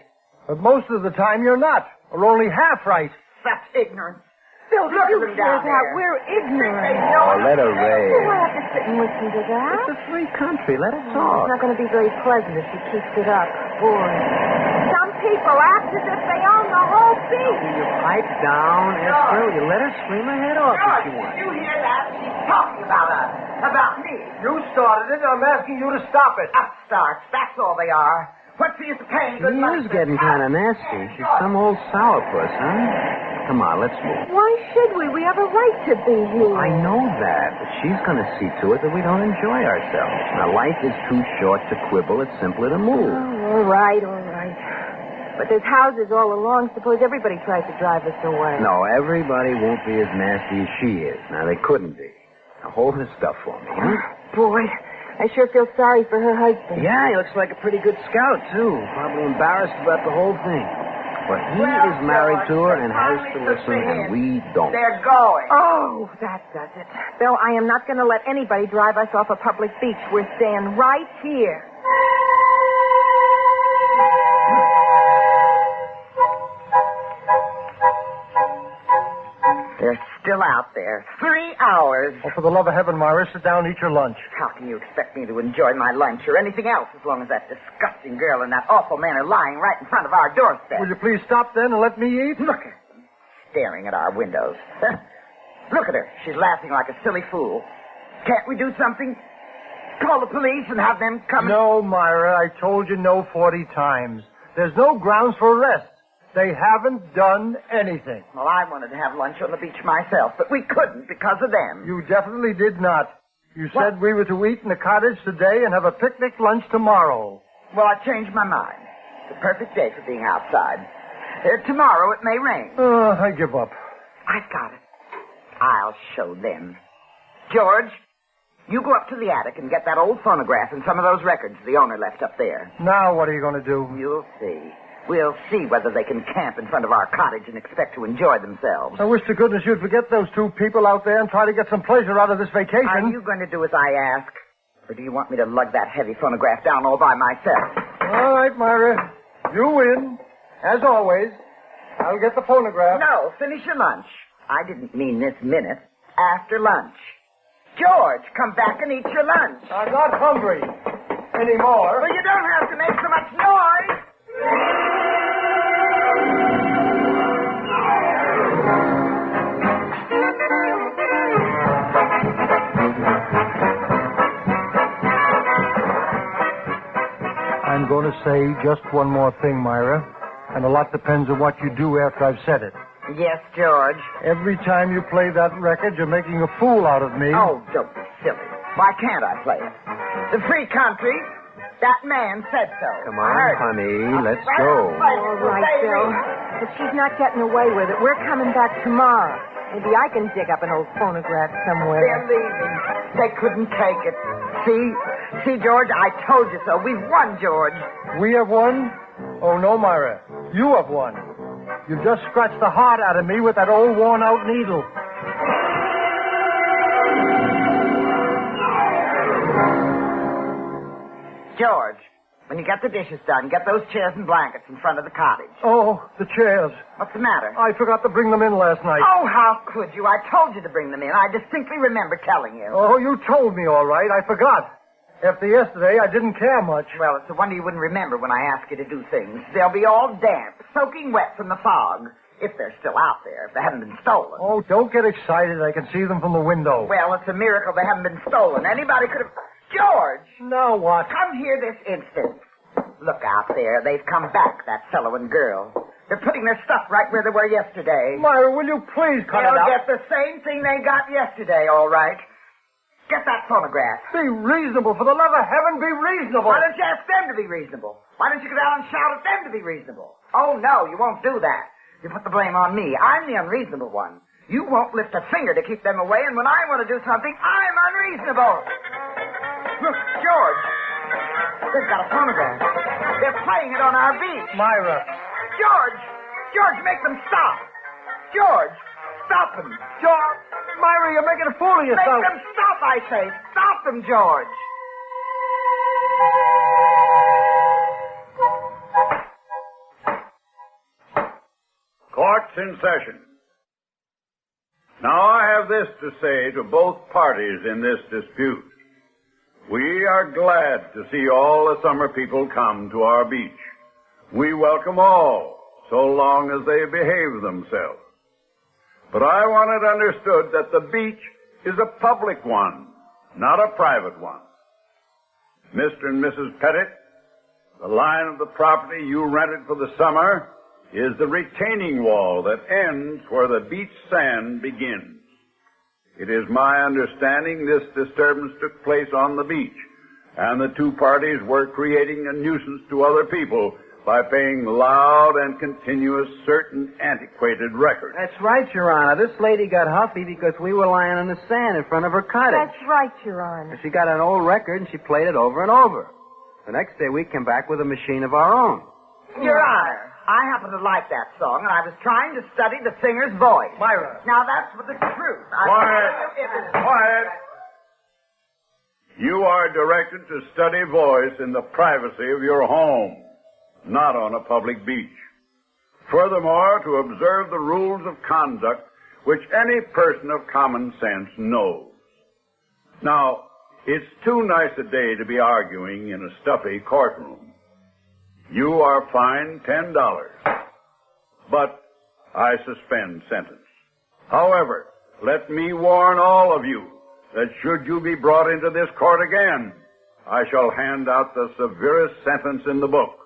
But most of the time you're not, or only half right. Such ignorance. Bill, look at them down there. We're ignorant. Oh, let her rave. We'll have to sit and listen to that. It's a free country. Let her It's talk. not going to be very pleasant if she keeps it up. Boy. Some people act as if they own the whole beach. You pipe down, Esther. You let her scream her head off if George, she wants. did you hear that? She's talking about us. About me. You started it. I'm asking you to stop it. Upstarts. That's all they are. What's the use of paying She good money is for getting this kind of house? nasty. She's some old sourpuss, huh? Come on, let's move. Why should we? We have a right to be here. I know that, but she's going to see to it that we don't enjoy ourselves. Now, life is too short to quibble. It's simpler to move. Oh, all right, all right. But there's houses all along. Suppose everybody tries to drive us away. No, everybody won't be as nasty as she is. Now, they couldn't be. Now, hold this stuff for me, huh? Boy, I sure feel sorry for her husband. Yeah, he looks like a pretty good scout, too. Probably embarrassed about the whole thing. But he is married to her and has to listen, and we don't. They're going. Oh, that does it. Bill, I am not going to let anybody drive us off a public beach. We're staying right here. They're still out there. 3 hours. Oh, for the love of heaven, Myra, sit down and eat your lunch. How can you expect me to enjoy my lunch or anything else as long as that disgusting girl and that awful man are lying right in front of our doorstep? Will you please stop then and let me eat? Look at them, staring at our windows. Look at her. She's laughing like a silly fool. Can't we do something? Call the police and have them come... No, Myra, I told you no 40 times. There's no grounds for arrest. They haven't done anything. Well, I wanted to have lunch on the beach myself, but we couldn't because of them. You definitely did not. You said we were to eat in the cottage today and have a picnic lunch tomorrow. Well, I changed my mind. It's the perfect day for being outside. Tomorrow it may rain. I give up. I've got it. I'll show them. George, you go up to the attic and get that old phonograph and some of those records the owner left up there. Now what are you going to do? You'll see. We'll see whether they can camp in front of our cottage and expect to enjoy themselves. I wish to goodness you'd forget those two people out there and try to get some pleasure out of this vacation. Are you going to do as I ask? Or do you want me to lug that heavy phonograph down all by myself? All right, Myra. You win. As always. I'll get the phonograph. No, finish your lunch. I didn't mean this minute. After lunch. George, come back and eat your lunch. I'm not hungry anymore. Well, you don't have to make so much noise. I'm going to say just one more thing, Myra. And a lot depends on what you do after I've said it. Yes, George. Every time you play that record, you're making a fool out of me. Oh, don't be silly. Why can't I play it? The free country. That man said so. Come I on, heard him. honey. Let's go. All right, Bill. If she's not getting away with it, we're coming back tomorrow. Maybe I can dig up an old phonograph somewhere. They're leaving. They couldn't take it. See, George, I told you so. We've won, George. We have won? Oh, no, Myra. You have won. You just scratched the heart out of me with that old worn-out needle. George, when you get the dishes done, get those chairs and blankets in front of the cottage. Oh, the chairs. What's the matter? I forgot to bring them in last night. Oh, how could you? I told you to bring them in. I distinctly remember telling you. Oh, you told me all right. I forgot. After yesterday, I didn't care much. Well, it's a wonder you wouldn't remember when I ask you to do things. They'll be all damp, soaking wet from the fog. If they're still out there, if they haven't been stolen. Oh, don't get excited. I can see them from the window. Well, it's a miracle they haven't been stolen. Anybody could have... George! Now what? Come here this instant. Look out there. They've come back, that fellow and girl. They're putting their stuff right where they were yesterday. Myra, will you please cut it They'll out? get the same thing they got yesterday, all right. Get that phonograph. Be reasonable. For the love of heaven, be reasonable. Why don't you ask them to be reasonable? Why don't you go down and shout at them to be reasonable? Oh, no, you won't do that. You put the blame on me. I'm the unreasonable one. You won't lift a finger to keep them away, and when I want to do something, I'm unreasonable. Look, George. They've got a phonograph. They're playing it on our beach. Myra. George, make them stop. George, stop them. George, Myra, you're making a fool of yourself. Make them stop, I say. Stop them, George. Court's in session. Now I have this to say to both parties in this dispute. We are glad to see all the summer people come to our beach. We welcome all, so long as they behave themselves. But I want it understood that the beach is a public one, not a private one. Mr. and Mrs. Pettit, the line of the property you rented for the summer is the retaining wall that ends where the beach sand begins. It is my understanding this disturbance took place on the beach, and the two parties were creating a nuisance to other people by playing loud and continuous certain antiquated records. That's right, Your Honor. This lady got huffy because we were lying on the sand in front of her cottage. That's right, Your Honor. She got an old record and she played it over and over. The next day we came back with a machine of our own. Your Honor, I happen to like that song, and I was trying to study the singer's voice. Myra. Now, that's the truth. Quiet. You are directed to study voice in the privacy of your home, not on a public beach. Furthermore, to observe the rules of conduct which any person of common sense knows. Now, it's too nice a day to be arguing in a stuffy courtroom. You are fined $10, but I suspend sentence. However, let me warn all of you that should you be brought into this court again, I shall hand out the severest sentence in the book.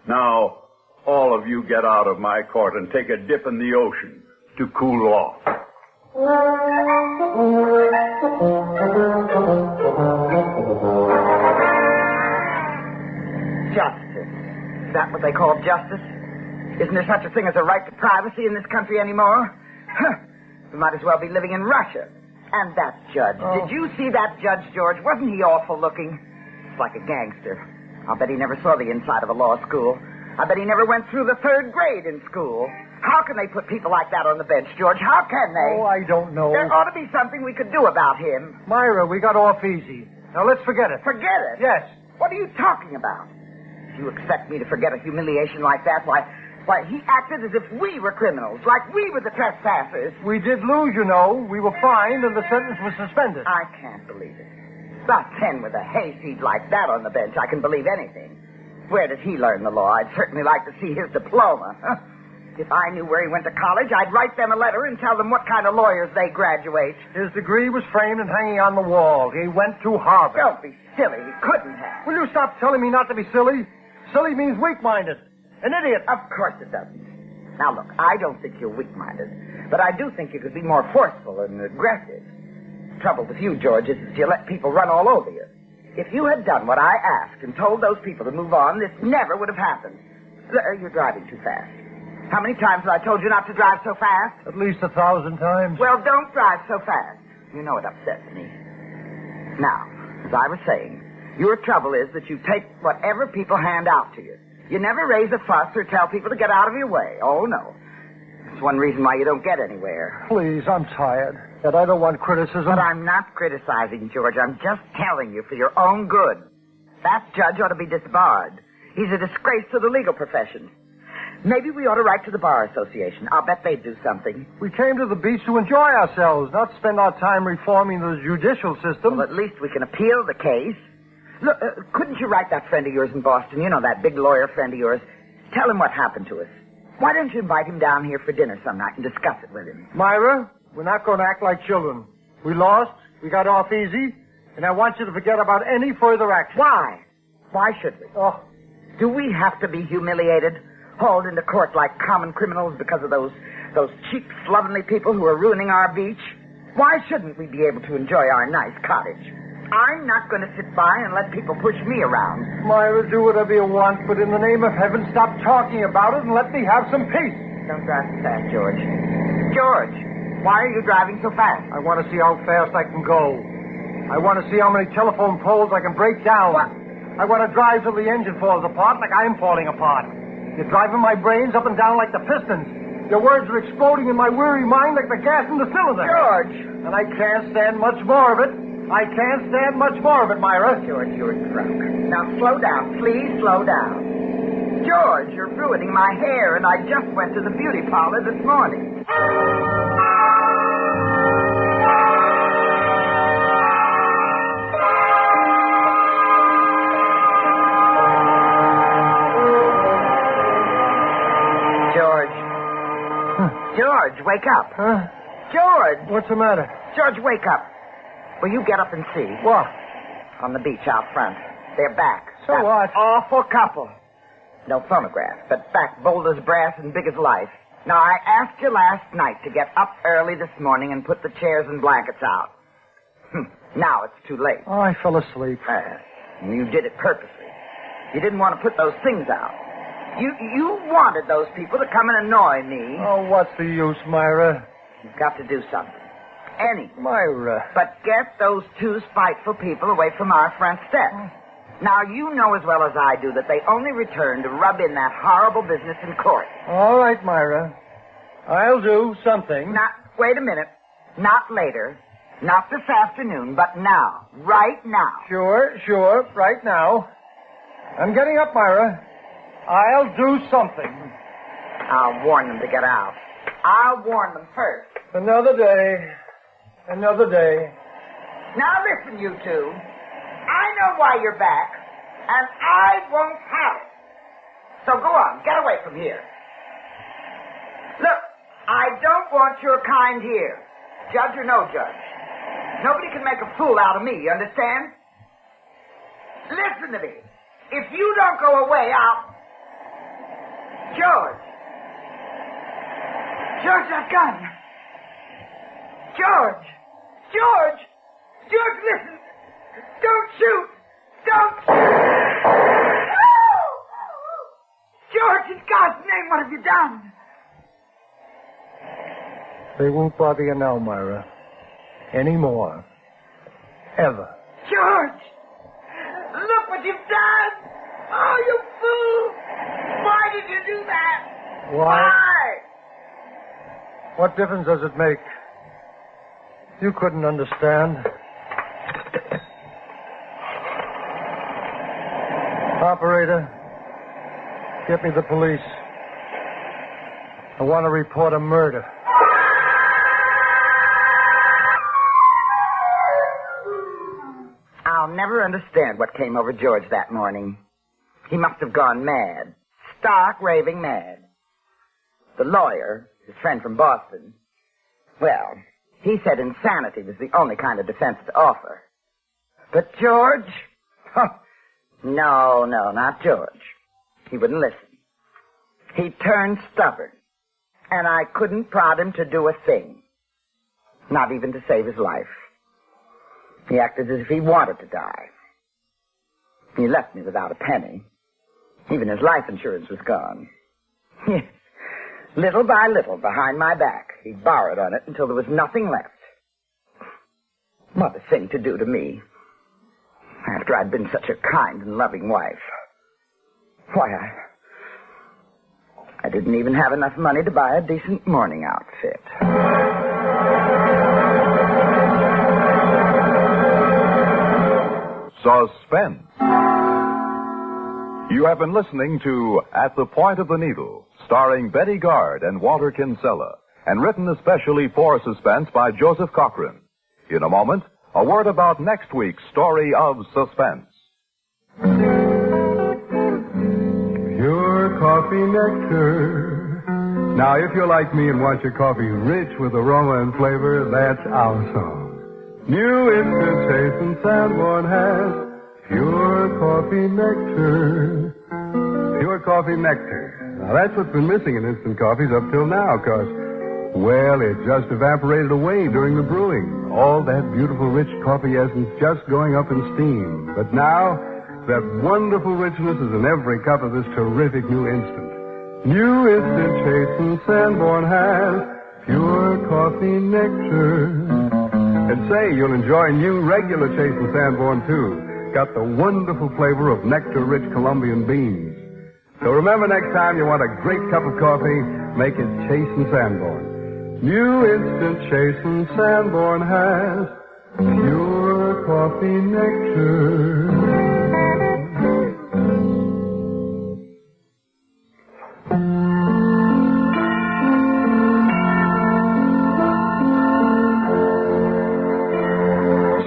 Now, all of you get out of my court and take a dip in the ocean to cool off. Justice. Is that what they call justice? Isn't there such a thing as a right to privacy in this country anymore? Huh. We might as well be living in Russia. And that judge. Oh. Did you see that judge, George? Wasn't he awful looking? It's like a gangster. I'll bet he never saw the inside of a law school. I bet he never went through the 3rd grade in school. How can they put people like that on the bench, George? How can they? Oh, I don't know. There ought to be something we could do about him. Myra, we got off easy. Now let's forget it. Forget it? Yes. What are you talking about? Do you expect me to forget a humiliation like that? Why, he acted as if we were criminals, like we were the trespassers. We did lose, you know. We were fined and the sentence was suspended. I can't believe it. About 10 with a hayseed like that on the bench, I can believe anything. Where did he learn the law? I'd certainly like to see his diploma. Huh? If I knew where he went to college, I'd write them a letter and tell them what kind of lawyers they graduate. His degree was framed and hanging on the wall. He went to Harvard. Don't be silly. He couldn't have. Will you stop telling me not to be silly? Silly means weak-minded. An idiot. Of course it doesn't. Now, look, I don't think you're weak-minded, but I do think you could be more forceful and aggressive. The trouble with you, George, is that you let people run all over you. If you had done what I asked and told those people to move on, this never would have happened. You're driving too fast. How many times have I told you not to drive so fast? At least 1,000 times. Well, don't drive so fast. You know it upsets me. Now, as I was saying, your trouble is that you take whatever people hand out to you. You never raise a fuss or tell people to get out of your way. Oh, no. That's one reason why you don't get anywhere. Please, I'm tired. And I don't want criticism. But I'm not criticizing, George. I'm just telling you for your own good. That judge ought to be disbarred. He's a disgrace to the legal profession. Maybe we ought to write to the Bar Association. I'll bet they'd do something. We came to the beach to enjoy ourselves, not spend our time reforming the judicial system. Well, at least we can appeal the case. Look, couldn't you write that friend of yours in Boston? You know, that big lawyer friend of yours. Tell him what happened to us. Why don't you invite him down here for dinner some night and discuss it with him? Myra, we're not going to act like children. We lost, we got off easy, and I want you to forget about any further action. Why? Why should we? Oh. Do we have to be humiliated? Hauled into court like common criminals because of those cheap, slovenly people who are ruining our beach? Why shouldn't we be able to enjoy our nice cottage? I'm not going to sit by and let people push me around. Myra, do whatever you want, but in the name of heaven, stop talking about it and let me have some peace. Don't drive so fast, George. George, why are you driving so fast? I want to see how fast I can go. I want to see how many telephone poles I can break down. What? I want to drive till the engine falls apart like I'm falling apart. You're driving my brains up and down like the pistons. Your words are exploding in my weary mind like the gas in the cylinder. George! And I can't stand much more of it. I can't stand much more of it, Myra. George, you're drunk. Now slow down. Please slow down. George, you're ruining my hair, and I just went to the beauty parlor this morning. George, wake up. Huh? George! What's the matter? George, wake up. Will you get up and see? What? On the beach out front. They're back. So that what? Awful couple. No phonograph, but back bold as brass and big as life. Now, I asked you last night to get up early this morning and put the chairs and blankets out. Now it's too late. Oh, I fell asleep. You did it purposely. You didn't want to put those things out. You wanted those people to come and annoy me. Oh, what's the use, Myra? You've got to do something. Anything. Myra. But get those two spiteful people away from our front steps. Now, you know as well as I do that they only return to rub in that horrible business in court. All right, Myra. I'll do something. Now, wait a minute. Not later. Not this afternoon, but now. Right now. Sure. Right now. I'm getting up, Myra. I'll do something. I'll warn them to get out. I'll warn them first. Another day. Now listen, you two. I know why you're back, and I won't have it. So go on, get away from here. Look, I don't want your kind here. Judge or no judge. Nobody can make a fool out of me, you understand? Listen to me. If you don't go away, I'll... George, that gun. George, listen. Don't shoot. No! George, in God's name, what have you done? They won't bother you now, Myra. Anymore. Ever. George! Look what you've done! Oh, you fool! Why did you do that? Why? What difference does it make? You couldn't understand. Operator, get me the police. I want to report a murder. I'll never understand what came over George that morning. He must have gone mad. Stark raving mad. The lawyer, his friend from Boston, well, he said insanity was the only kind of defense to offer. But George? No, not George. He wouldn't listen. He turned stubborn, and I couldn't prod him to do a thing. Not even to save his life. He acted as if he wanted to die. He left me without a penny. Even his life insurance was gone. Yes. Little by little, behind my back, he borrowed on it until there was nothing left. What a thing to do to me, after I'd been such a kind and loving wife. Why, I didn't even have enough money to buy a decent morning outfit. Suspense. You have been listening to At the Point of the Needle, starring Betty Gard and Walter Kinsella, and written especially for Suspense by Joseph Cochran. In a moment, a word about next week's story of Suspense. Pure coffee nectar. Now, if you're like me and want your coffee rich with aroma and flavor, that's our song. New instant taste and Sanborn has pure coffee nectar. Pure coffee nectar. Now, that's what's been missing in instant coffees up till now, because, well, it just evaporated away during the brewing. All that beautiful, rich coffee essence just going up in steam. But now, that wonderful richness is in every cup of this terrific new instant. New instant taste and Sanborn has pure coffee nectar. And say, you'll enjoy new regular Chase and Sanborn, too. Got the wonderful flavor of nectar-rich Colombian beans. So remember, next time you want a great cup of coffee, make it Chase and Sanborn. New instant Chase and Sanborn has pure coffee nectar.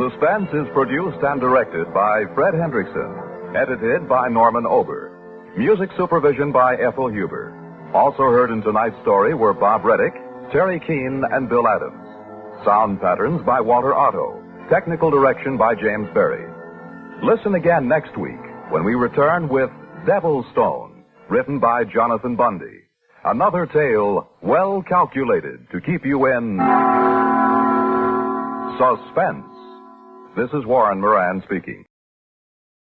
Suspense is produced and directed by Fred Hendrickson. Edited by Norman Ober. Music supervision by Ethel Huber. Also heard in tonight's story were Bob Reddick, Terry Keane, and Bill Adams. Sound patterns by Walter Otto. Technical direction by James Berry. Listen again next week when we return with Devil's Stone, written by Jonathan Bundy. Another tale well calculated to keep you in suspense. This is Warren Moran speaking.